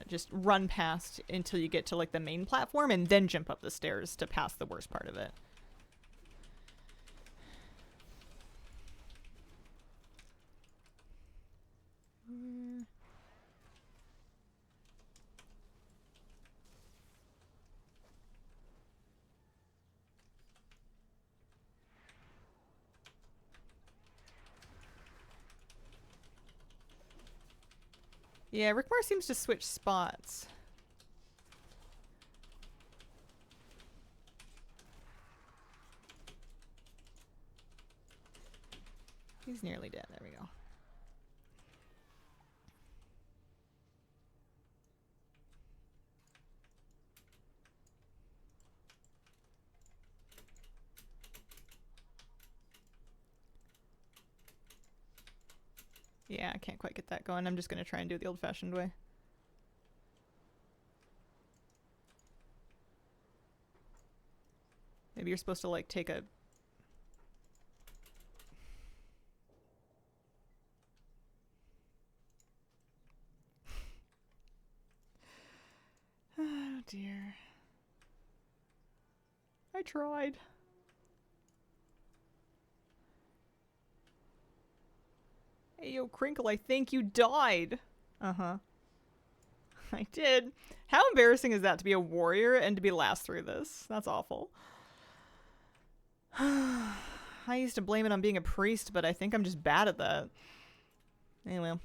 just run past until you get to like the main platform and then jump up the stairs to pass the worst part of it. Yeah, Rickmore seems to switch spots. He's nearly dead. There we go. Yeah, I can't quite get that going. I'm just going to try and do it the old-fashioned way. Maybe you're supposed to, like, take a... Oh, dear. I tried. Hey, yo, Crinkle, I think you died. Uh-huh. I did. How embarrassing is that to be a warrior and to be last through this? That's awful. I used to blame it on being a priest, but I think I'm just bad at that. Anyway. Overcome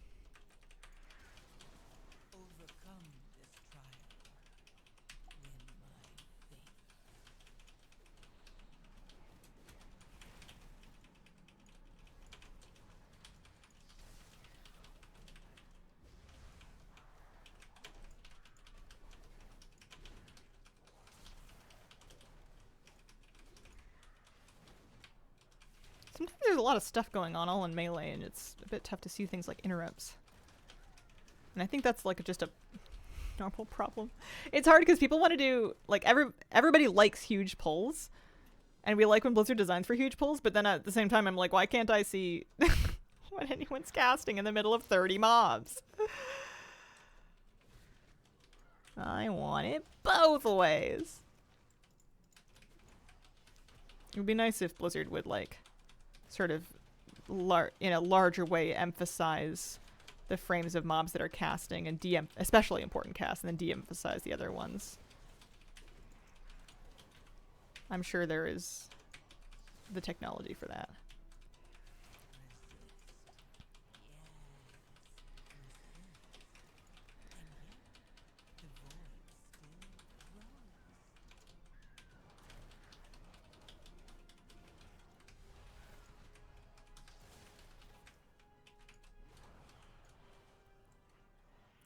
this trial. Win my favor. Sometimes there's a lot of stuff going on all in melee, and it's a bit tough to see things like interrupts. And I think that's like just a normal problem. It's hard because people want to do, like, everybody likes huge pulls. And we like when Blizzard designs for huge pulls, but then at the same time I'm like, why can't I see when anyone's casting in the middle of 30 mobs? I want it both ways. It would be nice if Blizzard would, like, sort of in a larger way emphasize the frames of mobs that are casting and especially important casts, and then de-emphasize the other ones. I'm sure there is the technology for that.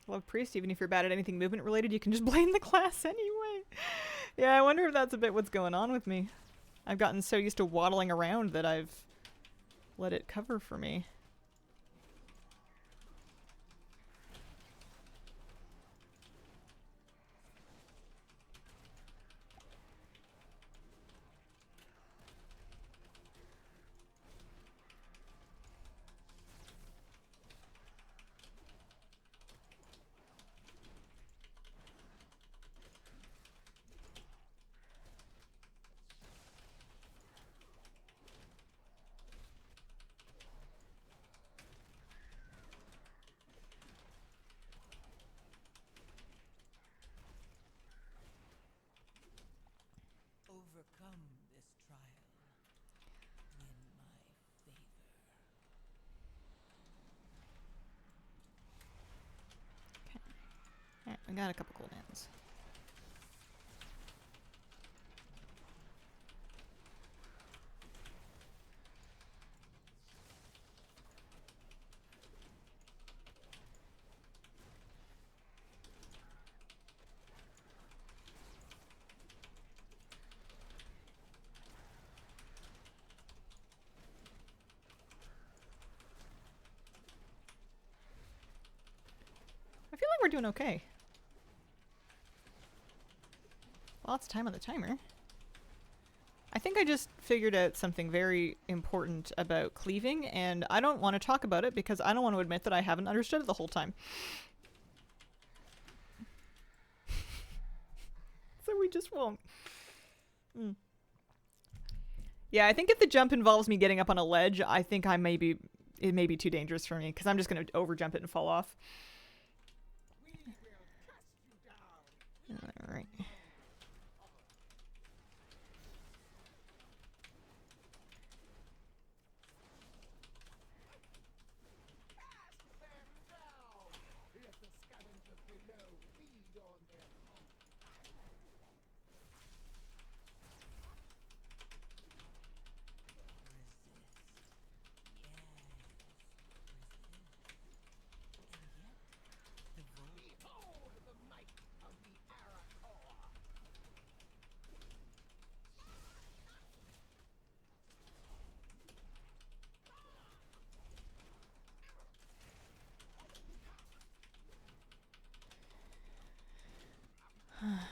Love Priest, even if you're bad at anything movement related, you can just blame the class anyway. Yeah, I wonder if that's a bit what's going on with me. I've gotten so used to waddling around that I've let it cover for me. overcome this trial in my favor. Alright, I got a couple cooldowns. I feel like we're doing okay. Lots of time on the timer. I think I just figured out something very important about cleaving, and I don't want to talk about it because I don't want to admit that I haven't understood it the whole time. So we just won't. Yeah, I think if the jump involves me getting up on a ledge, I think it may be too dangerous for me because I'm just going to overjump it and fall off. All right.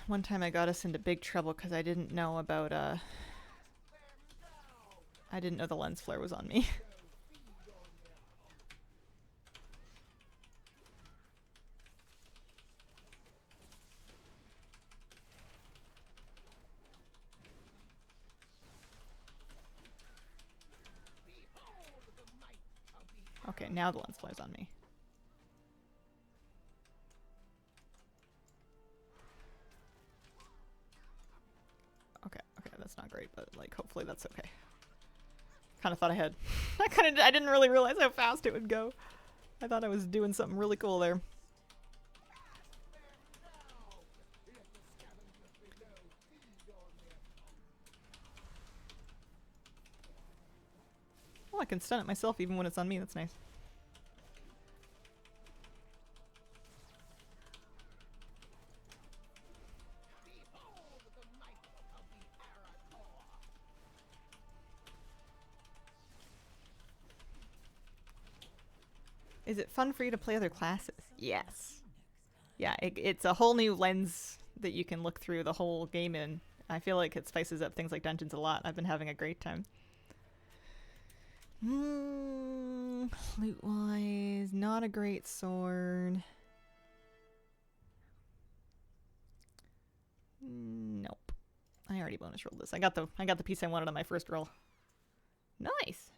One time I got us into big trouble because I didn't know about, I didn't know the lens flare was on me. Okay, now the lens flare's on me. Okay, that's not great, but like hopefully that's okay. Kind of thought I had. I didn't really realize how fast it would go. I thought I was doing something really cool there. Oh, I can stun it myself even when it's on me. That's nice. Is it fun for you to play other classes? Yes. Yeah, it's a whole new lens that you can look through the whole game in. I feel like it spices up things like dungeons a lot. I've been having a great time. Loot-wise, not a great sword. Nope. I already bonus rolled this. I got the piece I wanted on my first roll. Nice.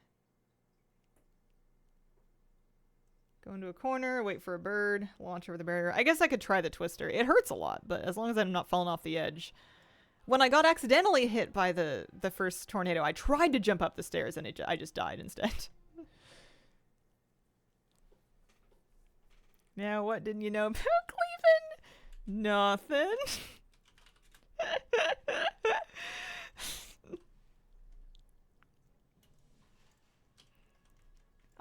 Go into a corner, wait for a bird, launch over the barrier. I guess I could try the twister. It hurts a lot, but as long as I'm not falling off the edge. When I got accidentally hit by the first tornado, I tried to jump up the stairs and I just died instead. Now, what didn't you know about Cleveland? Nothing.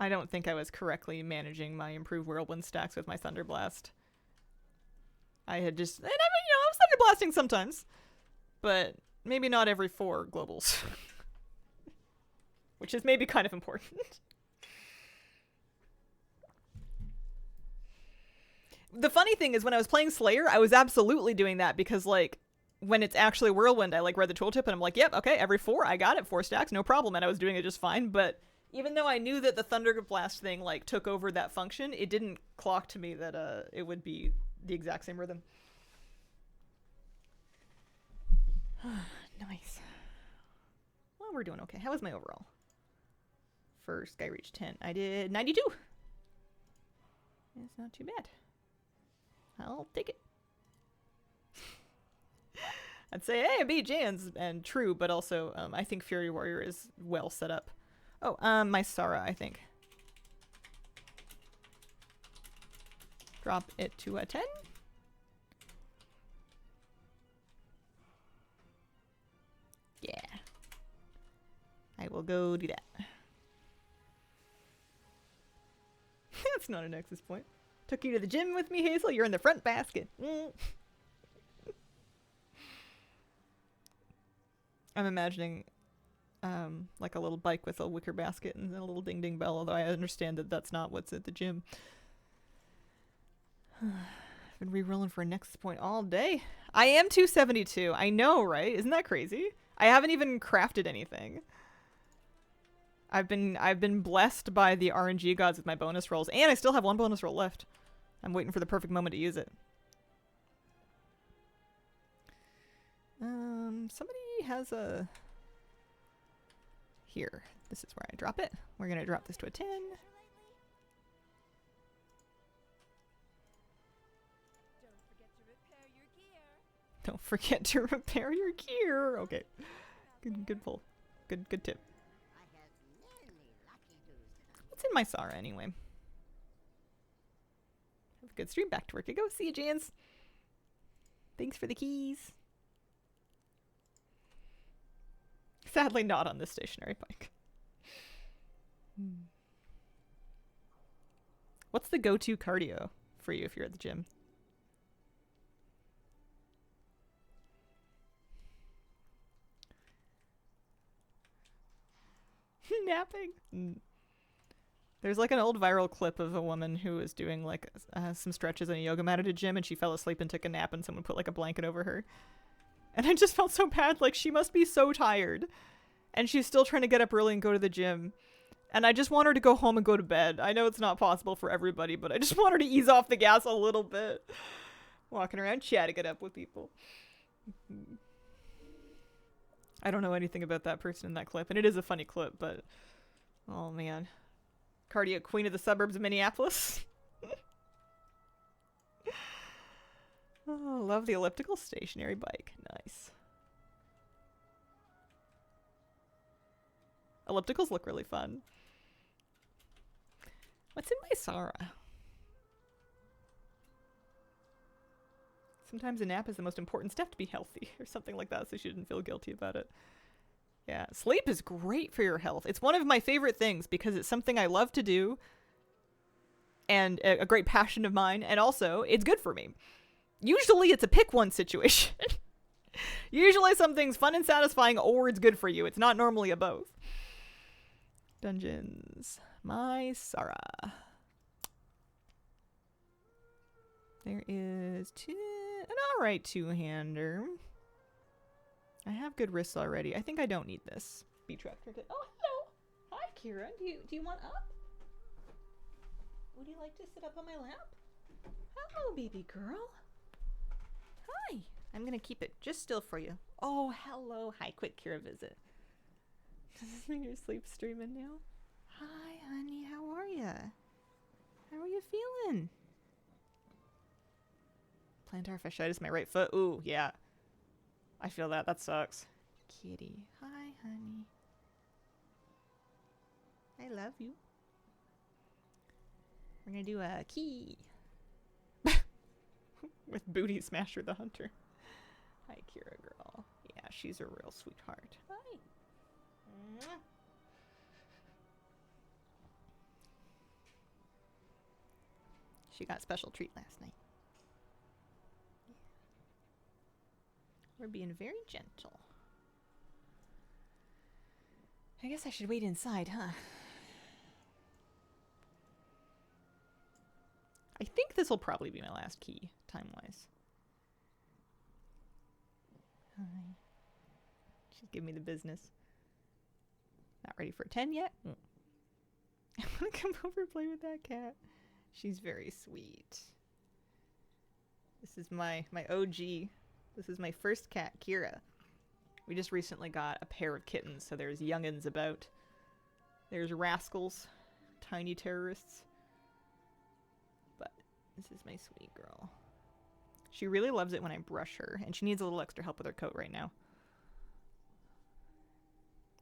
I don't think I was correctly managing my improved whirlwind stacks with my Thunderblast. I had just, and I mean, I was Thunderblasting sometimes, but maybe not every 4 globals. Which is maybe kind of important. The funny thing is when I was playing Slayer, I was absolutely doing that because, like, when it's actually Whirlwind, I, like, read the tooltip and I'm like, yep, okay, every 4, I got it, 4 stacks, no problem, and I was doing it just fine, but even though I knew that the Thunderblast thing, like, took over that function, it didn't clock to me that, it would be the exact same rhythm. Nice. Well, we're doing okay. How was my overall? First, I reached 10. I did 92. It's not too bad. I'll take it. I'd say, hey, I beat Jan's, and true, but also I think Fury Warrior is well set up. Oh, my Sara, I think. Drop it to a 10. Yeah. I will go do that. That's not a nexus point. Took you to the gym with me, Hazel. You're in the front basket. I'm imagining like a little bike with a wicker basket and a little ding ding bell, although I understand that that's not what's at the gym. I've been re-rolling for a nexus point all day. I am 272. I know, right? Isn't that crazy? I haven't even crafted anything. I've been blessed by the RNG gods with my bonus rolls, and I still have one bonus roll left. I'm waiting for the perfect moment to use it. Somebody has a... Here. This is where I drop it. We're gonna drop this to a 10. Don't forget to repair your gear. Okay. Good pull. Good tip. What's in my Sara anyway? Have a good stream. Back to work. Go. See you, Jans. Thanks for the keys. Sadly not on this stationary bike. What's the go-to cardio for you if you're at the gym? Napping. There's like an old viral clip of a woman who was doing like some stretches on a yoga mat at a gym, and she fell asleep and took a nap, and someone put like a blanket over her. And I just felt so bad. Like, she must be so tired, and she's still trying to get up early and go to the gym. And I just want her to go home and go to bed. I know it's not possible for everybody, but I just want her to ease off the gas a little bit. Walking around chatting it up with people. I don't know anything about that person in that clip, and it is a funny clip, but oh man. Cardio queen of the suburbs of Minneapolis. Oh, love the elliptical stationary bike. Nice. Ellipticals look really fun. What's in my Sara? Sometimes a nap is the most important step to be healthy, or something like that, so she didn't feel guilty about it. Yeah, sleep is great for your health. It's one of my favorite things because it's something I love to do, and a great passion of mine, and also it's good for me. Usually it's a pick one situation. Usually something's fun and satisfying or it's good for you. It's not normally a both. Dungeons. My Sara. There is an alright two-hander. I have good wrists already. I think I don't need this. B-trap trinket. Oh, hello. Hi, Kira. Do you want up? Would you like to sit up on my lap? Hello, baby girl. Hi. I'm gonna keep it just still for you. Oh, hello. Hi, quick Kira visit. Does this mean you're sleep streaming now? Hi, honey. How are ya? How are you feeling? Plantar fasciitis, my right foot. Ooh, yeah. I feel that. That sucks. Kitty. Hi, honey. I love you. We're gonna do a key. With Booty Smasher the Hunter. Hi, Kira girl. Yeah, she's a real sweetheart. Hi. She got special treat last night. We're being very gentle. I guess I should wait inside, huh? I think this will probably be my last key, time-wise. Hi. She's giving me the business. Not ready for a 10 yet? I want to come over and play with that cat. She's very sweet. This is my OG. This is my first cat, Kira. We just recently got a pair of kittens, so there's youngins about. There's rascals, tiny terrorists. But this is my sweet girl. She really loves it when I brush her, and she needs a little extra help with her coat right now.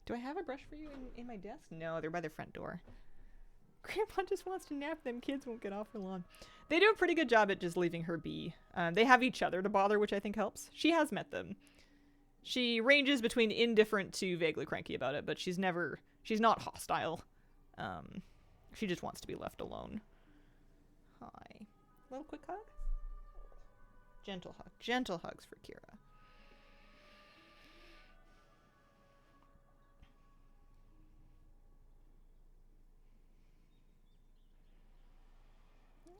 Do I have a brush for you in my desk? No, they're by the front door. Grandpa just wants to nap. Them kids won't get off her lawn. They do a pretty good job at just leaving her be. They have each other to bother, which I think helps. She has met them. She ranges between indifferent to vaguely cranky about it, but she's not hostile. She just wants to be left alone. Hi. Little quick hug? Gentle hug. Gentle hugs for Kira. Hi.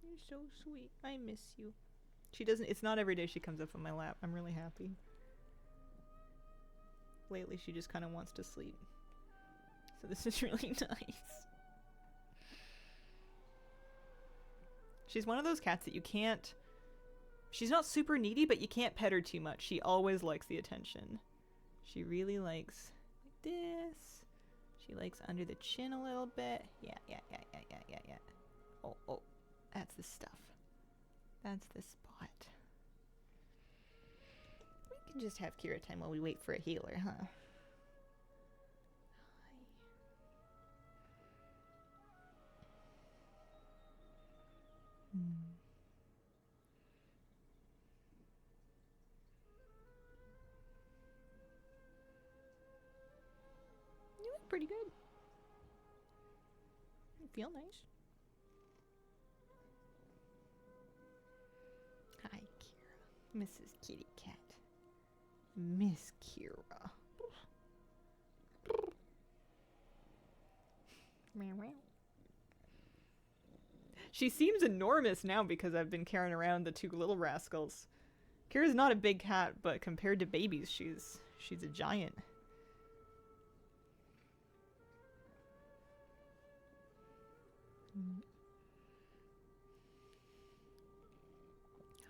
You're so sweet. I miss you. She doesn't, it's not every day she comes up on my lap. I'm really happy. Lately she just kind of wants to sleep. So this is really nice. She's one of those cats that you can't, she's not super needy, but you can't pet her too much. She always likes the attention. She really likes like this. She likes under the chin a little bit. Yeah. Oh, that's the stuff. That's the spot. We can just have Kira time while we wait for a healer, huh? You look pretty good. You feel nice. Hi, Kira. Mrs. Kitty Cat. Miss Kira. Meow meow. She seems enormous now because I've been carrying around the two little rascals. Kira's not a big cat, but compared to babies, she's a giant.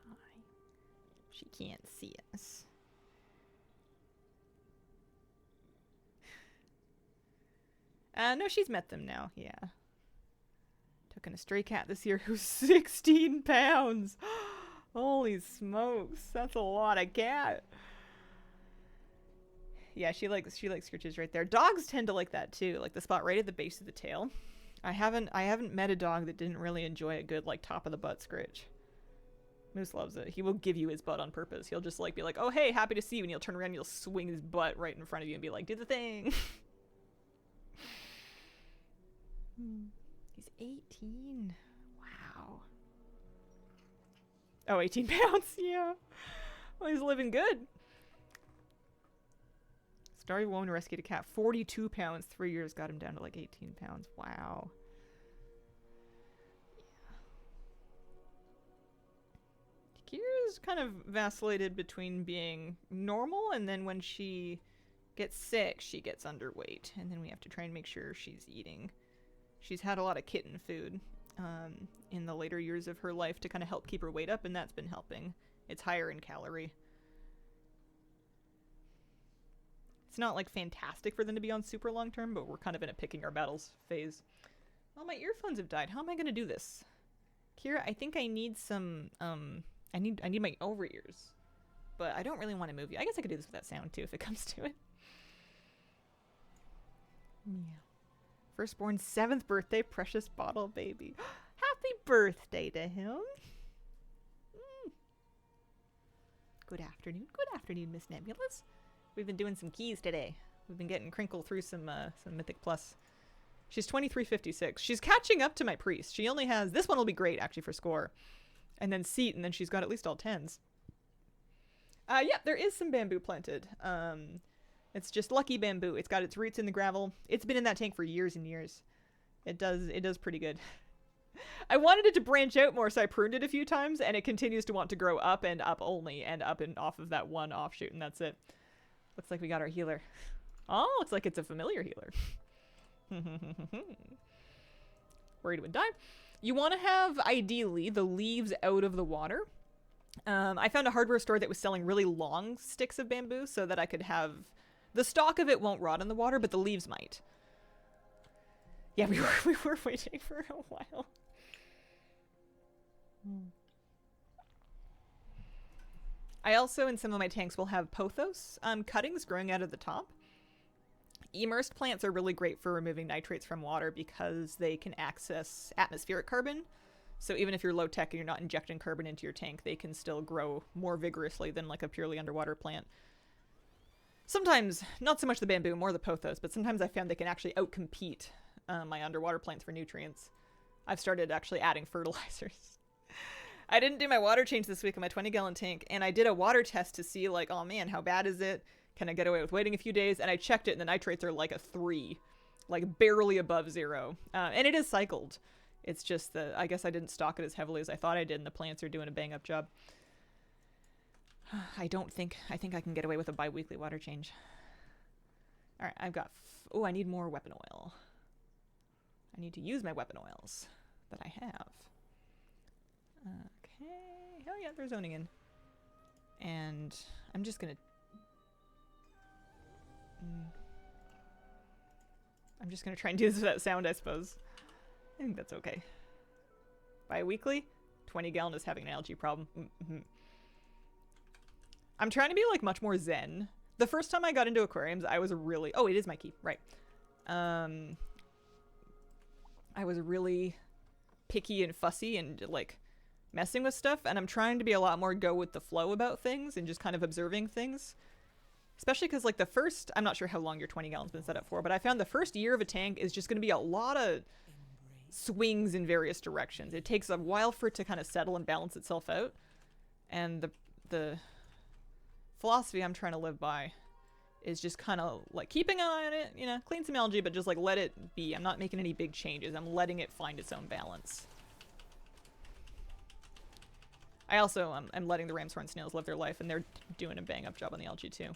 Hi. She can't see us. No, she's met them now, yeah. Took in a stray cat this year who's 16 pounds. Holy smokes, that's a lot of cat. Yeah, she likes scritches right there. Dogs tend to like that too, like the spot right at the base of the tail. I haven't met a dog that didn't really enjoy a good like top of the butt scritch. Moose loves it. He will give you his butt on purpose. He'll just like be like, "Oh hey, happy to see you," and he'll turn around and he'll swing his butt right in front of you and be like, "Do the thing." He's 18. Wow. Oh, 18 pounds. Yeah. Well, he's living good. Starry woman rescued a cat. 42 pounds. 3 years got him down to like 18 pounds. Wow. Yeah. Kira's kind of vacillated between being normal and then when she gets sick, she gets underweight. And then we have to try and make sure she's eating. She's had a lot of kitten food in the later years of her life to kind of help keep her weight up, and that's been helping. It's higher in calorie. It's not like fantastic for them to be on super long term, but we're kind of in a picking our battles phase. Well, my earphones have died. How am I going to do this? Kira, I think I need some, I need my over ears, but I don't really want to move you. I guess I could do this without sound too if it comes to it. Yeah. Firstborn 7th birthday, precious bottle baby. Happy birthday to him. Good afternoon. Good afternoon, Miss Nebulous. We've been doing some keys today. We've been getting Crinkle through some Mythic Plus. She's 2356. She's catching up to my priest. She only has, this one will be great actually for score. And then seat, and then she's got at least all 10s. Yeah, there is some bamboo planted. It's just lucky bamboo. It's got its roots in the gravel. It's been in that tank for years and years. It does pretty good. I wanted it to branch out more, so I pruned it a few times, and it continues to want to grow up and up only, and up and off of that one offshoot, and that's it. Looks like we got our healer. Oh, looks like it's a familiar healer. Worried it would die. You want to have, ideally, the leaves out of the water. I found a hardware store that was selling really long sticks of bamboo so that I could have... The stalk of it won't rot in the water, but the leaves might. Yeah, we were waiting for a while. I also, in some of my tanks, will have pothos cuttings growing out of the top. Immersed plants are really great for removing nitrates from water because they can access atmospheric carbon. So even if you're low tech and you're not injecting carbon into your tank, they can still grow more vigorously than like a purely underwater plant. Sometimes, not so much the bamboo, more the pothos, but sometimes I found they can actually outcompete my underwater plants for nutrients. I've started actually adding fertilizers. I didn't do my water change this week on my 20-gallon tank, and I did a water test to see, like, oh man, how bad is it? Can I get away with waiting a few days? And I checked it, and the nitrates are like a 3. Like, barely above 0. And it is cycled. It's just that I guess I didn't stock it as heavily as I thought I did, and the plants are doing a bang-up job. I think I can get away with a bi-weekly water change. Alright, I've got... oh, I need more weapon oil. I need to use my weapon oils that I have. Okay. Oh yeah, they're zoning in. And I'm just gonna... I'm just gonna try and do this without sound, I suppose. I think that's okay. Bi-weekly? 20-gallon is having an algae problem. I'm trying to be, like, much more zen. The first time I got into aquariums, I was really... oh, it is my key. Right. I was really picky and fussy and, like, messing with stuff. And I'm trying to be a lot more go with the flow about things and just kind of observing things. Especially because, like, the first... I'm not sure how long your 20-gallon's been set up for, but I found the first year of a tank is just going to be a lot of swings in various directions. It takes a while for it to kind of settle and balance itself out. And the philosophy I'm trying to live by is just kind of like keeping an eye on it, you know, clean some algae, but just like let it be. I'm not making any big changes. I'm letting it find its own balance. I also I'm letting the ramshorn snails live their life, and they're doing a bang-up job on the algae too.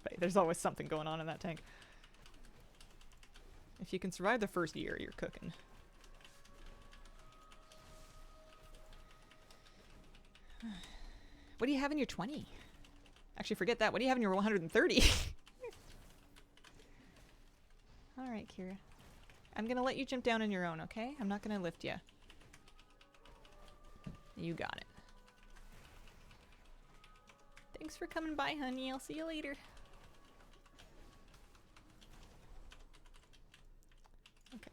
But there's always something going on in that tank. If you can survive the first year, you're cooking. What do you have in your 20? Actually, forget that. What do you have in your 130? Alright, Kira. I'm gonna let you jump down on your own, okay? I'm not gonna lift you. You got it. Thanks for coming by, honey. I'll see you later. Okay.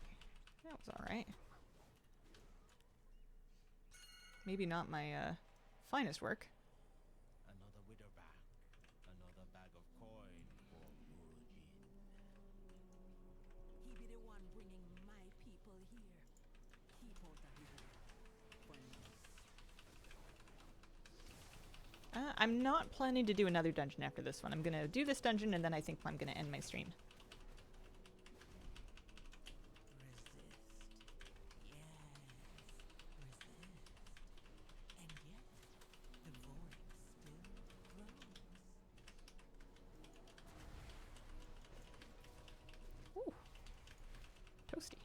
That was alright. Maybe not my, finest work. Another widow bag. Another bag of coin for Mujin. He be the one bringing my people here. Keep out of here. I'm not planning to do another dungeon after this one. I'm gonna do this dungeon, and then I think I'm gonna end my stream. Ooh. Toasty.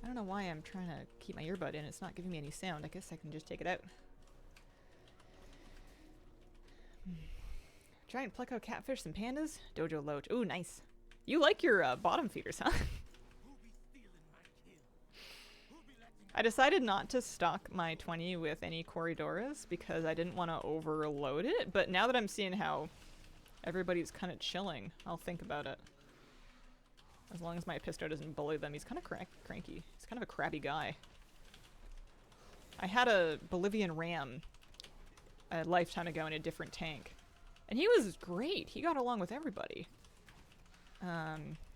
I don't know why I'm trying to keep my earbud in. It's not giving me any sound. I guess I can just take it out. Try and pluck out catfish and pandas. Dojo Loach. Ooh, nice. You like your bottom feeders, huh? I decided not to stock my 20 with any Corridoras because I didn't want to overload it. But now that I'm seeing how everybody's kind of chilling, I'll think about it. As long as my Episto doesn't bully them. He's kind of cranky. He's kind of a crabby guy. I had a Bolivian ram a lifetime ago in a different tank. And he was great. He got along with everybody.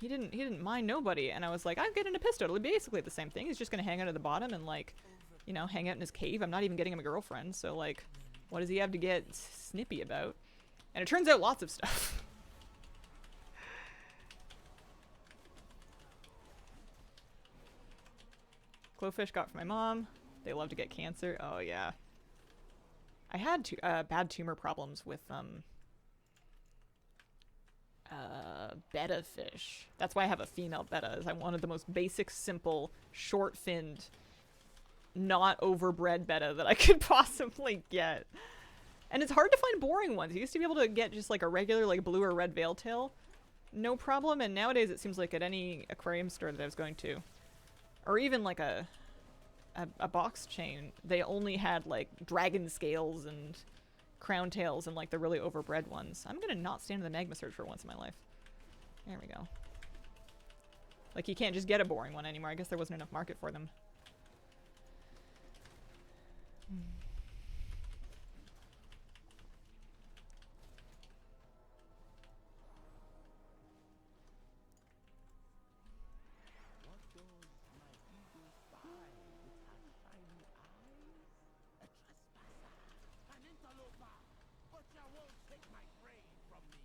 He didn't mind nobody. And I was like, I'm getting a Episto. It'll be basically the same thing. He's just going to hang out at the bottom and, like, you know, hang out in his cave. I'm not even getting him a girlfriend. So, like, what does he have to get snippy about? And it turns out lots of stuff. Glowfish got from my mom. They love to get cancer. Oh, yeah. I had bad tumor problems with, betta fish. That's why I have a female betta, is I wanted the most basic, simple, short-finned, not overbred betta that I could possibly get. And it's hard to find boring ones. You used to be able to get just like a regular like blue or red veil tail, no problem. And nowadays it seems like at any aquarium store that I was going to, or even like a box chain, they only had like dragon scales and crown tails and like the really overbred ones. I'm gonna not stand in the magma surge for once in my life. There we go. Like you can't just get a boring one anymore. I guess there wasn't enough market for them. What does my eagle spy with her shiny eyes? A trespasser, an interloper, but you won't take my prey from me.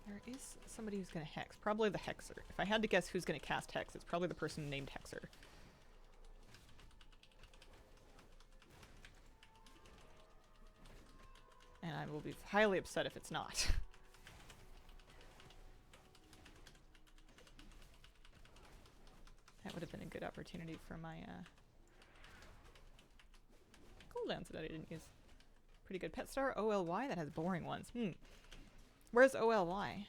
There is somebody who's gonna hex. Probably the hexer. If I had to guess who's gonna cast hex, it's probably the person named hexer. And I will be highly upset if it's not. That would have been a good opportunity for my cooldowns that I didn't use. Pretty good. Pet Star OLY? That has boring ones. Where's OLY?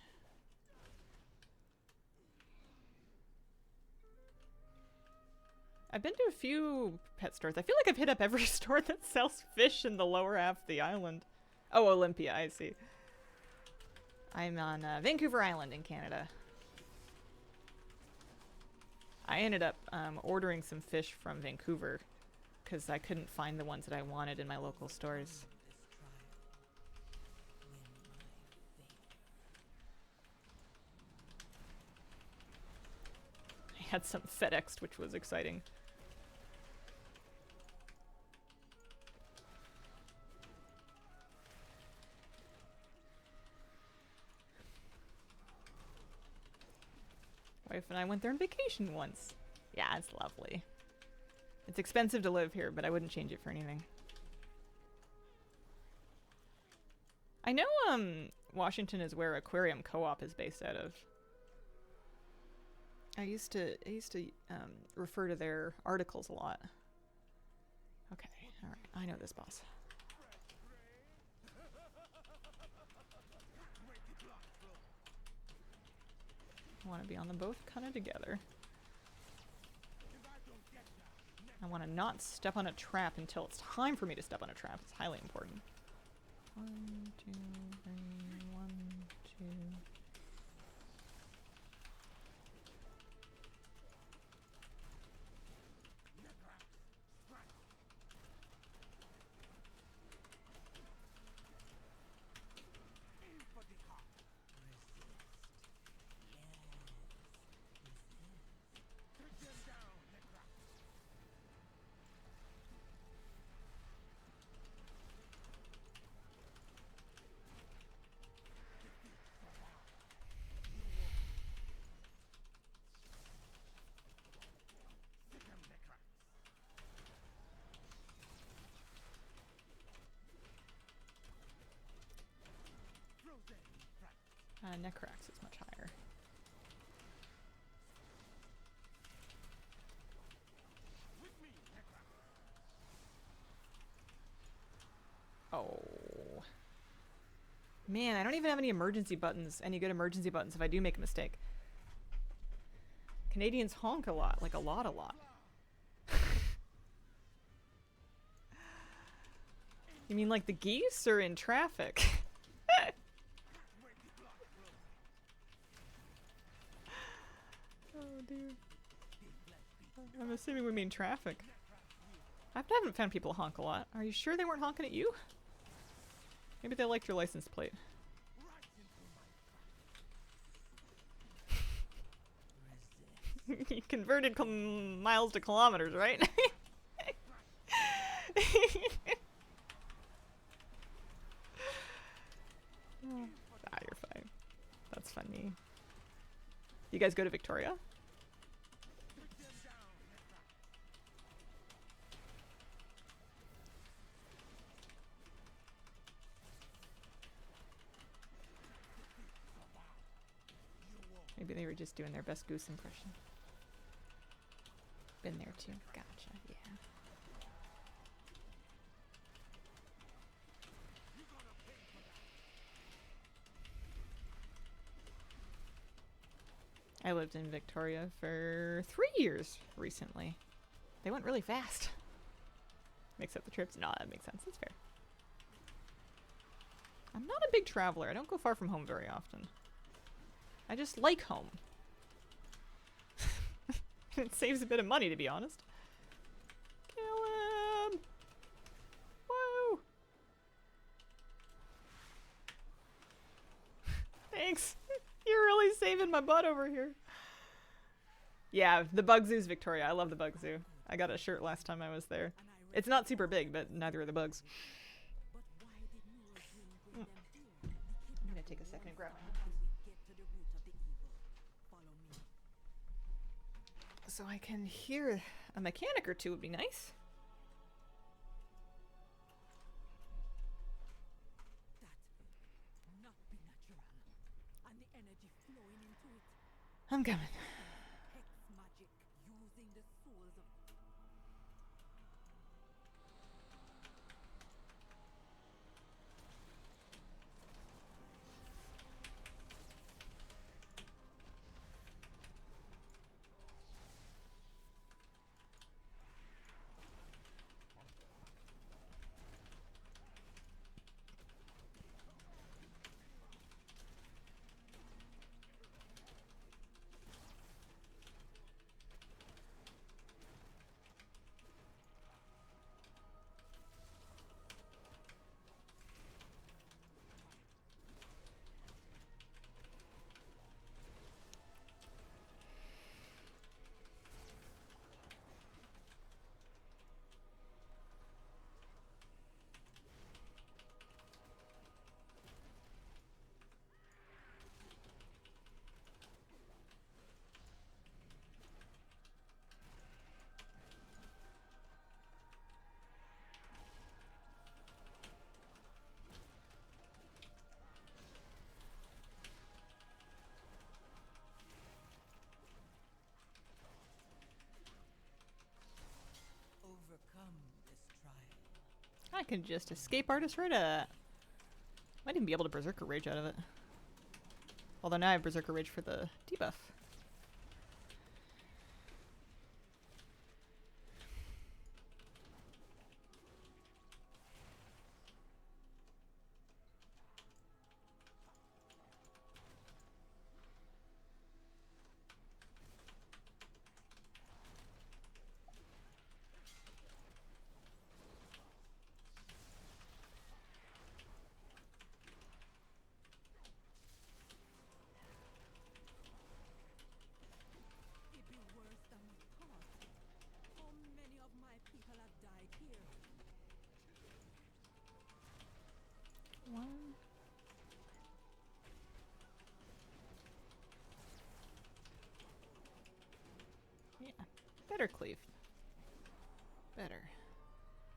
I've been to a few pet stores. I feel like I've hit up every store that sells fish in the lower half of the island. Oh, Olympia, I see. I'm on Vancouver Island in Canada. I ended up ordering some fish from Vancouver because I couldn't find the ones that I wanted in my local stores. I had some FedExed, which was exciting. Wife and I went there on vacation once. Yeah, it's lovely. It's expensive to live here, but I wouldn't change it for anything. I know Washington is where Aquarium Co-op is based out of. I used to refer to their articles a lot. Okay, all right. I know this boss. I want to be on them both kind of together. I want to not step on a trap until it's time for me to step on a trap. It's highly important. 1, 2, 3, 1, 2. Necrax is much higher. Oh. Man, I don't even have any emergency buttons, any good emergency buttons if I do make a mistake. Canadians honk a lot, like a lot. You mean like the geese or in traffic? Oh dear. I'm assuming we mean traffic. I haven't found people honk a lot. Are you sure they weren't honking at you? Maybe they liked your license plate. You converted miles to kilometers, right? You're fine. That's funny. You guys go to Victoria? Maybe they were just doing their best goose impression. too. Gotcha, yeah. I lived in Victoria for 3 years recently. They went really fast. Makes up the trips. No, that makes sense. That's fair. I'm not a big traveler. I don't go far from home very often. I just like home. It saves a bit of money, to be honest. Kill him! Woo! Thanks. You're really saving my butt over here. Yeah, the Bug Zoo's Victoria. I love the Bug Zoo. I got a shirt last time I was there. It's not super big, but neither are the bugs. But why did Nora's bring them here? I'm gonna take a second and grab my How do we get to the root of the evil? Follow me. so I can hear a mechanic or two would be nice. That not be natural. And the energy flowing into it. I'm coming. Hex magic using the souls of Overcome this trial. I can just escape artist right at. Might even be able to Berserker Rage out of it. Although now I have Berserker Rage for the debuff. It be worse than we thought. How many of my people have died here? One. Yeah. Better cleave. Better.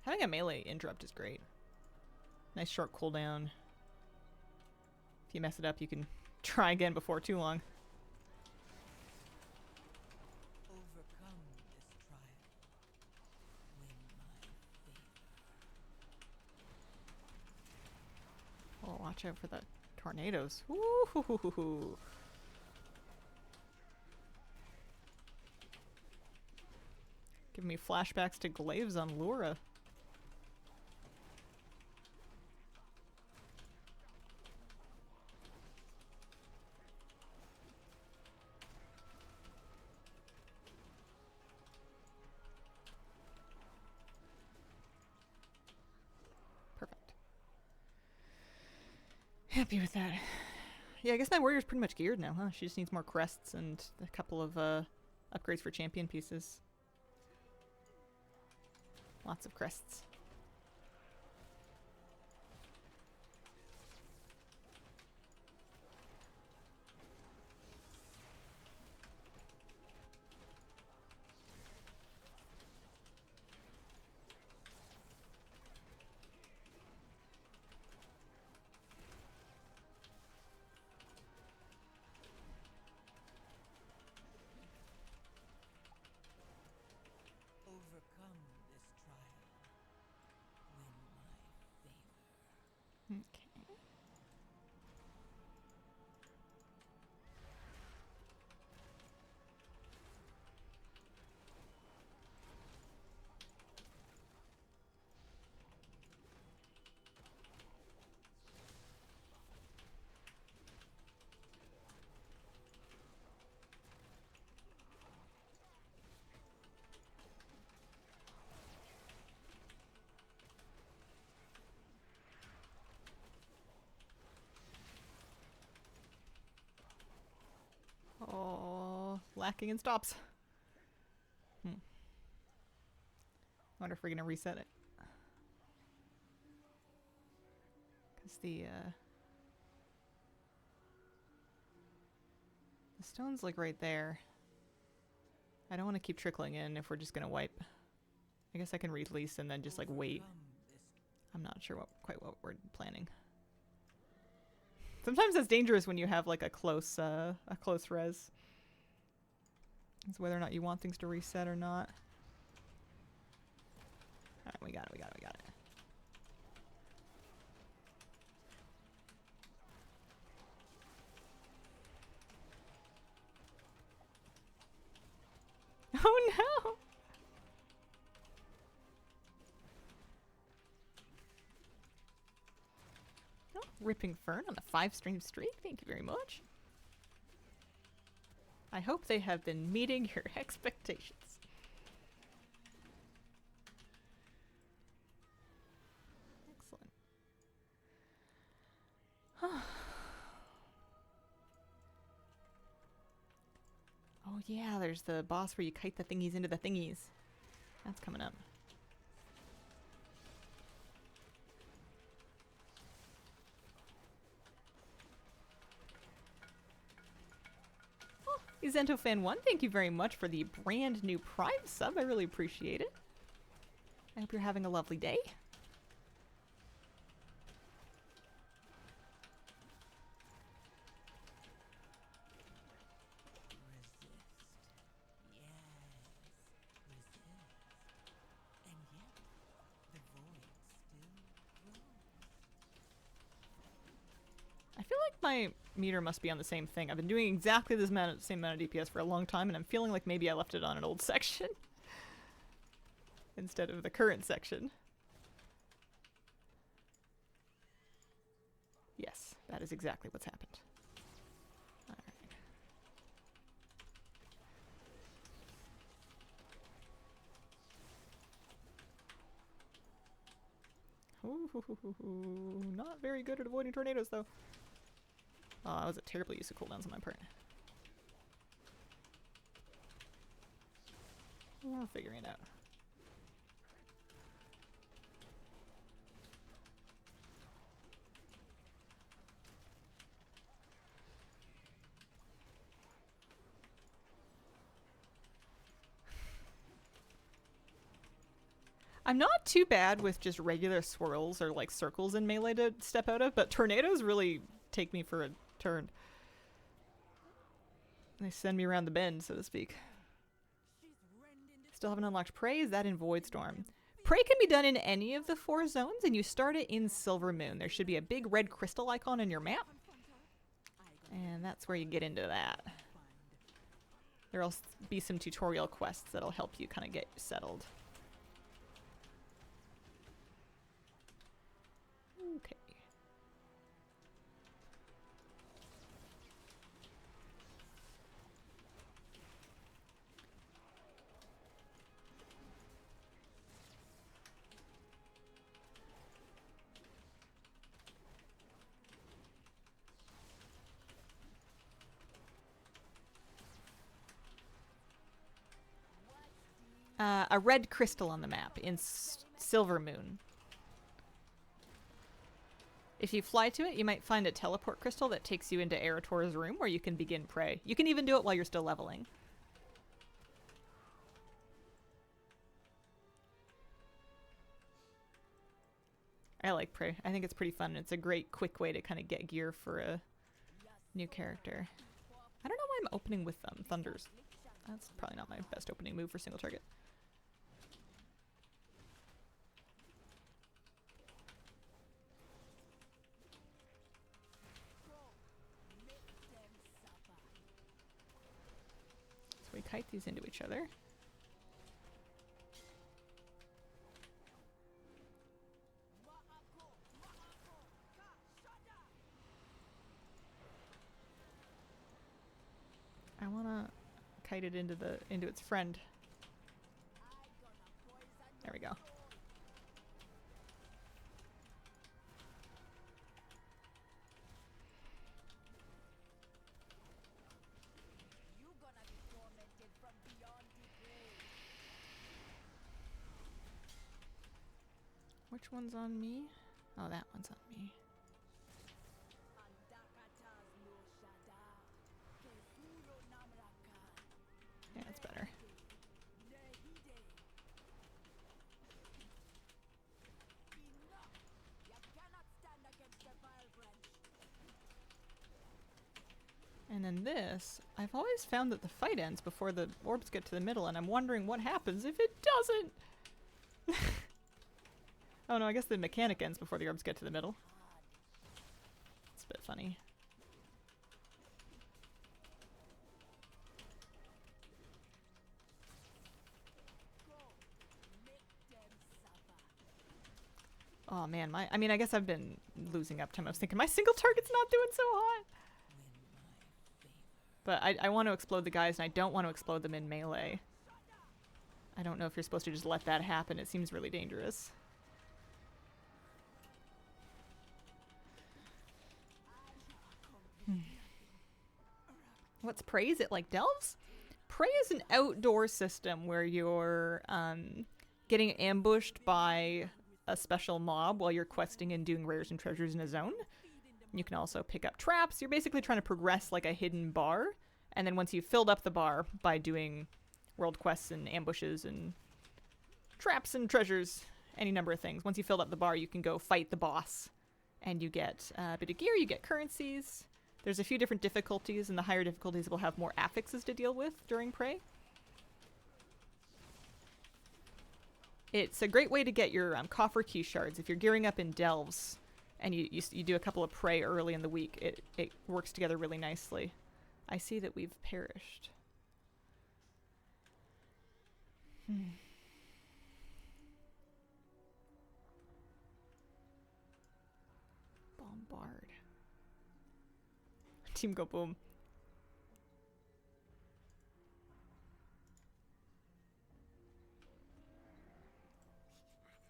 Having a melee interrupt is great. Nice short cooldown. If you mess it up, you can try again before too long. Overcome this trial. Win my favor. Oh, watch out for the tornadoes. Woo-hoo-hoo-hoo-hoo. Give me flashbacks to glaives on Lura. Perfect. Happy with that. Yeah, I guess my warrior's pretty much geared now, huh? She just needs more crests and a couple of upgrades for champion pieces. Lots of crests. lacking in stops. Wonder if we're gonna reset it. Cause the stone's like right there. I don't want to keep trickling in if we're just gonna wipe. I guess I can release and then just like wait. I'm not sure quite what we're planning. Sometimes that's dangerous when you have like a close res. It's whether or not you want things to reset or not. Alright, we got it, we got it, we got it. Oh no! Oh, Ripping Fern on a 5-stream streak. Thank you very much. I hope they have been meeting your expectations. Excellent. Oh yeah, there's the boss where you kite the thingies into the thingies. That's coming up. Oh, ZentoFan1, thank you very much for the brand new Prime sub. I really appreciate it. I hope you're having a lovely day. I feel like my meter must be on the same thing. I've been doing exactly this same amount of DPS for a long time, and I'm feeling like maybe I left it on an old section instead of the current section. Yes, that is exactly what's happened. Ooh, not very good at avoiding tornadoes, though. Oh, that was a terrible use of cooldowns on my part. We'll figure it out. I'm not too bad with just regular swirls or like circles in melee to step out of, but tornadoes really take me for a turn. They send me around the bend, so to speak. Still haven't unlocked Prey. Is that in Voidstorm? Prey can be done in any of the 4 zones, and you start it in Silver Moon. There should be a big red crystal icon in your map, and that's where you get into that. There'll be some tutorial quests that'll help you kind of get settled. Okay. A red crystal on the map in Silver Moon. If you fly to it, you might find a teleport crystal that takes you into Erator's room where you can begin Prey. You can even do it while you're still leveling. I like Prey. I think it's pretty fun, and it's a great quick way to kind of get gear for a new character. I don't know why I'm opening with Thunders. That's probably not my best opening move for single target. So we kite these into each other. I wanna kite it into its friend. There we go. Which one's on me? Oh, that one's on me. Yeah, that's better. And then this, I've always found that the fight ends before the orbs get to the middle, and I'm wondering what happens if it doesn't! Oh no, I guess the mechanic ends before the orbs get to the middle. It's a bit funny. Oh man, I mean, I guess I've been losing up time. I was thinking my single target's not doing so hot. But I want to explode the guys, and I don't want to explode them in melee. I don't know if you're supposed to just let that happen. It seems really dangerous. What's Prey? Is it like Delves? Prey is an outdoor system where you're getting ambushed by a special mob while you're questing and doing rares and treasures in a zone. You can also pick up traps. You're basically trying to progress like a hidden bar. And then once you've filled up the bar by doing world quests and ambushes and traps and treasures, any number of things, once you've filled up the bar, you can go fight the boss. And you get a bit of gear, you get currencies. There's a few different difficulties, and the higher difficulties will have more affixes to deal with during Prey. It's a great way to get your coffer key shards. If you're gearing up in Delves, and you do a couple of Prey early in the week, it works together really nicely. I see that we've perished. Bombard. Team go boom.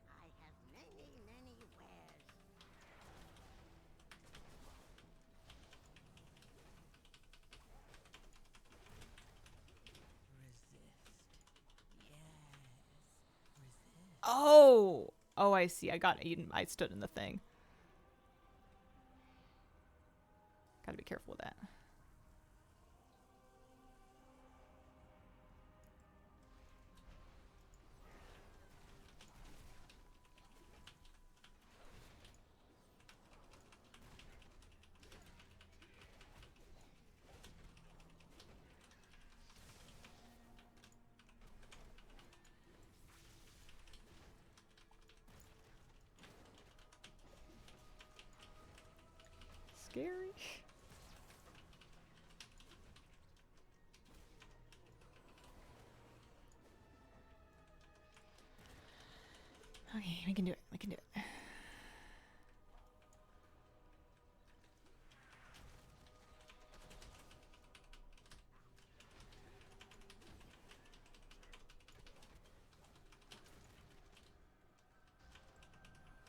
I have many, many wares. Oh! Oh, I see. I got eaten. I stood in the thing. Gotta be careful with that. Scary. Okay, we can do it. We can do it.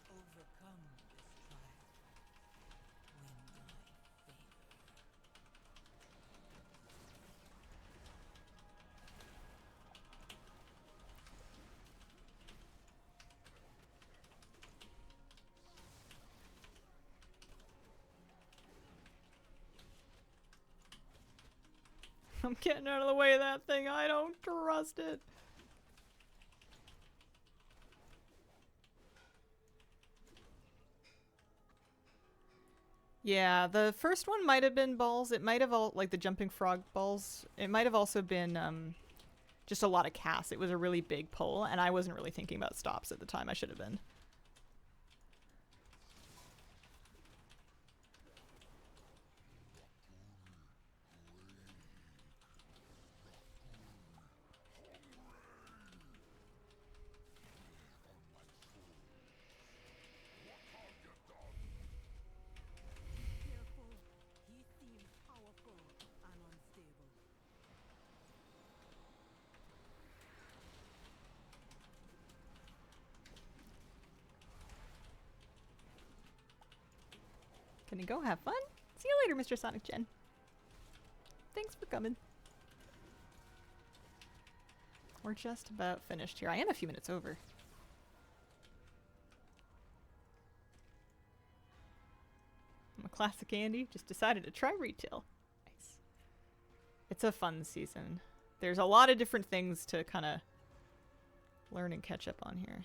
Overcome this trial. Win my favor. I'm getting out of the way of that thing. I don't trust it. Yeah, the first one might have been balls. It might have all like the jumping frog balls. It might have also been just a lot of casts. It was a really big pull, and I wasn't really thinking about stops at the time. I should have been. Careful. He seems powerful and unstable. Can you go have fun? See you later, Mr. Sonic Gen. Thanks for coming. We're just about finished here. I am a few minutes over. a classic Andy. Just decided to try retail. Nice. It's a fun season. There's a lot of different things to kind of learn and catch up on here.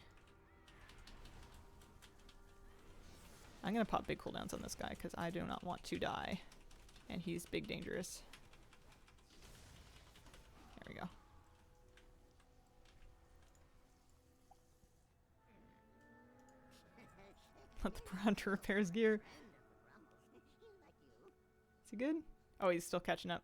I'm going to pop big cooldowns on this guy because I do not want to die. And he's big dangerous. There we go. Let the hunter repair his gear. Is he good? Oh, he's still catching up.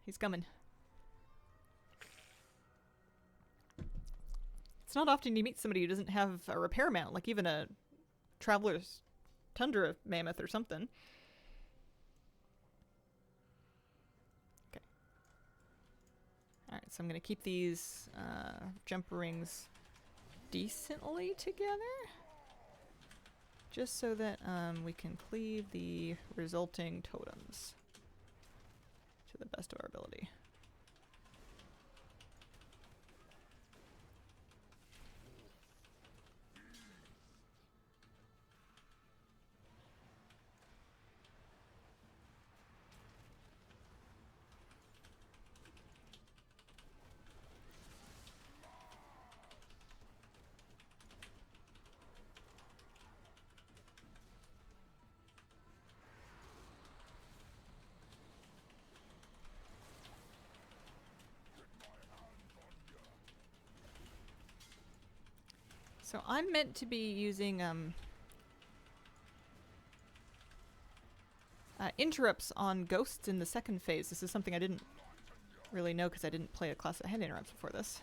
He's coming. It's not often you meet somebody who doesn't have a repair mount, like even a Traveler's Tundra Mammoth or something. Okay. Alright, so I'm going to keep these jump rings decently together. Just so that we can cleave the resulting totems to the best of our ability. So I'm meant to be using interrupts on ghosts in the second phase. This is something I didn't really know because I didn't play a class that had interrupts before this.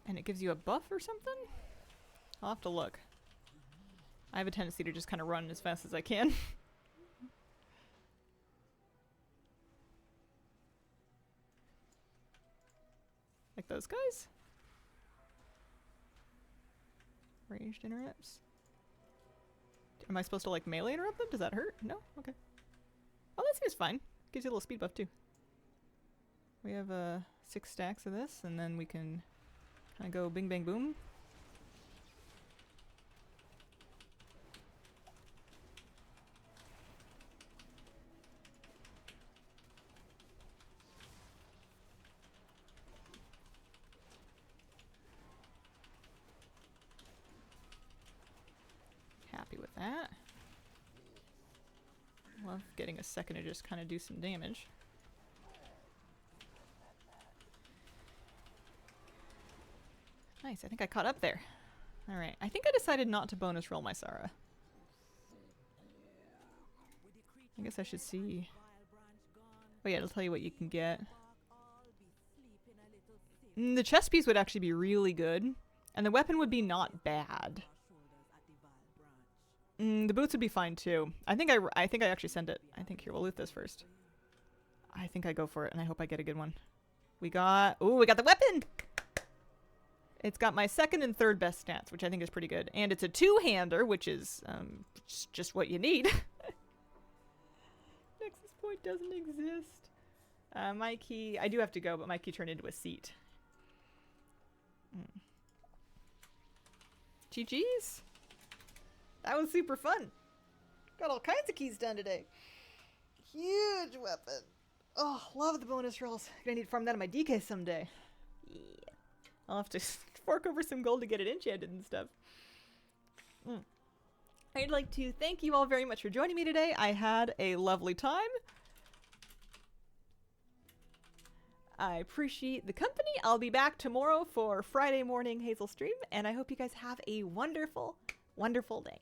And it gives you a buff or something? I'll have to look. I have a tendency to just kind of run as fast as I can. Like those guys? Ranged interrupts. Am I supposed to like melee interrupt them? Does that hurt? No? Okay. Oh, that seems fine. Gives you a little speed buff too. We have 6 stacks of this, and then we can kind of go bing bang boom. Happy with that. Love getting a second to just kind of do some damage. Nice, I think I caught up there. Alright, I think I decided not to bonus roll my Sara. I guess I should see. Oh yeah, it'll tell you what you can get. The chest piece would actually be really good. And the weapon would be not bad. The boots would be fine too. I think I actually send it. I think here, we'll loot this first. I think I go for it, and I hope I get a good one. We got the weapon! It's got my second and third best stats, which I think is pretty good. And it's a two-hander, which is just what you need. Nexus point doesn't exist. My key, I do have to go, but my key turned into a seat. GG's. That was super fun. Got all kinds of keys done today. Huge weapon. Oh, love the bonus rolls. Gonna need to farm that on my DK someday. Yeah. I'll have to fork over some gold to get it enchanted and stuff. I'd like to thank you all very much for joining me today. I had a lovely time. I appreciate the company. I'll be back tomorrow for Friday morning Hazel stream, and I hope you guys have a wonderful, wonderful day.